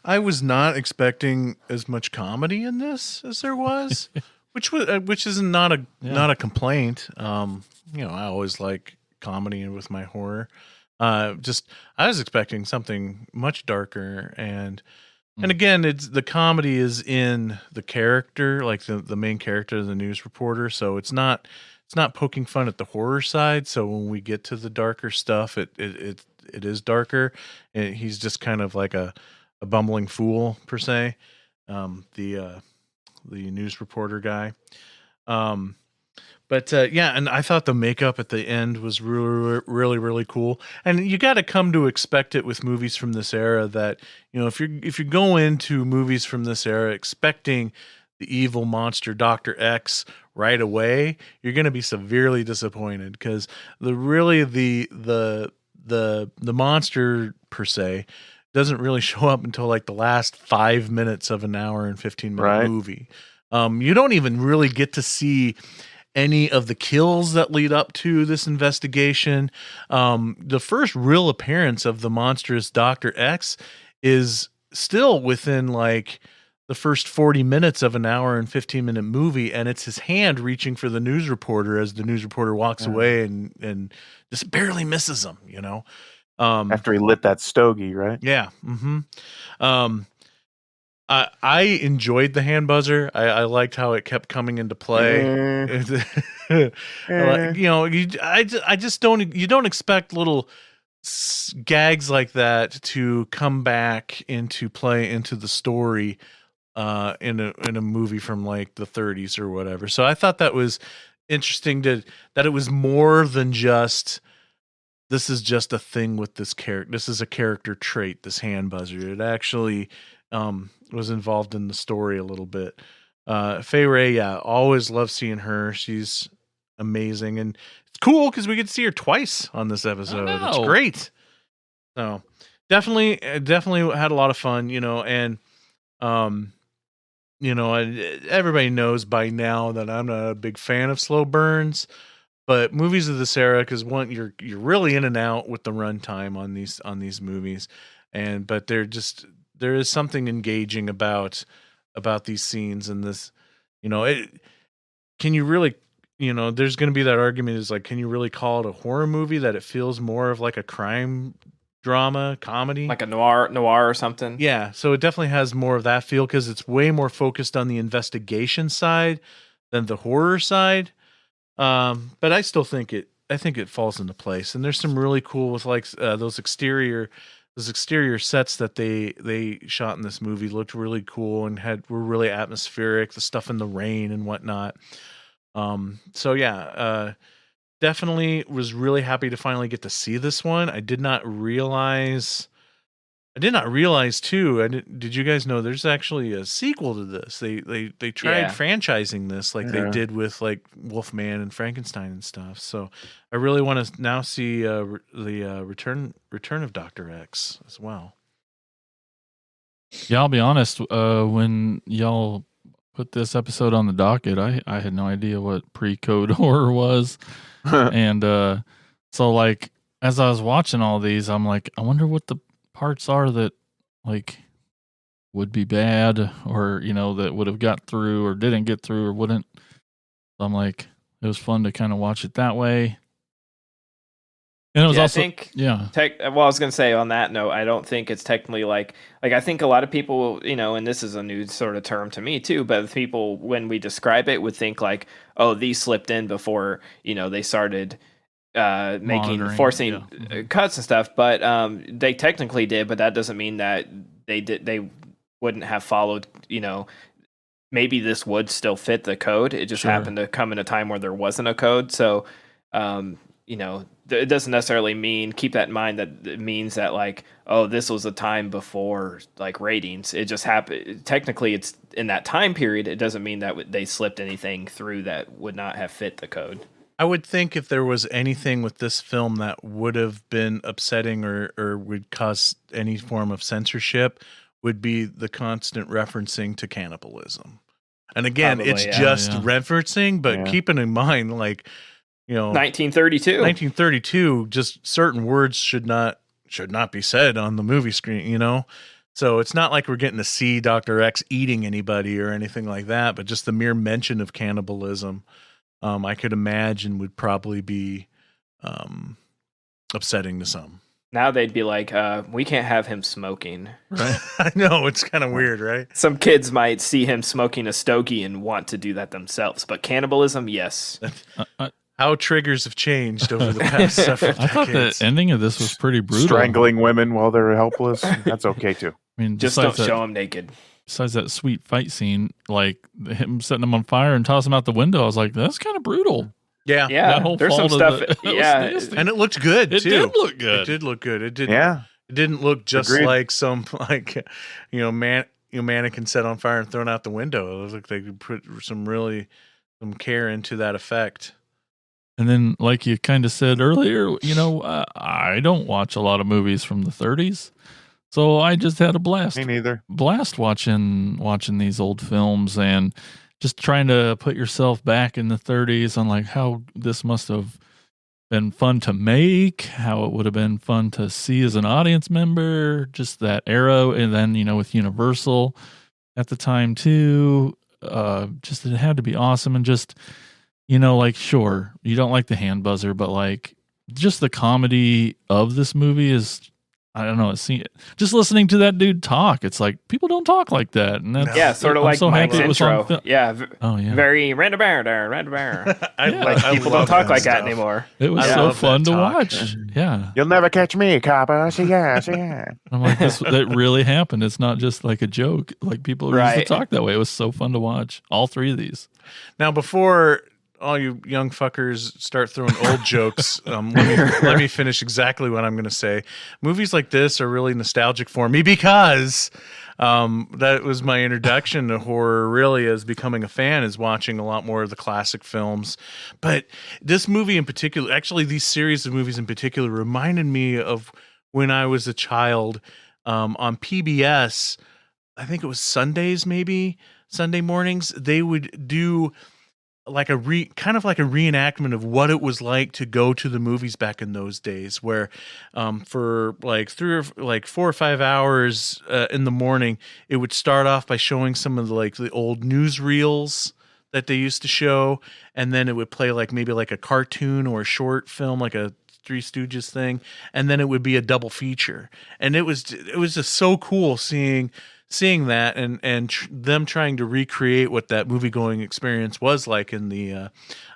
C: I was not expecting as much comedy in this as there was, which is not a complaint. You know, I always like comedy with my horror. Just I was expecting something much darker, and again, it's the comedy is in the character, like the main character, the news reporter. So it's not poking fun at the horror side. So when we get to the darker stuff, it is darker, and he's just kind of like a bumbling fool per se. The news reporter guy. But yeah, and I thought the makeup at the end was really cool. And you got to come to expect it with movies from this era, that, you know, if you go into movies from this era expecting the evil monster Dr. X right away, you're going to be severely disappointed, because the monster per se doesn't really show up until like the last 5 minutes of an hour and 15-minute movie. You don't even really get to see any of the kills that lead up to this investigation. The first real appearance of the monstrous Dr. X is still within like the first 40 minutes of an hour and 15-minute movie, and it's his hand reaching for the news reporter as the news reporter walks away and just barely misses him, you know.
D: after he lit that stogie, right?
C: Yeah. Mm-hmm. I enjoyed the hand buzzer. I liked how it kept coming into play. You know, I just don't expect little gags like that to come back into play into the story in a movie from like the 30s or whatever. So I thought that was interesting, that it was more than just, this is just a thing with this character. This is a character trait, this hand buzzer. It actually was involved in the story a little bit. Fay Wray, yeah, always love seeing her. She's amazing, and it's cool because we get to see her twice on this episode. It's great. So definitely had a lot of fun, you know, and you know, everybody knows by now that I'm not a big fan of slow burns, but movies of this era, because one, you're really in and out with the runtime on these movies, but there is something engaging about these scenes and this, you know, can you really, you know, there's going to be that argument is like, can you really call it a horror movie, that it feels more of like a crime drama comedy,
F: like a noir or something?
C: Yeah, so it definitely has more of that feel because it's way more focused on the investigation side than the horror side. But I still think it falls into place, and there's some really cool with like those exterior sets that they shot in this movie looked really cool and were really atmospheric, the stuff in the rain and whatnot. So yeah, definitely was really happy to finally get to see this one. I did not realize too. Did you guys know there's actually a sequel to this? They tried franchising this like they did with like Wolfman and Frankenstein and stuff. So I really want to now see the return of Dr. X as well.
E: Yeah, I'll be honest. When y'all put this episode on the docket, I had no idea what pre-code horror was, and so like as I was watching all these, I'm like, I wonder what the parts are that like would be bad, or that would have got through or didn't get through or wouldn't. So I'm like, it was fun to kind of watch it that way. And it was also,
F: I think, well, I was going to say on that note, I don't think it's technically like I think a lot of people, and this is a new sort of term to me too, but people, when we describe it, would think like, oh, these slipped in before, they started forcing cuts and stuff, but they technically did, but that doesn't mean that they wouldn't have followed, maybe this would still fit the code. It just happened to come in a time where there wasn't a code. So, it doesn't necessarily mean, keep that in mind, that it means that like, oh, this was a time before like ratings. It just happened. Technically, it's in that time period. It doesn't mean that they slipped anything through that would not have fit the code.
C: I would think if there was anything with this film that would have been upsetting or would cause any form of censorship, would be the constant referencing to cannibalism. And again,
F: Probably,
C: it's just referencing, but keeping in mind, like,
F: 1932,
C: just certain words should not be said on the movie screen, So it's not like we're getting to see Dr. X eating anybody or anything like that, but just the mere mention of cannibalism, I could imagine would probably be upsetting to some.
F: Now they'd be like, we can't have him smoking.
C: Right? I know, it's kind of weird, right?
F: Some kids might see him smoking a stogie and want to do that themselves, but cannibalism, yes.
C: How triggers have changed over the past several decades.
E: I thought the ending of this was pretty brutal.
D: Strangling women while they're helpless. That's okay too.
E: I mean,
F: just don't show them naked.
E: Besides that sweet fight scene, like him setting them on fire and tossing them out the window, I was like, that's kind of brutal.
C: Yeah.
E: That whole
F: there's some stuff.
C: And it looked good too.
E: It did look good.
C: It did look good. It did.
D: Yeah.
C: It didn't look just
D: Agreed.
C: like some mannequin set on fire and thrown out the window. It looked like they put some care into that effect.
E: And then, like you kind of said earlier, I don't watch a lot of movies from the 30s, so I just had a blast.
D: Me neither.
E: Blast watching these old films and just trying to put yourself back in the 30s on like how this must have been fun to make, how it would have been fun to see as an audience member, just that era, and then with Universal at the time too. Just it had to be awesome, and just. Like, sure, you don't like the hand buzzer, but like, just the comedy of this movie is, I don't know, just listening to that dude talk, it's like, people don't talk like that. And that's,
F: sort of
E: I'm
F: like
E: so
F: Mike's
E: happy it was
F: intro.
E: on film.
F: Very random bear. People don't talk like that anymore.
E: It was so fun to watch. Yeah.
D: You'll never catch me, copper. Yeah.
E: I'm like, that really happened. It's not just like a joke. Like, people used to talk that way. It was so fun to watch. All three of these.
C: Now, before all you young fuckers start throwing old jokes, let me finish exactly what I'm going to say. Movies like this are really nostalgic for me because that was my introduction to horror, really, as becoming a fan, is watching a lot more of the classic films. But this movie in particular, actually these series of movies in particular, reminded me of when I was a child on PBS. I think it was Sundays, maybe Sunday mornings. They would do like kind of like a reenactment of what it was like to go to the movies back in those days, where for like 4 or 5 hours in the morning, it would start off by showing some of the old newsreels that they used to show, and then it would play maybe a cartoon or a short film, like a Three Stooges thing, and then it would be a double feature. And it was just so cool seeing that and them trying to recreate what that movie-going experience was like in the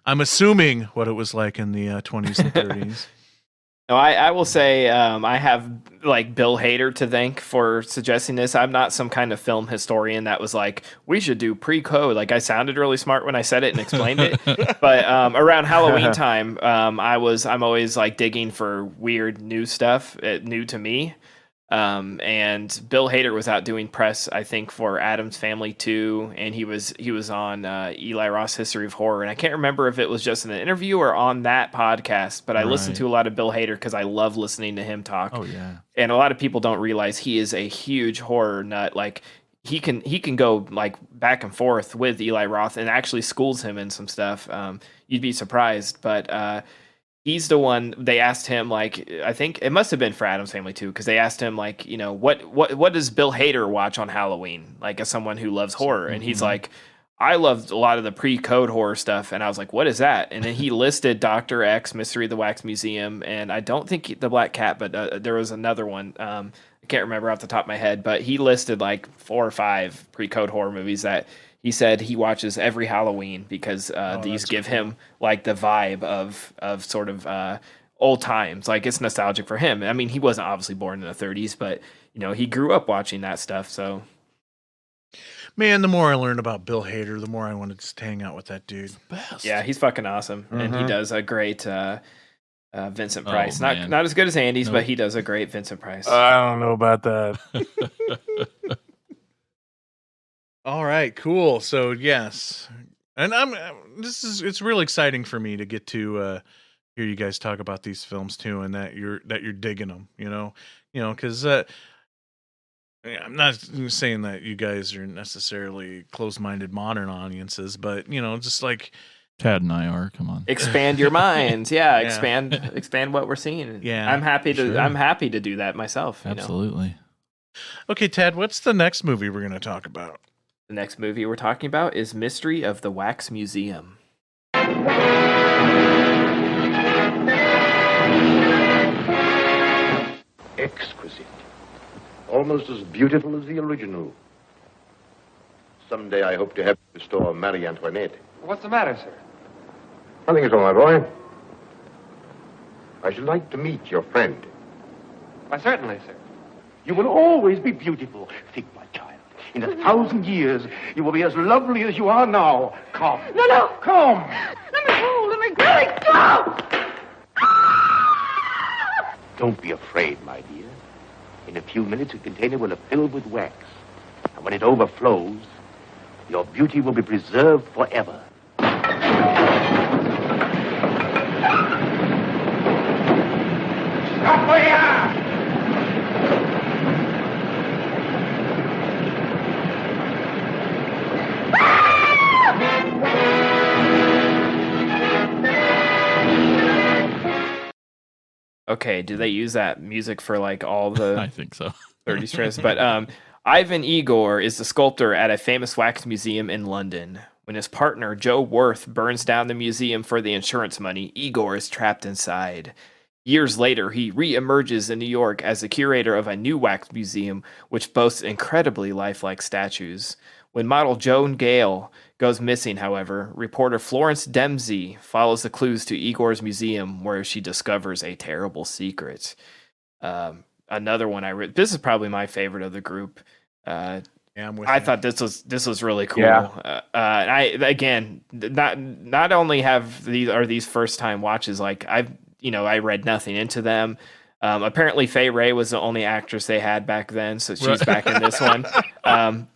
C: I'm assuming what it was like in the 20s and 30s.
F: No, I will say I have Bill Hader to thank for suggesting this. I'm not some kind of film historian that was like, we should do pre-code. I sounded really smart when I said it and explained it. But around Halloween time, I'm always digging for weird new stuff, new to me. And Bill Hader was out doing press, I think, for Addams Family 2, and he was on Eli Roth's History of Horror, and I can't remember if it was just in an interview or on that podcast, but I listened to a lot of Bill Hader because I love listening to him talk.
E: Oh yeah,
F: and a lot of people don't realize he is a huge horror nut. He can go back and forth with Eli Roth and actually schools him in some stuff. You'd be surprised, but he's the one they asked him, like, I think it must have been for Addams Family too, because they asked him, like, you know, what does Bill Hader watch on Halloween, like, as someone who loves horror? And he's like, I loved a lot of the pre-code horror stuff. And I was like, what is that? And then he listed Dr. X, Mystery of the Wax Museum, and I don't think the Black Cat, but there was another one. I can't remember off the top of my head, but he listed like 4 or 5 pre-code horror movies that he said he watches every Halloween because these give him like the vibe of sort of old times. Like, it's nostalgic for him. I mean, he wasn't obviously born in the 30s, but you know, he grew up watching that stuff. So,
C: Man, the more I learned about Bill Hader, the more I wanted to just hang out with that dude.
E: Best.
F: yeah, he's fucking awesome, and he does a great Vincent Price.
E: Man.
F: Not as good as Andy's,
E: Nope.
F: but he does a great Vincent Price.
D: I don't know about that.
C: All right, cool. So yes, and it's really exciting for me to get to hear you guys talk about these films too, and that you're digging them. You know, because I'm not saying that you guys are necessarily closed-minded modern audiences, but you know, just like
E: Tad and I are. Come on.
F: Expand your minds, yeah.
C: Yeah.
F: Expand what we're seeing.
C: Yeah,
F: I'm happy to.
E: sure.
F: I'm happy to do that myself. You know?
E: Absolutely.
C: okay, Tad, what's the next movie we're going to talk about?
F: The next movie we're talking about is Mystery of the Wax Museum.
K: Exquisite. Almost as beautiful as the original. Someday I hope to have to restore Marie Antoinette.
I: What's the matter, sir?
K: Nothing at all, my boy. I should like to meet your friend.
I: Why, certainly, sir.
K: You will always be beautiful. Think, my child. In 1,000 years, you will be as lovely as you are now. Come.
J: No.
K: Come.
J: Let me go. Let me go. Let me go.
K: Don't be afraid, my dear. In a few minutes, the container will have filled with wax. And when it overflows, your beauty will be preserved forever. Stop here!
F: Okay, do they use that music for like all the
E: I think so.
F: 30 strips? But Ivan Igor is the sculptor at a famous wax museum in London. When his partner, Joe Worth, burns down the museum for the insurance money, Igor is trapped inside. Years later, he re-emerges in New York as the curator of a new wax museum, which boasts incredibly lifelike statues. When model Joan Gale goes missing, however, reporter Florence Dempsey follows the clues to Igor's museum, where she discovers a terrible secret. Another one I read. This is probably my favorite of the group.
C: Yeah, I'm with
F: I
C: you.
F: thought this was really cool.
D: Yeah.
F: I again, not only have these first time watches, like I read nothing into them. Apparently Fay Wray was the only actress they had back then, so she's back in this one.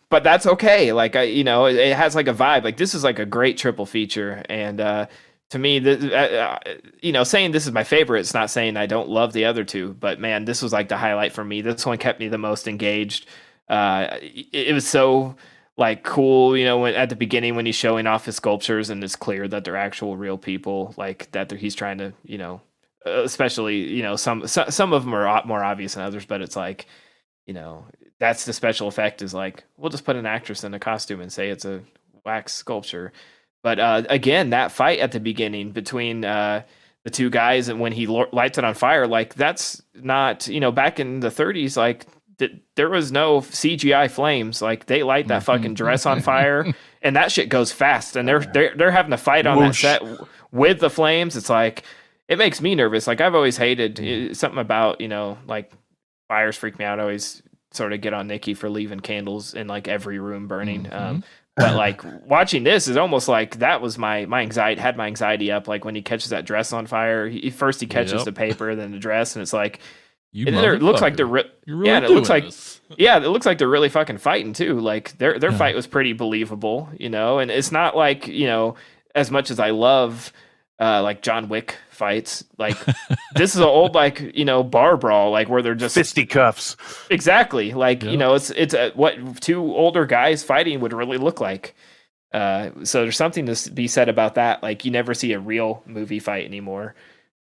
F: But that's okay. Like it has like a vibe. Like this is like a great triple feature, and to me, saying this is my favorite, it's not saying I don't love the other two. But man, this was like the highlight for me. This one kept me the most engaged. It was so like cool, when at the beginning when he's showing off his sculptures and it's clear that they're actual real people, like that he's trying to, especially, some of them are more obvious than others, but it's like, that's the special effect is like, we'll just put an actress in a costume and say it's a wax sculpture. But again, that fight at the beginning between the two guys and when he lights it on fire, like that's not, back in the 30s, like there was no CGI flames. Like they light that fucking dress on fire and that shit goes fast and they're having to fight on
D: Whoosh.
F: that set with the flames. It's like, it makes me nervous. Like I've always hated something about, like fires freak me out. I always sort of get on Nikki for leaving candles in like every room burning. But like watching this is almost like that was my anxiety, had my anxiety up. Like when he catches that dress on fire, he catches
E: Yep.
F: the paper, then the dress, and it's like,
E: You
F: it looks like
E: motherfucker.
F: they're
E: You're really
F: yeah, and it
E: doing
F: looks like
E: this.
F: yeah, it looks like they're really fucking fighting too. Like their
E: Yeah.
F: fight was pretty believable, and it's not like as much as I love like John Wick fights, like this is an old like bar brawl, like where they're just
D: Fisticuffs.
F: exactly like
E: Yep.
F: it's what two older guys fighting would really look like. So there's something to be said about that. Like you never see a real movie fight anymore.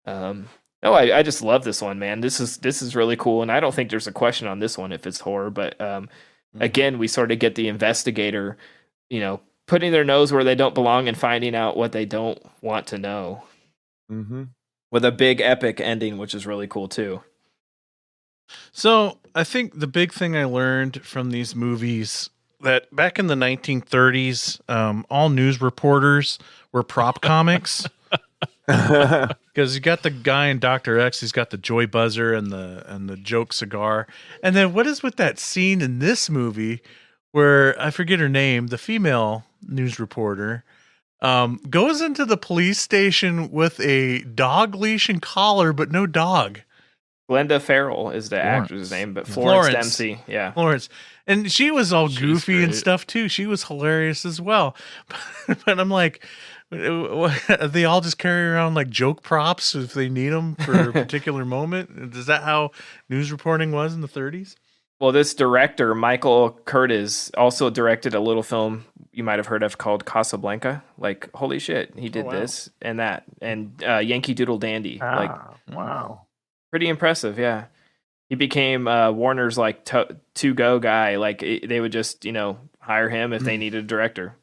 F: No, I just love this one, man. This is really cool, and I don't think there's a question on this one if it's horror. But again, we sort of get the investigator, putting their nose where they don't belong and finding out what they don't want to know.
D: Mm-hmm.
F: With a big epic ending, which is really cool too.
C: So I think the big thing I learned from these movies that back in the 1930s, all news reporters were prop comics. Because you got the guy in Dr. X, he's got the joy buzzer and the joke cigar. And then what is with that scene in this movie where I forget her name, the female news reporter goes into the police station with a dog leash and collar, but no dog.
F: Glenda Farrell is the actress' name, but Florence Dempsey, yeah.
C: Florence. And she was all goofy
E: great.
C: and stuff too. She was hilarious as well. But I'm like, they all just carry around like joke props if they need them for a particular moment. Is that how news reporting was in the 30s?
F: Well, this director, Michael Curtiz, also directed a little film you might have heard of called Casablanca. Like, holy shit, he did this and that. And Yankee Doodle Dandy.
D: Wow.
F: Pretty impressive, yeah. He became Warner's like to-go guy. Like, they would just, hire him if they needed a director.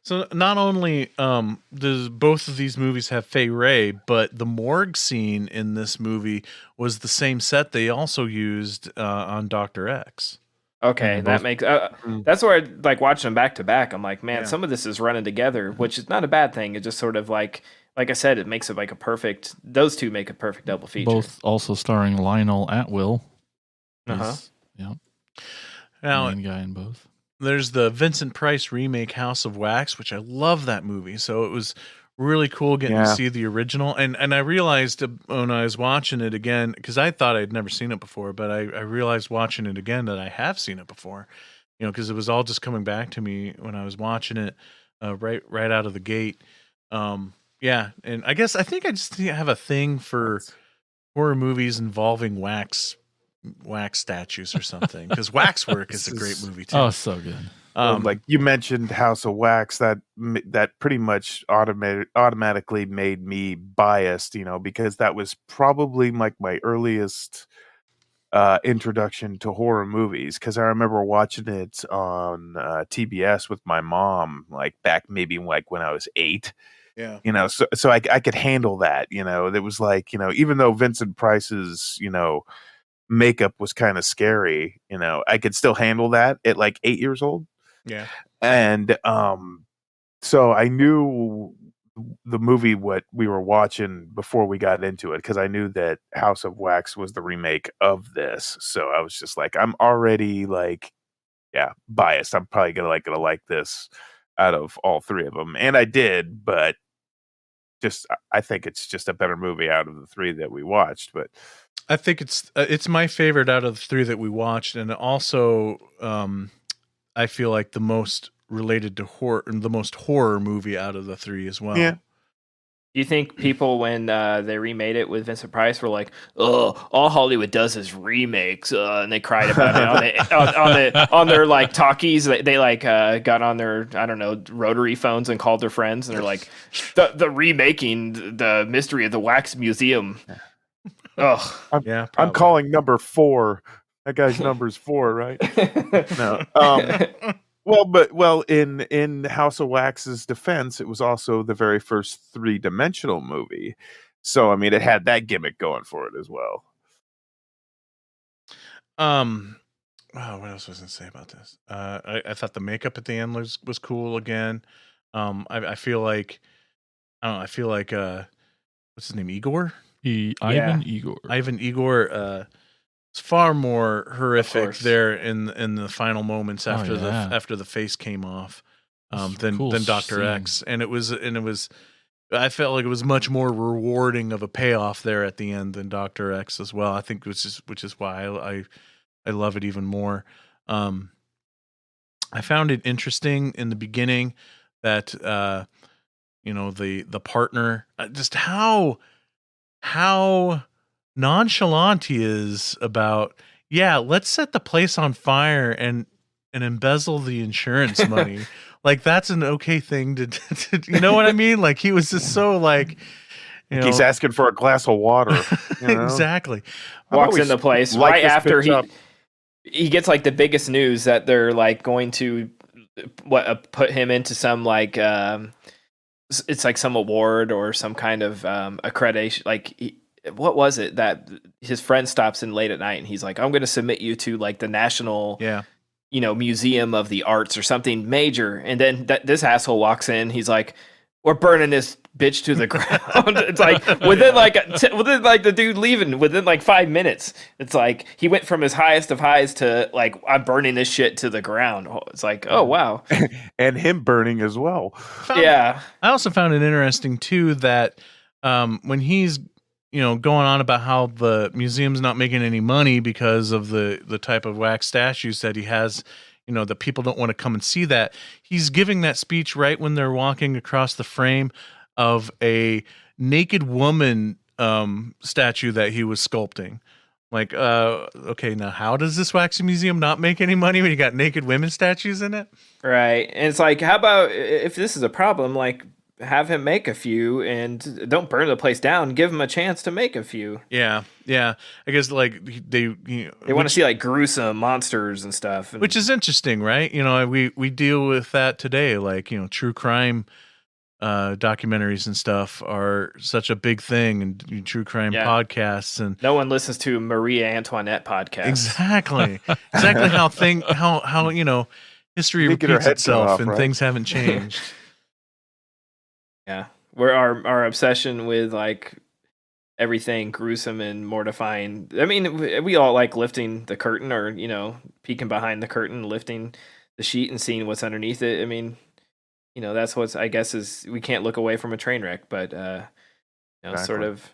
C: So not only does both of these movies have Fay Wray, but the morgue scene in this movie was the same set they also used on Dr. X.
F: Okay, that makes that's where like watching them back to back. I'm like, man, some of this is running together, which is not a bad thing. It just sort of like I said, it makes it like a perfect. Those two make a perfect double feature.
E: Both also starring Lionel Atwill.
F: Uh-huh.
E: Yeah.
C: Now,
E: Main guy in both.
C: There's the Vincent Price remake House of Wax, which I love that movie. So it was really cool getting to see the original. And I realized when I was watching it again, because I thought I'd never seen it before, but I realized watching it again that I have seen it before. Because it was all just coming back to me when I was watching it right out of the gate. Yeah, and I think I just have a thing for horror movies involving wax statues or something, because Waxwork is a great movie too.
E: Oh, so good.
D: Like you mentioned House of Wax, that pretty much automatically made me biased, because that was probably like my earliest introduction to horror movies, because I remember watching it on TBS with my mom, like back maybe like when I was 8.
C: Yeah.
D: So I could handle that. It was like, even though Vincent Price's makeup was kind of scary, I could still handle that at like 8 years old.
C: Yeah.
D: And so I knew the movie what we were watching before we got into it, because I knew that House of Wax was the remake of this. So I was just like, I'm already like, biased. I'm probably gonna like this out of all three of them, and I did, but I think it's just a better movie out of the three that we watched. But
C: I think it's my favorite out of the three that we watched, and also I feel like the most related to horror, the most horror movie out of the three as well.
D: Yeah.
F: Do you think people, when they remade it with Vincent Price, were like, "Oh, all Hollywood does is remakes," and they cried about it on their like talkies? They like got on their, I don't know, rotary phones and called their friends, and they're like, "The remaking the Mystery of the Wax Museum." Oh,
D: I'm calling number 4. That guy's number's 4, right? No. Well, in House of Wax's defense, it was also the very first 3-dimensional movie. So, I mean, it had that gimmick going for it as well.
C: What else was I going to say about this? I thought the makeup at the end was cool again. I feel like, what's his name? Igor?
E: Ivan Igor.
C: Ivan Igor, it's far more horrific there in the final moments after the face came off than Dr. X, and it was I felt like it was much more rewarding of a payoff there at the end than Dr. X as well. I think which is why I love it even more. I found it interesting in the beginning that the partner, just how nonchalant he is about, let's set the place on fire and embezzle the insurance money. Like, that's an okay thing to you know what I mean? Like, he was just so like, You
D: He's
C: know?
D: asking for a glass of water. You know?
C: Exactly.
D: I've
F: Walks
D: always
F: into place
D: liked
F: right
D: this
F: after
D: pitch up.
F: he gets like the biggest news that they're like going to put him into some like it's like some award or some kind of accreditation. Like what was it that his friend stops in late at night and he's like, I'm going to submit you to like the national museum of the arts or something major. And then this asshole walks in, he's like, we're burning this bitch to the ground. It's like within the dude leaving within like 5 minutes. It's like he went from his highest of highs to like, I'm burning this shit to the ground. It's like, oh wow.
D: And him burning as well.
F: Yeah.
C: I also found it interesting too that when he's going on about how the museum's not making any money because of the type of wax statues that he has, that people don't want to come and see that. He's giving that speech right when they're walking across the frame of a naked woman statue that he was sculpting. Like, okay, now how does this wax museum not make any money when you got naked women statues in it?
F: Right. And it's like, how about if this is a problem, like have him make a few and don't burn the place down. Give him a chance to make a few.
C: Yeah. I guess like they
F: want to see like gruesome monsters and stuff,
C: which is interesting, right? We deal with that today, like true crime documentaries and stuff are such a big thing, and true crime podcasts, and
F: no one listens to Maria Antoinette podcasts.
C: Exactly how history repeats itself and things haven't changed.
F: Yeah, where our obsession with like everything gruesome and mortifying. I mean, we all like lifting the curtain or peeking behind the curtain, lifting the sheet and seeing what's underneath it. I mean, that's what's, I guess, is we can't look away from a train wreck, but exactly. Sort of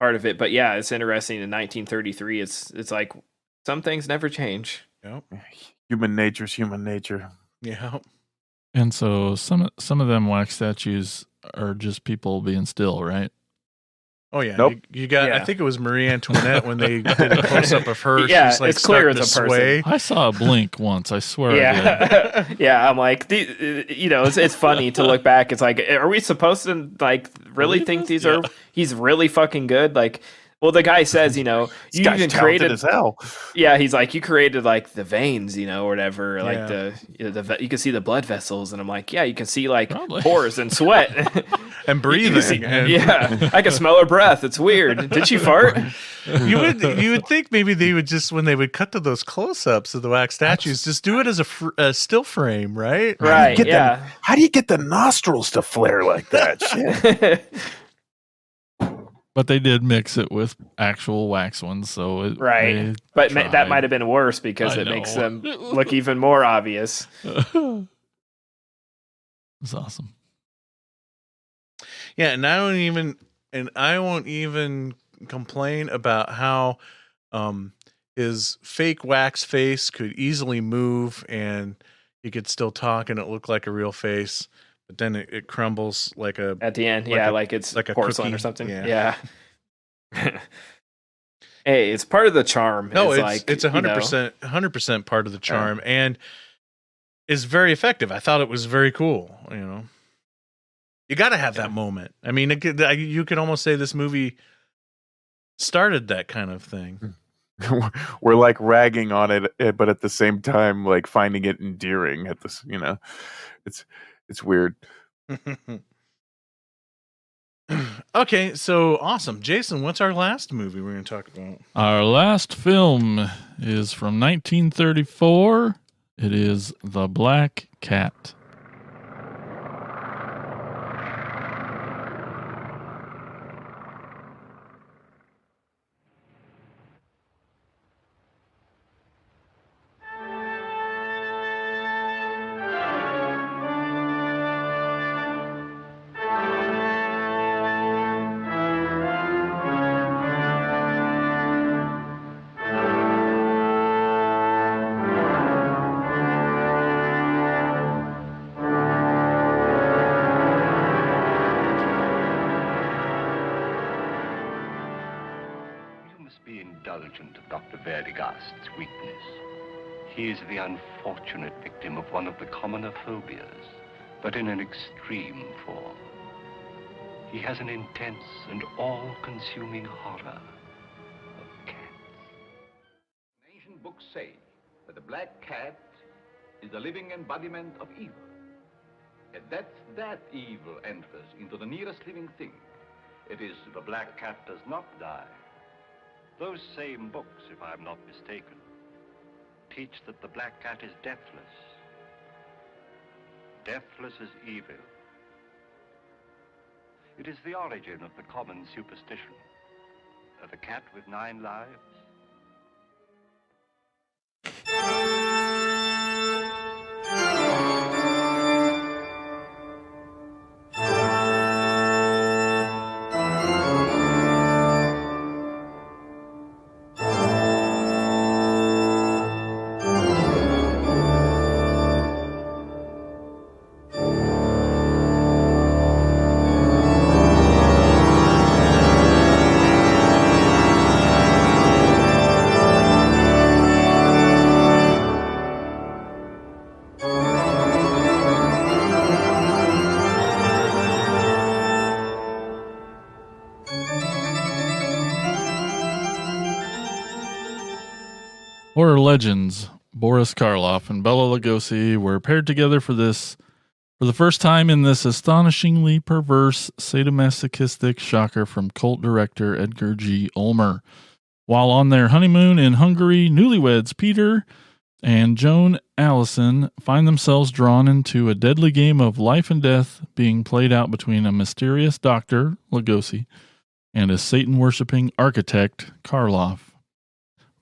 F: part of it. But yeah, it's interesting. In 1933, it's like some things never change.
C: Yep.
D: Human nature's human nature.
C: Yeah.
E: And so some of them wax statues are just people being still, right?
C: Oh yeah,
D: nope.
C: You got. Yeah. I think it was Marie Antoinette when they did a close up of her.
F: Yeah,
C: she's like
F: it's clear as a
E: person. I saw a blink once. I swear.
F: Yeah, yeah. I'm like, it's funny to look back. It's like, are we supposed to like really think these are? He's really fucking good. Like, well, the guy says, you even created
D: as hell.
F: Yeah, he's like, you created like the veins, or whatever, like you can see the blood vessels, and I'm like, yeah, you can see like pores and sweat
C: and breathing.
F: Yeah, I can smell her breath. It's weird. Did she fart?
C: You would think maybe they would just, when they would cut to those close-ups of the wax statues, just do it as a still frame, right?
F: Right. Yeah.
D: How do you get the nostrils to flare like that? Shit.
E: But they did mix it with actual wax ones, so
F: right. But that might have been worse because it makes them look even more obvious.
E: It's awesome.
C: Yeah, and I won't even complain about how his fake wax face could easily move and he could still talk and it looked like a real face. But then it crumbles like
F: at the end, like it's like a porcelain or something.
C: Yeah.
F: Hey, it's part of the charm.
C: No, it's 100% part of the charm, and is very effective. I thought it was very cool. You got to have that moment. I mean, you could almost say this movie started that kind of thing.
D: We're like ragging on it, but at the same time, like finding it endearing. At this, it's weird.
C: Okay, so awesome. Jason, what's our last movie we're going to talk about?
E: Our last film is from 1934. It is The Black Cat.
L: He is the unfortunate victim of one of the commoner phobias, but in an extreme form. He has an intense and all-consuming horror of cats.
H: Ancient books say that the black cat is the living embodiment of evil. And that evil enters into the nearest living thing. It is
L: The black cat does not die. Those same books, if I am not mistaken, teach that the black cat is deathless. Deathless as evil. It is the origin of the common superstition of a cat with 9 lives.
E: Horror legends Boris Karloff and Bela Lugosi were paired together for the first time in this astonishingly perverse, sadomasochistic shocker from cult director Edgar G. Ulmer. While on their honeymoon in Hungary, newlyweds Peter and Joan Allison find themselves drawn into a deadly game of life and death being played out between a mysterious doctor, Lugosi, and a Satan-worshipping architect, Karloff.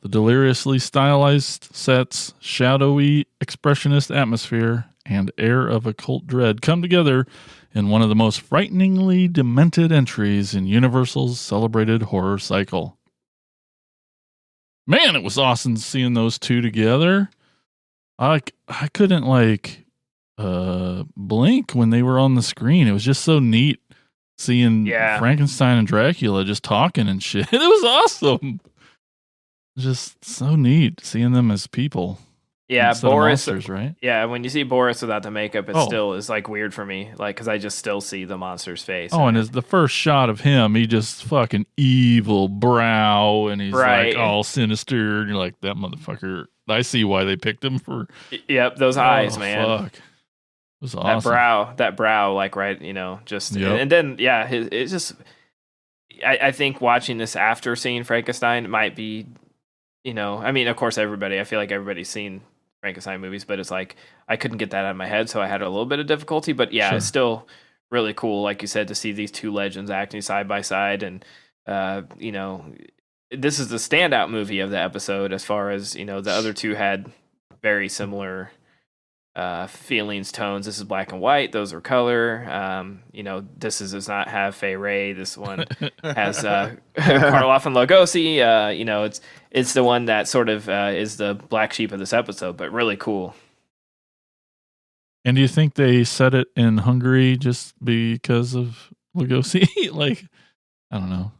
E: The deliriously stylized sets, shadowy, expressionist atmosphere, and air of occult dread come together in one of the most frighteningly demented entries in Universal's celebrated horror cycle. Man, it was awesome seeing those two together. I couldn't blink when they were on the screen. It was just so neat seeing Frankenstein and Dracula just talking and shit. It was awesome. Just so neat seeing them as people.
F: Yeah, Boris,
E: monsters, right?
F: Yeah, when you see Boris without the makeup, it still is like weird for me, like because I just still see the monster's face.
E: Oh, and the first shot of him, he just fucking evil brow, and he's like all sinister, and you're like, that motherfucker. I see why they picked him for.
F: Yep, those eyes, man.
E: Fuck. It was awesome.
F: That brow, like right, just and then it's just. I think watching this after seeing Frankenstein might be. I mean, of course, I feel like everybody's seen Frankenstein movies, but it's like, I couldn't get that out of my head, so I had a little bit of difficulty, but yeah, It's still really cool, like you said, to see these two legends acting side by side, and, this is the standout movie of the episode, as far as, the other two had very similar feelings, tones. This is black and white, those are color. This does not have Fay Ray. This one has Karloff and Lugosi. It's the one that sort of is the black sheep of this episode, but really cool.
E: And do you think they set it in Hungary just because of Lugosi? I don't know.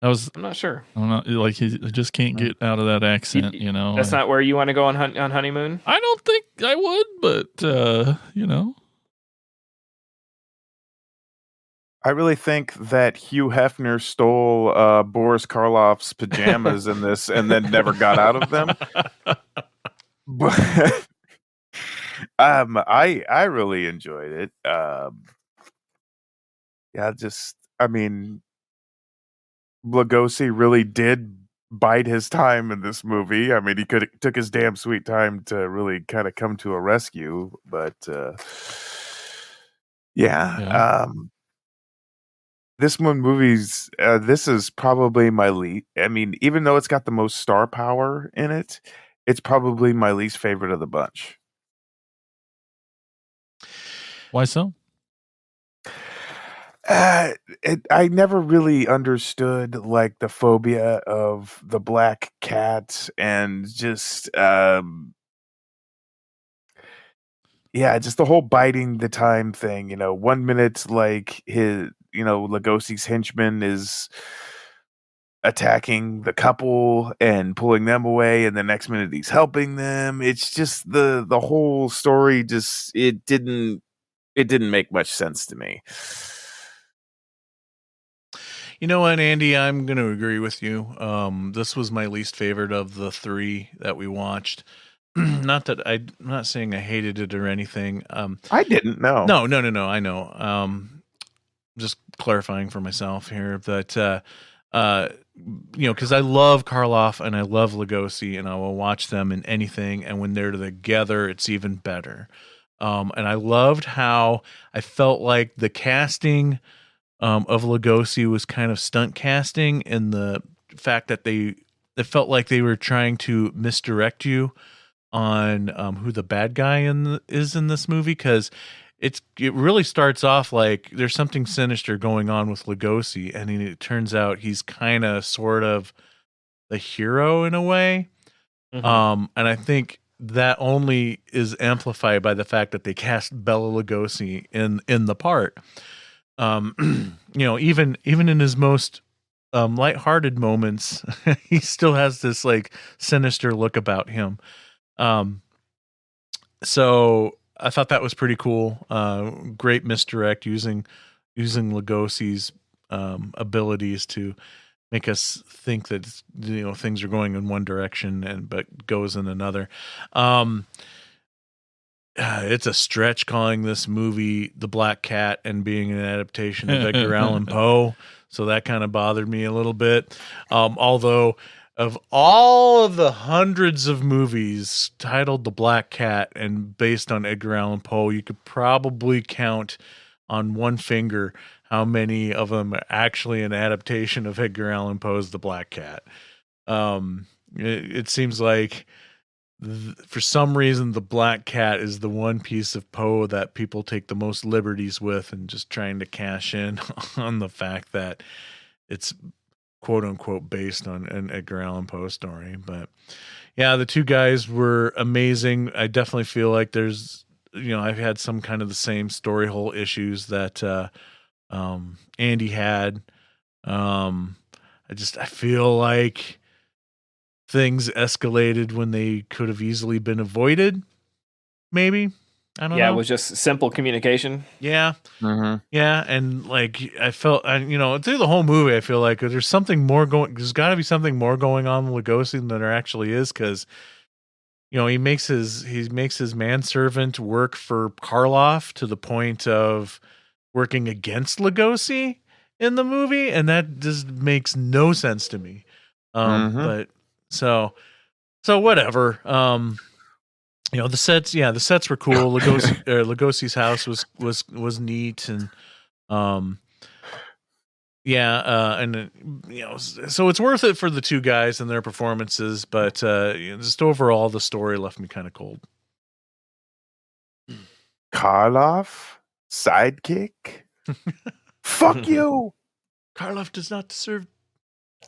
F: I'm not sure.
E: I don't know. Like, he just can't get out of that accent,
F: That's not where you want to go on honeymoon?
E: I don't think I would, but,
D: I really think that Hugh Hefner stole Boris Karloff's pajamas in this and then never got out of them. But I really enjoyed it. Lugosi really did bide his time in this movie. I mean, he took his damn sweet time to really kind of come to a rescue, but this this is probably my least. I mean, even though it's got the most star power in it, it's probably my least favorite of the bunch.
E: Why so?
D: I never really understood like the phobia of the black cat and just just the whole biding the time thing. 1 minute like Lugosi's henchman is attacking the couple and pulling them away, and the next minute he's helping them. It's just the whole story just it didn't make much sense to me.
C: You know what, Andy? I'm going to agree with you. This was my least favorite of the three that we watched. Not that I'm not saying I hated it or anything.
D: I didn't know.
C: No. I know. Just clarifying for myself here that, because I love Karloff and I love Lugosi, and I will watch them in anything. And when they're together, it's even better. And I loved how I felt like the casting of Lugosi was kind of stunt casting, in the fact that it felt like they were trying to misdirect you on who the bad guy is in this movie, because it really starts off like there's something sinister going on with Lugosi, and it turns out he's kind of sort of the hero in a way. And I think that only is amplified by the fact that they cast Bela Lugosi in the part. Even in his most lighthearted moments, he still has this like sinister look about him. So I thought that was pretty cool. Great misdirect using Lugosi's abilities to make us think that things are going in one direction but goes in another. It's a stretch calling this movie The Black Cat and being an adaptation of Edgar Allan Poe. So that kind of bothered me a little bit. Although of all of the hundreds of movies titled The Black Cat and based on Edgar Allan Poe, you could probably count on one finger how many of them are actually an adaptation of Edgar Allan Poe's The Black Cat. It seems like for some reason, The Black Cat is the one piece of Poe that people take the most liberties with, and just trying to cash in on the fact that it's quote unquote based on an Edgar Allan Poe story. But yeah, the two guys were amazing. I definitely feel like there's, I've had some kind of the same story hole issues that Andy had. I feel like things escalated when they could have easily been avoided. Maybe. I don't know.
F: Yeah, it was just simple communication.
C: Yeah.
D: Mm-hmm.
C: Yeah. And like, I felt, through the whole movie, I feel like there's got to be something more going on with Lugosi than there actually is. Cause he makes his manservant work for Karloff to the point of working against Lugosi in the movie. And that just makes no sense to me. But so whatever. The sets were cool. Lugosi's house was neat, and so it's worth it for the two guys and their performances, but just overall the story left me kind of cold.
D: Karloff, sidekick. Fuck you.
C: Karloff does not deserve.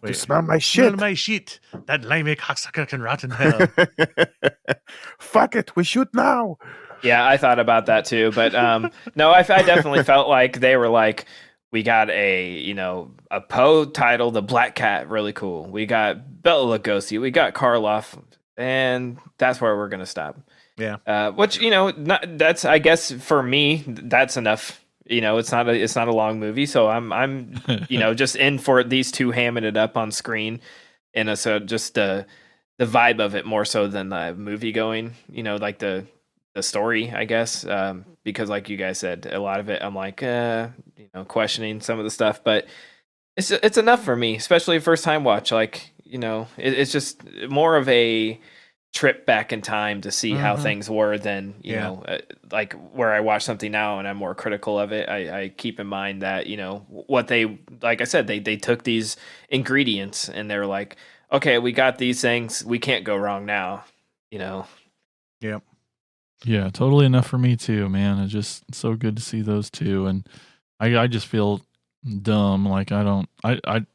D: You smell my shit.
C: Smell my shit. That limey cocksucker can rot in hell.
D: Fuck it. We shoot now.
F: Yeah, I thought about that too. But no, I definitely felt like they were like, we got a Poe title, The Black Cat, really cool. We got Bela Lugosi. We got Karloff. And that's where we're going to stop.
C: Yeah.
F: Which, that's, I guess, for me, that's enough. It's not a long movie, so I'm just in for these two hamming it up on screen, and so just the vibe of it more so than the movie going, like the story, I guess, because like you guys said, a lot of it I'm like questioning some of the stuff, but it's enough for me, especially first time watch. Like it's just more of a trip back in time to see how things were than like where I watch something now and I'm more critical of it. I keep in mind that what they, like I said, they took these ingredients and they're like, okay, we got these things, we can't go wrong now.
C: Yep.
E: Yeah, totally enough for me too, man. It's just so good to see those two, and I just feel dumb. Like the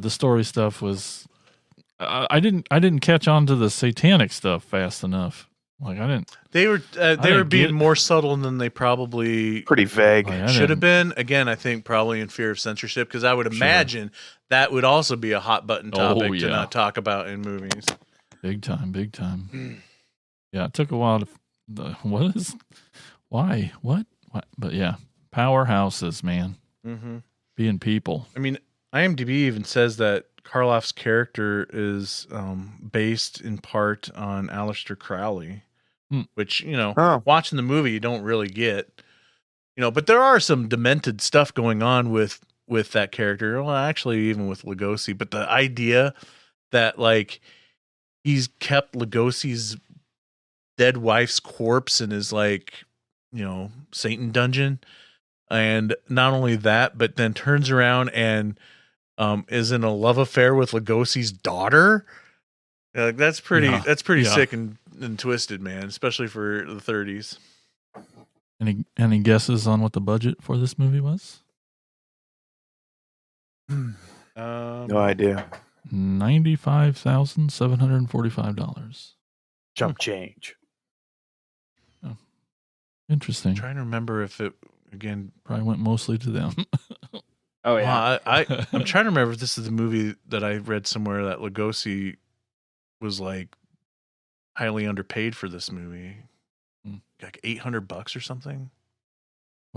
E: story stuff was. I didn't catch on to the satanic stuff fast enough. Like I didn't.
C: They were being more subtle than they probably
D: pretty vague
C: should have been. Again, I think probably in fear of censorship, because I would imagine that would also be a hot button topic to not talk about in movies.
E: Big time. Yeah, it took a while to. Why? What? But yeah, powerhouses, man.
C: Mm-hmm.
E: being people.
C: I mean, IMDb even says that Karloff's character is based in part on Aleister Crowley, which, watching the movie, you don't really get. But there are some demented stuff going on with that character. Well, actually, even with Lugosi. But the idea that, like, he's kept Lugosi's dead wife's corpse in his, like, Satan dungeon. And not only that, but then turns around and is in a love affair with Lugosi's daughter. That's pretty sick and twisted, man, especially for the 30s.
E: Any guesses on what the budget for this movie was?
D: No idea.
E: $95,745.
D: Chump change.
E: Oh, interesting.
C: I'm trying to remember if it again
E: probably went mostly to them.
F: Oh yeah.
C: Well, I'm trying to remember if this is the movie that I read somewhere that Lugosi was like highly underpaid for this movie. Like $800 or something.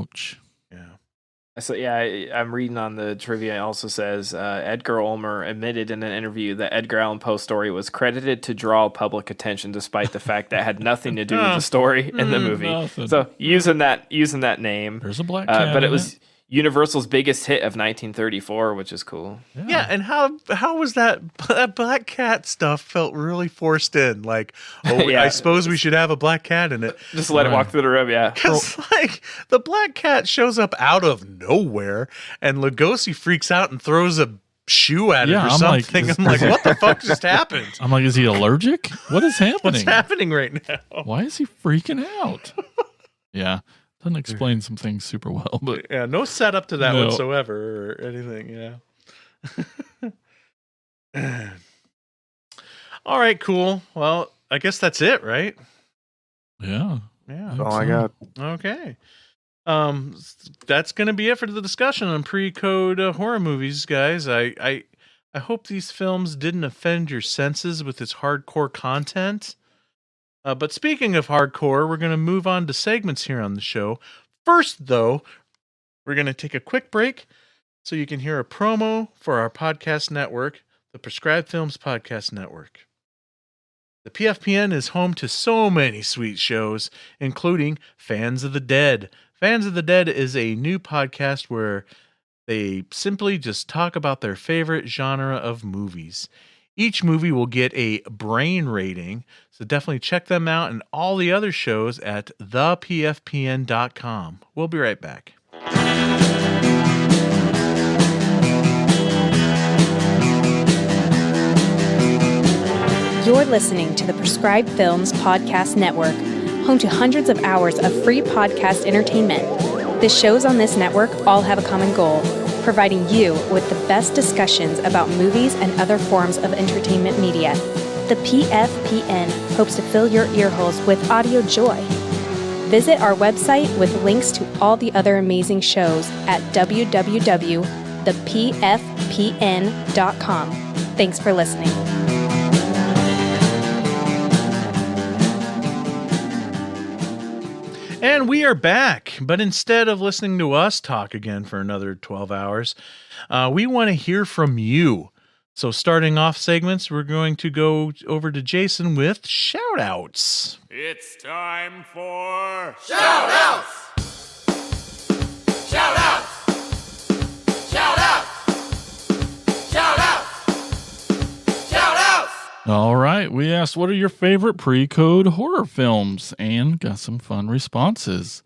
E: Ouch.
C: Yeah.
F: So I'm reading on the trivia. It also says Edgar Ulmer admitted in an interview that Edgar Allan Poe's story was credited to draw public attention, despite the fact that it had nothing to do with the story in the movie.
E: Nothing.
F: So using that name,
E: there's a black cat,
F: but it was Universal's biggest hit of 1934, which is cool.
C: Yeah, and how was that black cat stuff felt really forced in? Like, I suppose we should have a black cat in it.
F: Just let it walk through the room, yeah.
C: Because, like, the black cat shows up out of nowhere, and Lugosi freaks out and throws a shoe at it or something. I'm like, what the fuck just happened?
E: I'm like, is he allergic? What is happening?
C: What's happening right now?
E: Why is he freaking out? Yeah. Doesn't explain some things super well, but
C: yeah, no setup to that whatsoever or anything. Yeah. All right, cool. Well, I guess that's it, right?
E: Yeah.
C: That's
D: all I got.
C: Okay. That's going to be it for the discussion on pre-code horror movies, guys. I hope these films didn't offend your senses with its hardcore content. But speaking of hardcore, we're going to move on to segments here on the show. First, though, we're going to take a quick break so you can hear a promo for our podcast network, the Prescribed Films Podcast Network. The PFPN is home to so many sweet shows, including Fans of the Dead. Fans of the Dead is a new podcast where they simply just talk about their favorite genre of movies. Each movie will get a brain rating, so definitely check them out and all the other shows at thepfpn.com. We'll be right back.
M: You're listening to the Prescribed Films Podcast Network, home to hundreds of hours of free podcast entertainment. The shows on this network all have a common goal: providing you with the best discussions about movies and other forms of entertainment media. The PFPN hopes to fill your earholes with audio joy. Visit our website with links to all the other amazing shows at www.thepfpn.com. Thanks for listening.
C: And we are back, but instead of listening to us talk again for another 12 hours, we want to hear from you. So starting off segments, we're going to go over to Jason with shout-outs.
B: It's time for shout-outs! Shout-outs! Shout-outs! Shout-outs! Shout-outs!
E: all right. We asked, what are your favorite pre-code horror films? And got some fun responses.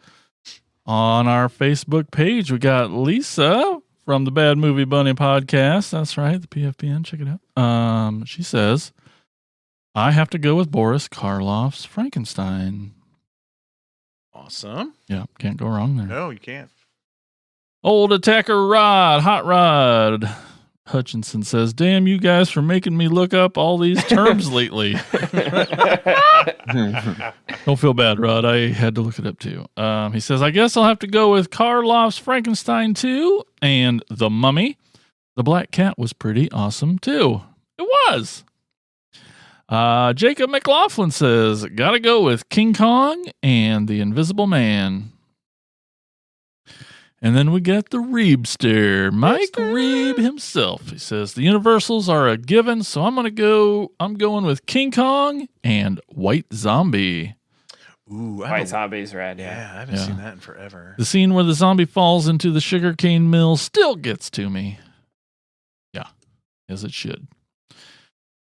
E: On our Facebook page, we got Lisa from the Bad Movie Bunny podcast. That's right, the PFPN. Check it out. She says, I have to go with Boris Karloff's Frankenstein.
C: Awesome.
E: Yeah, can't go wrong there.
C: No, you can't.
E: Old Attacker Rod, Hot Rod Hutchinson says, damn you guys for making me look up all these terms lately. Don't feel bad, Rod. I had to look it up too. He says, I guess I'll have to go with Karloff's Frankenstein 2 and The Mummy. The Black Cat was pretty awesome too. It was. Jacob McLaughlin says, gotta go with King Kong and The Invisible Man. And then we got the Reebster, Mike Reeb himself. He says the Universals are a given, so I'm going with King Kong and White Zombie.
C: Ooh,
F: White Zombie's rad,
C: yeah, I haven't seen that in forever.
E: The scene where the zombie falls into the sugarcane mill still gets to me. Yeah, as it should.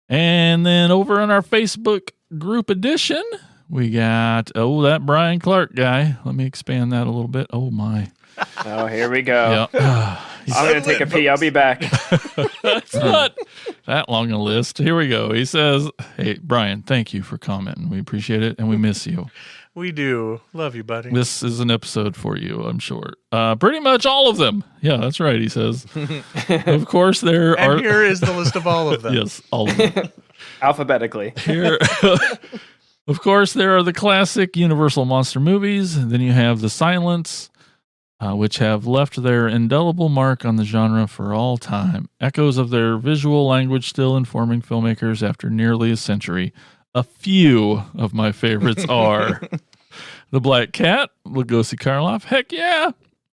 E: And then over on our Facebook group edition, we got, that Brian Clark guy. Let me expand that a little bit. Oh, my.
F: Oh, here we go.
E: Yeah.
F: I'm going to take a pee. I'll be back.
E: It's not that long a list. Here we go. He says, hey, Brian, thank you for commenting. We appreciate it, and we miss you.
C: We do. Love you, buddy.
E: This is an episode for you, I'm sure. Pretty much all of them. Yeah, that's right, he says. Of course, there are...
C: And here is the list of all of them.
E: Yes, all of them.
F: Alphabetically.
E: Here... Of course, there are the classic Universal monster movies. And then you have the silents, which have left their indelible mark on the genre for all time. Echoes of their visual language still informing filmmakers after nearly a century. A few of my favorites are The Black Cat, Lugosi Karloff, heck yeah,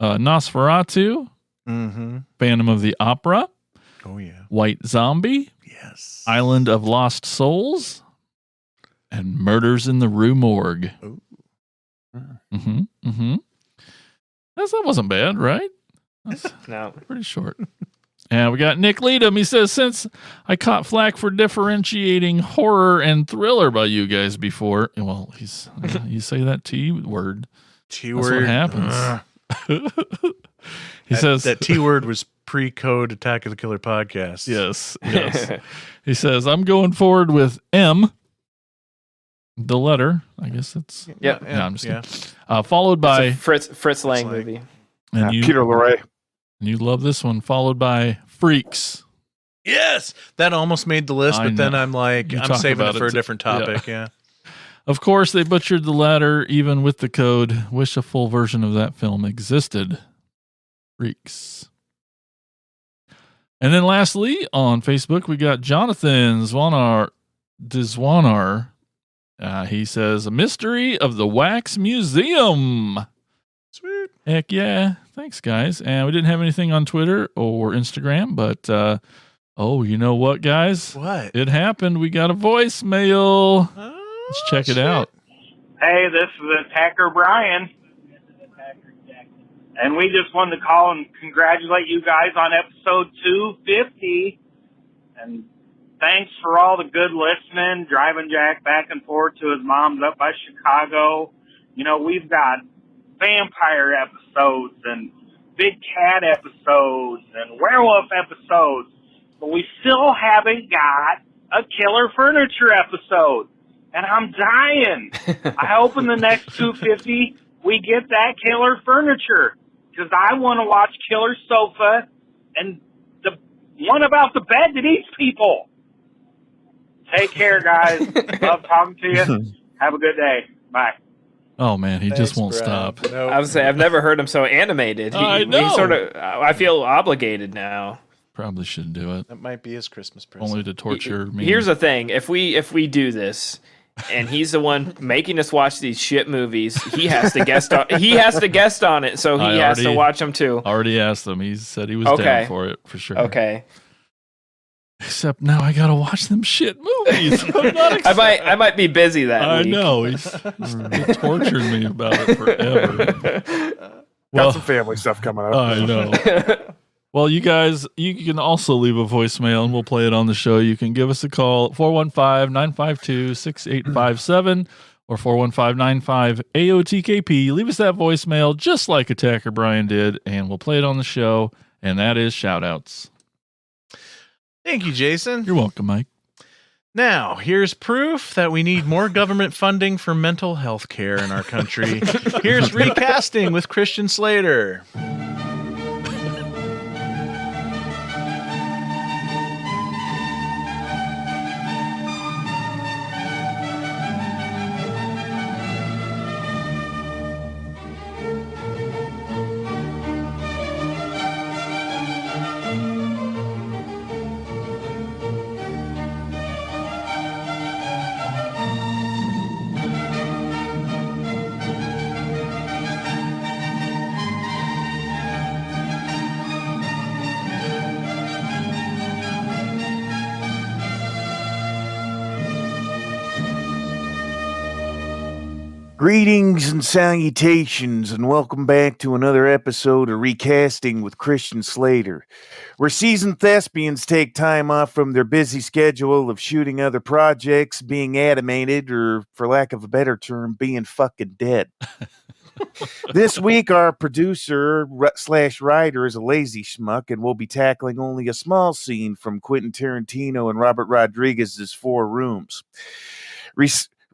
E: Nosferatu, Phantom of the Opera,
C: oh yeah,
E: White Zombie,
C: yes,
E: Island of Lost Souls, and Murders in the Rue Morgue. That wasn't bad, right?
F: No.
E: Pretty short. And we got Nick Leadham. He says, since I caught flack for differentiating horror and thriller by you guys before, well, you say that T word.
C: T
E: That's
C: word.
E: what happens. He says
C: that T word was pre-code Attack of the Killer podcast.
E: Yes. He says, I'm going forward with M. The letter, I guess it's.
F: Yep.
E: Yeah, I'm just kidding. Followed by
F: Fritz Lang movie.
E: And
D: Peter Lorre.
E: And you love this one, followed by Freaks.
C: Yes, that almost made the list, but then I'm like, I'm saving it for a
E: too.
C: different topic. Yeah.
E: Of course, they butchered the latter, even with the code. Wish a full version of that film existed. Freaks. And then lastly, on Facebook, we got Jonathan Dzwanar. He says, A Mystery of the Wax Museum.
C: Sweet.
E: Heck yeah. Thanks, guys. And we didn't have anything on Twitter or Instagram, but, you know what, guys?
C: What?
E: It happened. We got a voicemail. Let's check it out.
N: Hey, this is Attacker Brian. And we just wanted to call and congratulate you guys on episode 250. And thanks for all the good listening, driving Jack back and forth to his mom's up by Chicago. You know, we've got vampire episodes and big cat episodes and werewolf episodes, but we still haven't got a killer furniture episode. And I'm dying. I hope in the next 250 we get that killer furniture, because I want to watch Killer Sofa and the one about the bed that eats people. Take care, guys. Love talking to you. Have a good day. Bye.
E: Oh man, he just won't stop.
F: Nope. I would say I've never heard him so animated.
E: I know.
F: He sort of. I feel obligated now.
E: Probably shouldn't do it.
C: That might be his Christmas present.
E: Only to torture me.
F: Here's the thing: if we do this, and he's the one making us watch these shit movies, he has to guest on. He has to guest on it, so he has to watch them too.
E: Already asked him. He said he was down for it for sure.
F: Okay.
E: Except now I gotta watch them shit movies. I'm not excited.
F: I might be busy that week.
E: I know. He's tortured me about it forever.
D: Got some family stuff coming up.
E: I know. Well, you guys, you can also leave a voicemail and we'll play it on the show. You can give us a call at 415-952-6857 or 415-95-AOTKP. Leave us that voicemail just like Attacker Brian did, and we'll play it on the show. And that is shout-outs.
C: Thank you, Jason.
E: You're welcome, Mike.
C: Now, here's proof that we need more government funding for mental health care in our country. Here's Recasting with Christian Slater.
D: Greetings and salutations, and welcome back to another episode of Recasting with Christian Slater, where seasoned thespians take time off from their busy schedule of shooting other projects, being animated, or, for lack of a better term, being fucking dead. This week, our producer slash writer is a lazy schmuck, and we'll be tackling only a small scene from Quentin Tarantino and Robert Rodriguez's Four Rooms.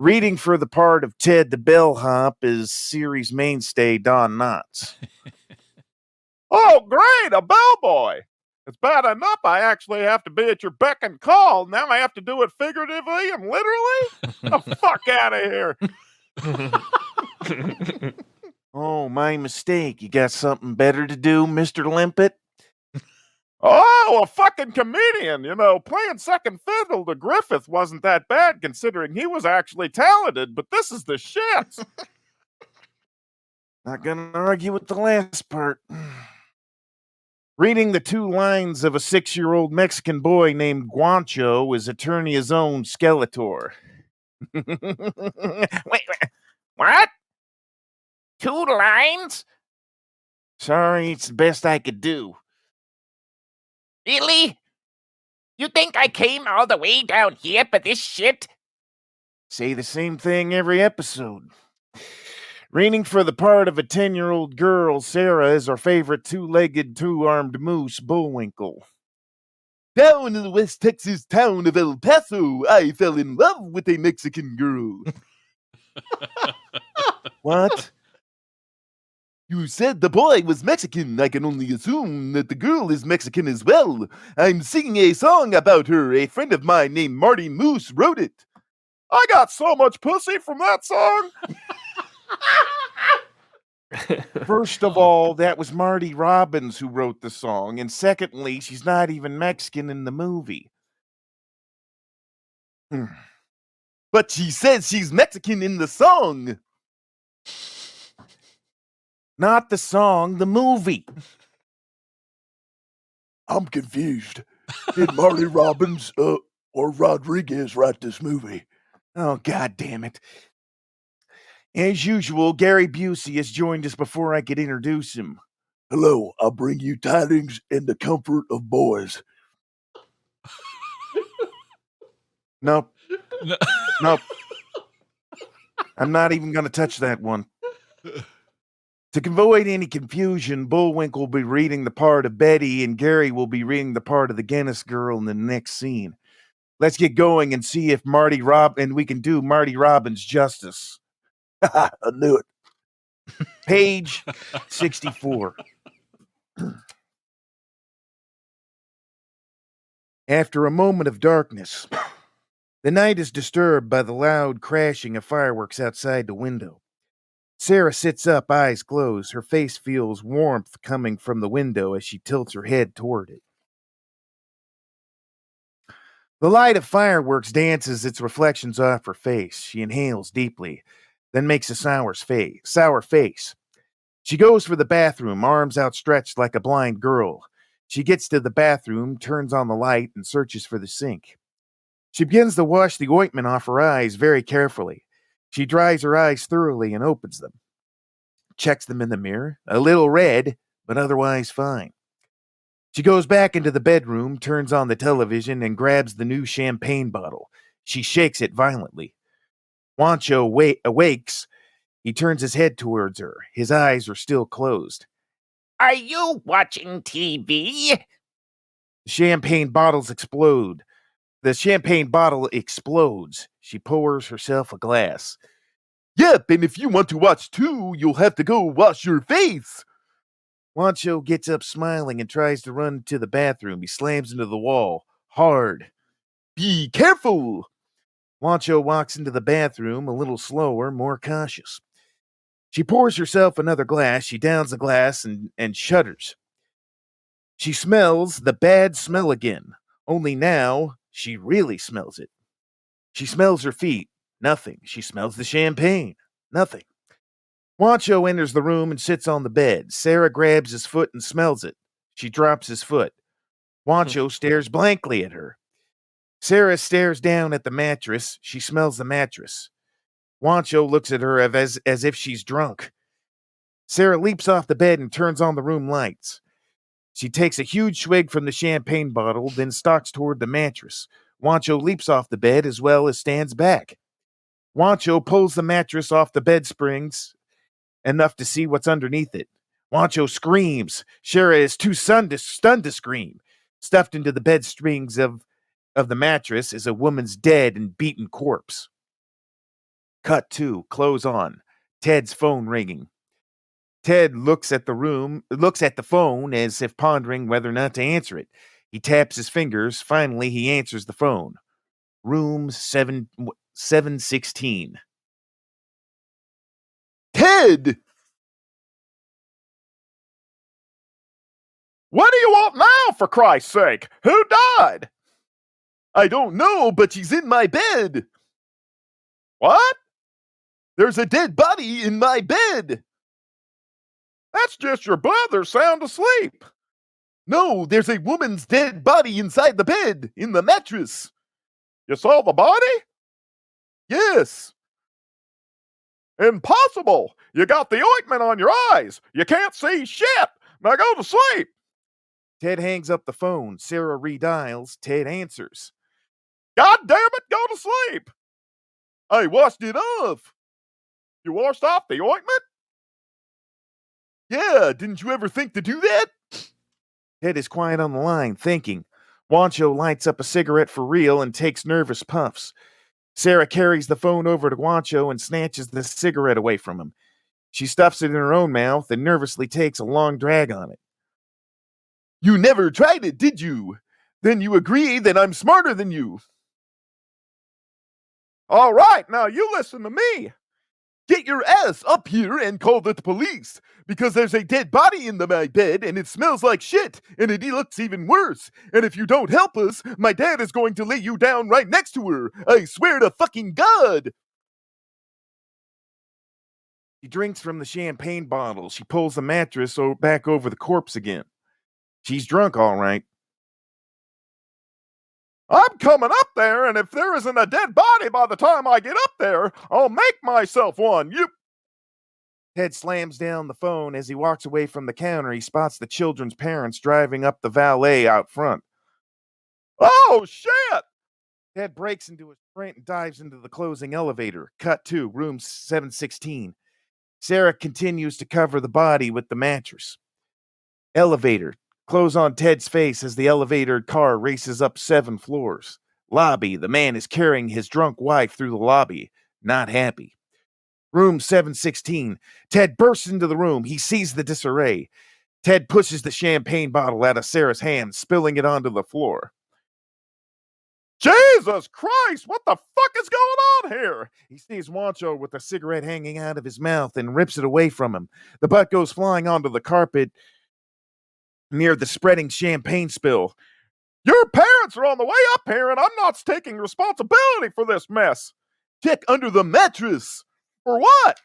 D: Reading for the part of Ted the Bellhop is series mainstay Don Knotts.
O: Oh, great, a bellboy. It's bad enough I actually have to be at your beck and call. Now I have to do it figuratively and literally? The fuck out of here.
D: Oh, my mistake. You got something better to do, Mr. Limpet?
O: Oh, a fucking comedian. You know, playing second fiddle to Griffith wasn't that bad considering he was actually talented, but this is the shit.
D: Not gonna argue with the last part. Reading the two lines of a 6-year-old Mexican boy named Guancho is Eternia's own Skeletor.
K: Wait, what? 2 lines?
D: Sorry, it's the best I could do.
K: Really? You think I came all the way down here for this shit?
D: Say the same thing every episode. Reading for the part of a 10-year-old girl, Sarah is our favorite 2-legged, 2-armed moose, Bullwinkle.
P: Down in the West Texas town of El Paso, I fell in love with a Mexican girl.
D: What?
P: You said the boy was Mexican. I can only assume that the girl is Mexican as well. I'm singing a song about her. A friend of mine named Marty Moose wrote it.
O: I got so much pussy from that song.
D: First of all, that was Marty Robbins who wrote the song. And secondly, she's not even Mexican in the movie.
P: But she says she's Mexican in the song.
D: Not the song, the movie.
P: I'm confused. Did Marty Robbins or Rodriguez write this movie?
D: Oh, God damn it. As usual, Gary Busey has joined us before I could introduce him.
P: Hello, I'll bring you tidings and the comfort of boys.
D: Nope. Nope. I'm not even going to touch that one. To avoid any confusion, Bullwinkle will be reading the part of Betty, and Gary will be reading the part of the Guinness girl in the next scene. Let's get going and see if we can do Marty Robbins justice.
P: I knew it.
D: Page 64. After a moment of darkness, the night is disturbed by the loud crashing of fireworks outside the window. Sarah sits up, eyes closed. Her face feels warmth coming from the window as she tilts her head toward it. The light of fireworks dances its reflections off her face. She inhales deeply, then makes a sour face. She goes for the bathroom, arms outstretched like a blind girl. She gets to the bathroom, turns on the light, and searches for the sink. She begins to wash the ointment off her eyes very carefully. She dries her eyes thoroughly and opens them. Checks them in the mirror, a little red, but otherwise fine. She goes back into the bedroom, turns on the television, and grabs the new champagne bottle. She shakes it violently. Juancho awakes. He turns his head towards her. His eyes are still closed.
K: Are you watching TV?
D: The champagne bottle explodes. She pours herself a glass.
P: Yep, and if you want to watch too, you'll have to go wash your face.
D: Juancho gets up smiling and tries to run to the bathroom. He slams into the wall. Hard.
P: Be careful.
D: Juancho walks into the bathroom a little slower, more cautious. She pours herself another glass. She downs the glass and shudders. She smells the bad smell again. Only now, she really smells it. She smells her feet. Nothing. She smells the champagne. Nothing. Juancho enters the room and sits on the bed. Sarah grabs his foot and smells it. She drops his foot. Juancho stares blankly at her. Sarah stares down at the mattress. She smells the mattress. Wancho looks at her as if she's drunk. Sarah leaps off the bed and turns on the room lights. She takes a huge swig from the champagne bottle, then stalks toward the mattress. Wancho leaps off the bed as well as stands back. Wancho pulls the mattress off the bed springs enough to see what's underneath it. Wancho screams. Sarah is too stunned to scream. Stuffed into the bed springs of the mattress is a woman's dead and beaten corpse. Cut 2, close on. Ted's phone ringing. Ted looks at the phone as if pondering whether or not to answer it. He taps his fingers. Finally, he answers the phone. Room 716.
P: Ted!
O: What do you want now, for Christ's sake? Who died?
P: I don't know, but she's in my bed.
O: What?
P: There's a dead body in my bed.
O: That's just your brother sound asleep.
P: No, there's a woman's dead body inside the bed, in the mattress.
O: You saw the body?
P: Yes.
O: Impossible. You got the ointment on your eyes. You can't see shit. Now go to sleep.
D: Ted hangs up the phone. Sarah redials. Ted answers.
O: God damn it, go to sleep.
P: I washed it off.
O: You washed off the ointment?
P: Yeah, didn't you ever think to do that?
D: Ted is quiet on the line, thinking. Wancho lights up a cigarette for real and takes nervous puffs. Sarah carries the phone over to Wancho and snatches the cigarette away from him. She stuffs it in her own mouth and nervously takes a long drag on it.
P: You never tried it, did you? Then you agree that I'm smarter than you.
O: All right, now you listen to me.
P: Get your ass up here and call the police, because there's a dead body in my bed and it smells like shit and it looks even worse. And if you don't help us, my dad is going to lay you down right next to her. I swear to fucking God.
D: She drinks from the champagne bottle. She pulls the mattress back over the corpse again. She's drunk, all right.
O: I'm coming up there, and if there isn't a dead body by the time I get up there, I'll make myself one.
D: Ted slams down the phone. As he walks away from the counter, he spots the children's parents driving up the valet out front.
O: Oh, shit!
D: Ted breaks into a sprint and dives into the closing elevator. Cut 2, room 716. Sarah continues to cover the body with the mattress. Elevator. Close on Ted's face as the elevator car races up 7 floors. Lobby. The man is carrying his drunk wife through the lobby. Not happy. Room 716. Ted bursts into the room. He sees the disarray. Ted pushes the champagne bottle out of Sarah's hand, spilling it onto the floor.
O: Jesus Christ, what the fuck is going on here?
D: He sees Wancho with a cigarette hanging out of his mouth and rips it away from him. The butt goes flying onto the carpet near the spreading champagne spill.
O: Your parents are on the way up here, and I'm not taking responsibility for this mess.
P: Check under the mattress.
O: For what?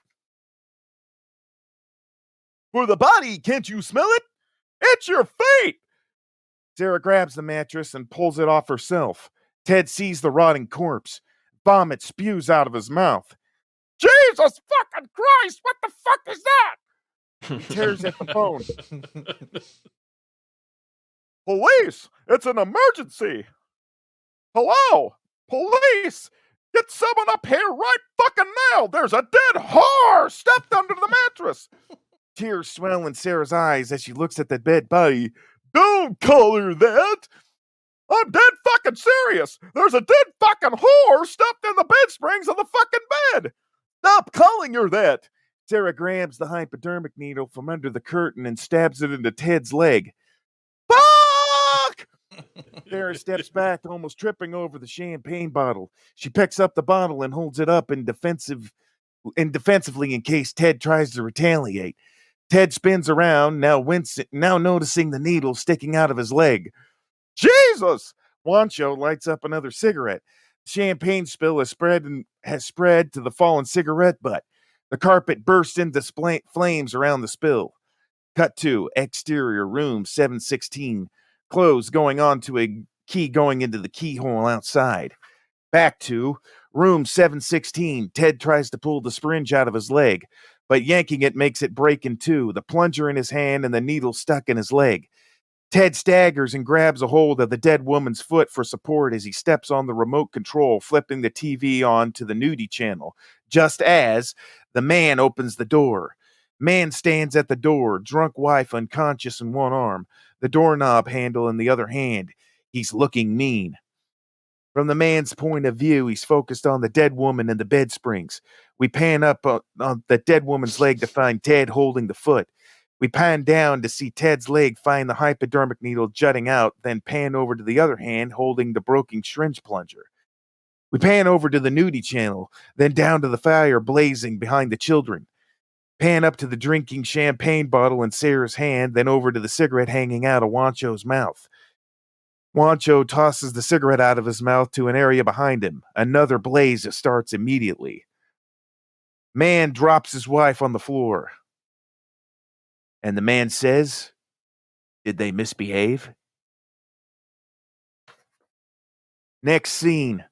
P: For the body, can't you smell it?
O: It's your feet.
D: Sarah grabs the mattress and pulls it off herself. Ted sees the rotting corpse. Vomit spews out of his mouth.
O: Jesus fucking Christ, what the fuck is that?
D: He tears at the phone.
O: Police! It's an emergency! Hello? Police! Get someone up here right fucking now! There's a dead whore stuffed under the mattress!
D: Tears swell in Sarah's eyes as she looks at the dead body.
P: Don't call her that!
O: I'm dead fucking serious! There's a dead fucking whore stuffed in the bed springs of the fucking bed!
P: Stop calling her that!
D: Sarah grabs the hypodermic needle from under the curtain and stabs it into Ted's leg.
O: Fuck!
D: Sarah steps back, almost tripping over the champagne bottle. She picks up the bottle and holds it up defensively in case Ted tries to retaliate. Ted spins around, now noticing the needle sticking out of his leg.
O: Jesus!
D: Wancho lights up another cigarette. Champagne spill has spread to the fallen cigarette butt. The carpet bursts into flames around the spill. Cut 2, exterior, room 716. Close going on to a key going into the keyhole outside.
P: Back to room 716. Ted tries to pull the syringe out of his leg, but yanking it makes it break in two, the plunger in his hand and the needle stuck in his leg. Ted staggers and grabs a hold of the dead woman's foot for support as he steps on the remote control, flipping the TV on to the nudie channel, just as the man opens the door. Man stands at the door, drunk wife unconscious in one arm, the doorknob handle in the other hand. He's looking mean. From the man's point of view, he's focused on the dead woman and the bed springs. We pan up on the dead woman's leg to find Ted holding the foot. We pan down to see Ted's leg find the hypodermic needle jutting out, then pan over to the other hand holding the broken syringe plunger. We pan over to the nudie channel, then down to the fire blazing behind the children. Pan up to the drinking champagne bottle in Sarah's hand, then over to the cigarette hanging out of Wancho's mouth. Wancho tosses the cigarette out of his mouth to an area behind him. Another blaze starts immediately. Man drops his wife on the floor. And the man says, "Did they misbehave?" Next scene.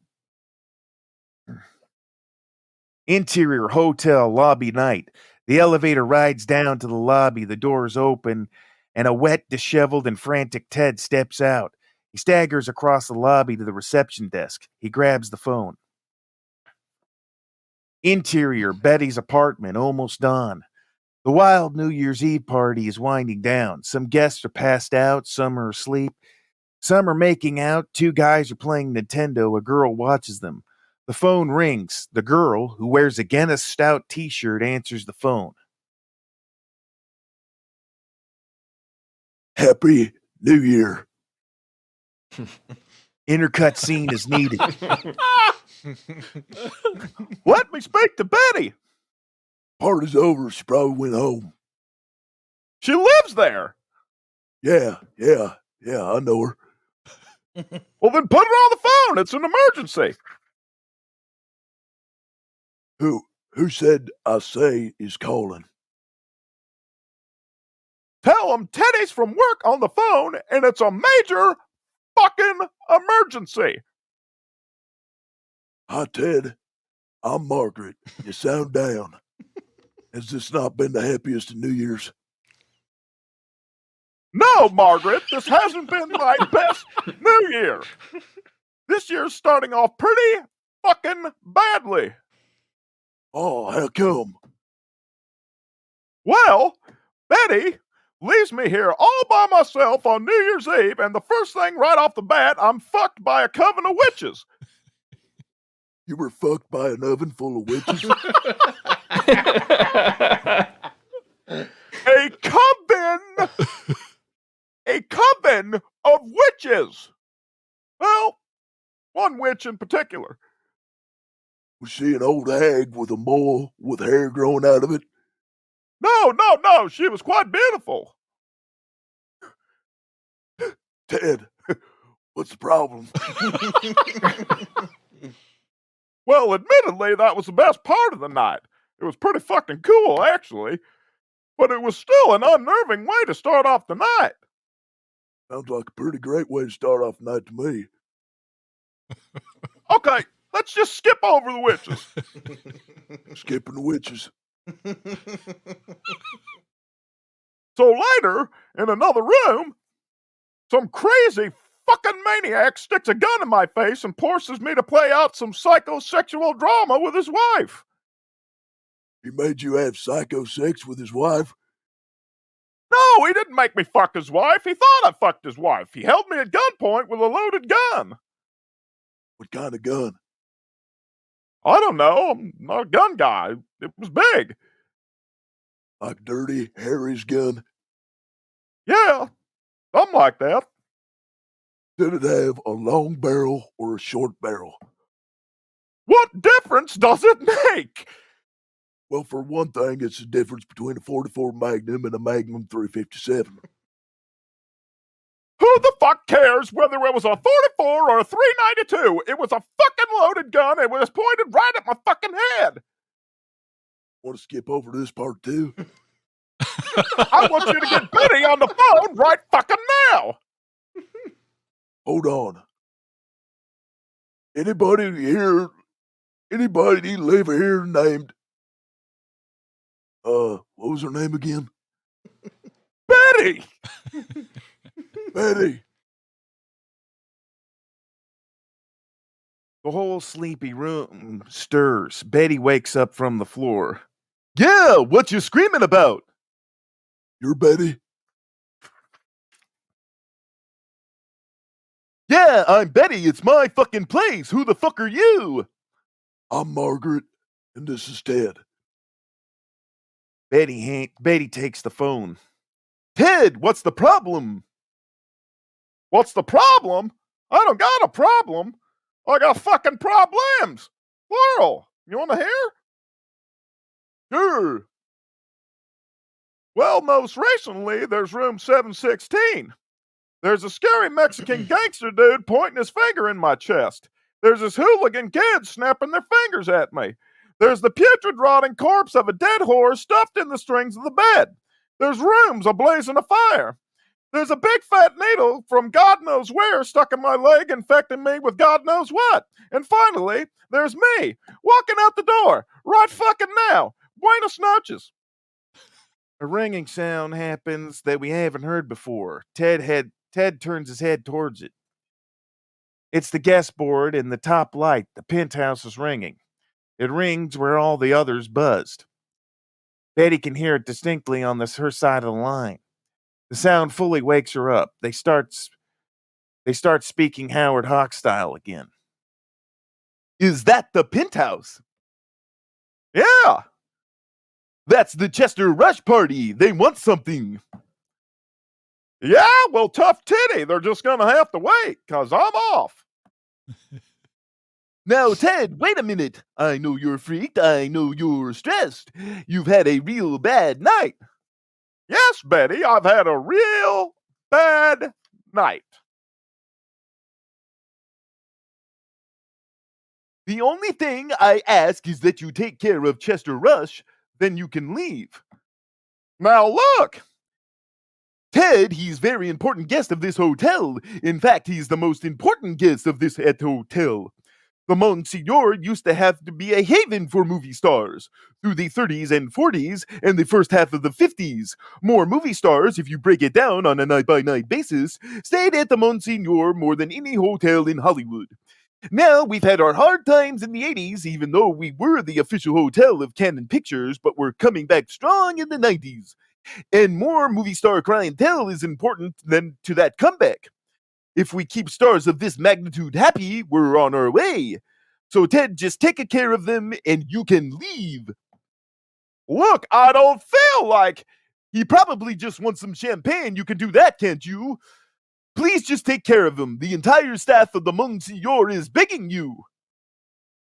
P: Interior hotel lobby night. The elevator rides down to the lobby. The doors open, and a wet, disheveled, and frantic Ted steps out. He staggers across the lobby to the reception desk. He grabs the phone. Interior, Betty's apartment, almost dawn. The wild New Year's Eve party is winding down. Some guests are passed out, some are asleep. Some are making out. Two guys are playing Nintendo. A girl watches them. The phone rings. The girl, who wears a Guinness Stout t-shirt, answers the phone.
Q: Happy New Year.
P: Intercut scene is needed.
O: Let me speak to Betty.
Q: Party's over. She probably went home.
O: She lives there.
Q: Yeah, I know her.
O: Well, then put her on the phone. It's an emergency.
Q: Who said I say is calling?
O: Tell him Teddy's from work on the phone, and it's a major fucking emergency.
Q: Hi, Ted. I'm Margaret. You sound down. Has this not been the happiest of New Year's?
O: No, Margaret, this hasn't been my best New Year. This year's starting off pretty fucking badly.
Q: Oh, how come?
O: Well, Betty leaves me here all by myself on New Year's Eve, and the first thing right off the bat, I'm fucked by a coven of witches.
Q: You were fucked by an oven full of witches?
O: A coven of witches. Well, one witch in particular.
Q: Was she an old hag with a mole with hair growing out of it?
O: No, she was quite beautiful.
Q: Ted, what's the problem?
O: Well, admittedly, that was the best part of the night. It was pretty fucking cool, actually. But it was still an unnerving way to start off the night.
Q: Sounds like a pretty great way to start off the night to me.
O: Okay, let's just skip over the witches.
Q: Skipping the witches.
O: So later, in another room, some crazy fucking maniac sticks a gun in my face and forces me to play out some psychosexual drama with his wife.
Q: He made you have psycho sex with his wife?
O: No, he didn't make me fuck his wife. He thought I fucked his wife. He held me at gunpoint with a loaded gun.
Q: What kind of gun?
O: I don't know. I'm not a gun guy. It was big.
Q: Like Dirty Harry's gun?
O: Yeah, something like that.
Q: Did it have a long barrel or a short barrel?
O: What difference does it make?
Q: Well, for one thing, it's the difference between a 44 Magnum and a Magnum 357.
O: Who the fuck cares whether it was a 44 or a 392? It was a fucking loaded gun. It was pointed right at my fucking head.
Q: Want to skip over to this part too?
O: I want you to get Betty on the phone right fucking now.
Q: Hold on. Anybody live here named, what was her name again?
O: Betty!
Q: Betty.
D: The whole sleepy room stirs. Betty wakes up from the floor.
P: Yeah, what you screaming about?
Q: You're Betty?
P: Yeah, I'm Betty. It's my fucking place. Who the fuck are you?
Q: I'm Margaret, and this is Ted.
D: Betty takes the phone.
P: Ted, what's the problem?
O: What's the problem? I don't got a problem. I got fucking problems. Plural. You want to hear?
P: Sure.
O: Well, most recently, there's room 716. There's a scary Mexican gangster dude pointing his finger in my chest. There's this hooligan kid snapping their fingers at me. There's the putrid, rotting corpse of a dead horse stuffed in the strings of the bed. There's rooms ablazing a fire. There's a big fat needle from God knows where stuck in my leg, infecting me with God knows what. And finally, there's me, walking out the door, right fucking now. Buenos noches.
D: A ringing sound happens that we haven't heard before. Ted turns his head towards it. It's the guest board and the top light. The penthouse is ringing. It rings where all the others buzzed. Betty can hear it distinctly on her side of the line. The sound fully wakes her up. They start speaking Howard Hawks style again.
P: Is that the penthouse?
O: Yeah.
P: That's the Chester Rush party. They want something.
O: Yeah, well, tough titty. They're just gonna have to wait, cause I'm off.
P: Now, Ted, wait a minute. I know you're freaked. I know you're stressed. You've had a real bad night.
O: Yes, Betty, I've had a real bad night.
P: The only thing I ask is that you take care of Chester Rush, then you can leave.
O: Now look!
P: Ted, he's very important guest of this hotel. In fact, he's the most important guest of this hotel. The Monsignor used to have to be a haven for movie stars. Through the 30s and 40s and the first half of the 50s, more movie stars, if you break it down on a night-by-night basis, stayed at the Monsignor more than any hotel in Hollywood. Now, we've had our hard times in the 80s, even though we were the official hotel of Canon Pictures, but we're coming back strong in the 90s. And more movie star clientele is important than to that comeback. If we keep stars of this magnitude happy, we're on our way. So, Ted, just take care of them and you can leave.
O: Look, I don't feel like...
P: He probably just wants some champagne. You can do that, can't you? Please just take care of him. The entire staff of the Monsignor is begging you.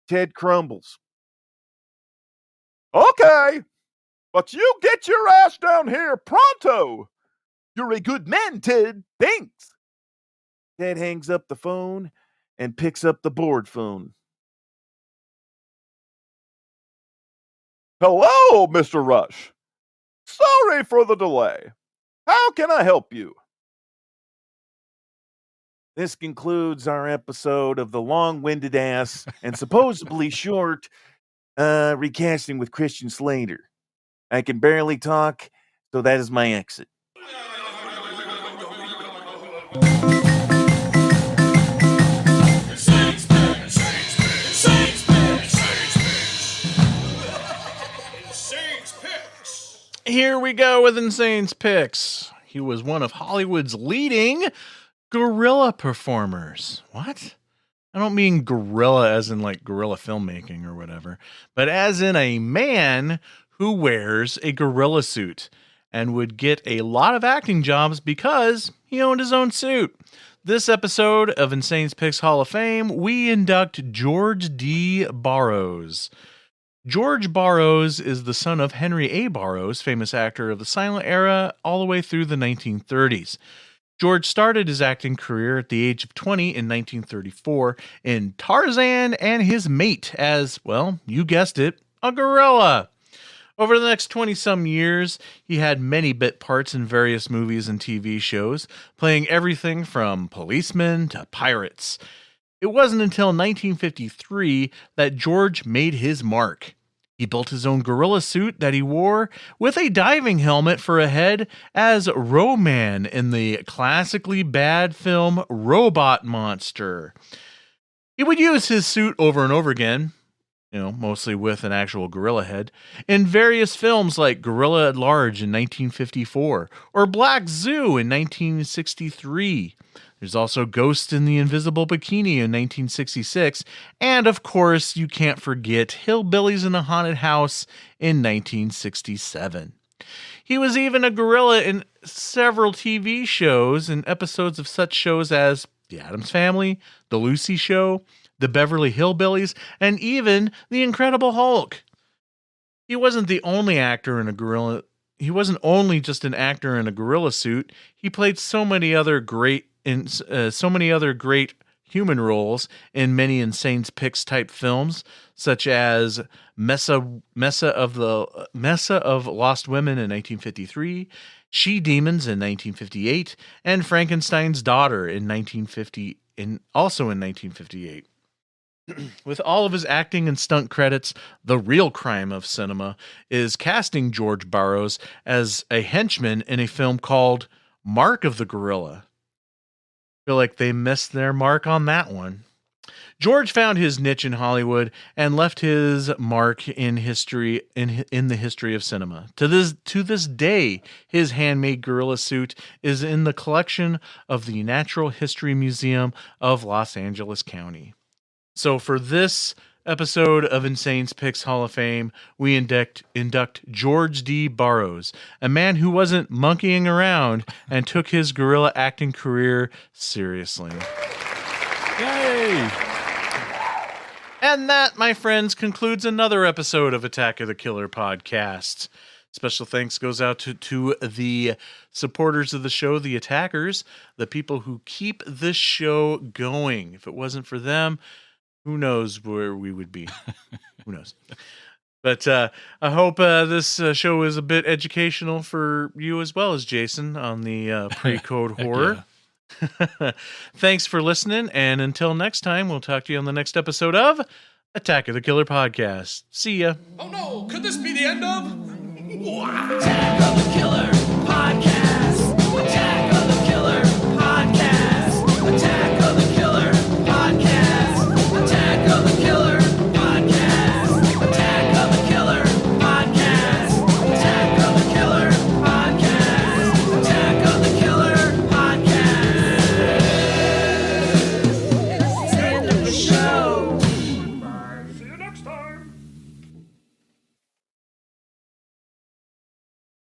D: Ted crumbles.
O: Okay, but you get your ass down here pronto.
P: You're a good man, Ted. Thanks.
D: Ted hangs up the phone and picks up the board phone.
O: Hello, Mr. Rush. Sorry for the delay. How can I help you?
D: This concludes our episode of the long-winded ass and supposedly short recasting with Christian Slater. I can barely talk, so that is my exit.
C: Here we go with Insane's Picks. He was one of Hollywood's leading guerrilla performers. What? I don't mean guerrilla as in like guerrilla filmmaking or whatever, but as in a man who wears a gorilla suit and would get a lot of acting jobs because he owned his own suit. This episode of Insane's Picks Hall of Fame, we induct George D. Barrows. George Barrows is the son of Henry A. Barrows, famous actor of the silent era, all the way through the 1930s. George started his acting career at the age of 20 in 1934 in Tarzan and His Mate as, well, you guessed it, a gorilla. Over the next 20-some years, he had many bit parts in various movies and TV shows, playing everything from policemen to pirates. It wasn't until 1953 that George made his mark. He built his own gorilla suit that he wore with a diving helmet for a head as Ro-Man in the classically bad film Robot Monster. He would use his suit over and over again, mostly with an actual gorilla head, in various films like Gorilla at Large in 1954 or Black Zoo in 1963. There's also Ghost in the Invisible Bikini in 1966, and of course, you can't forget Hillbillies in a Haunted House in 1967. He was even a gorilla in several TV shows and episodes of such shows as The Addams Family, The Lucy Show, The Beverly Hillbillies, and even The Incredible Hulk. He wasn't the only actor in a gorilla. He wasn't only just an actor in a gorilla suit. He played so many other great human roles in many Insane Picks type films, such as Mesa of Lost Women in 1953, She-Demons in 1958, and Frankenstein's Daughter in 1958. With all of his acting and stunt credits, the real crime of cinema is casting George Barrows as a henchman in a film called Mark of the Gorilla. I feel like they missed their mark on that one. George found his niche in Hollywood and left his mark in history in the history of cinema. To this day, his handmade gorilla suit is in the collection of the Natural History Museum of Los Angeles County. So for this episode of Insane's Picks Hall of Fame, we induct George D. Barrows, a man who wasn't monkeying around and took his gorilla acting career seriously.
E: Yay!
C: And that, my friends, concludes another episode of Attack of the Killer podcast. Special thanks goes out to the supporters of the show, the attackers, the people who keep this show going. If it wasn't for them, who knows where we would be? Who knows? But I hope this show is a bit educational for you as well as Jason on the PreCode Horror. Thanks for listening, and until next time, we'll talk to you on the next episode of Attack of the Killer podcast. See ya.
B: Oh no, could this be the end of? Attack of the Killer podcast.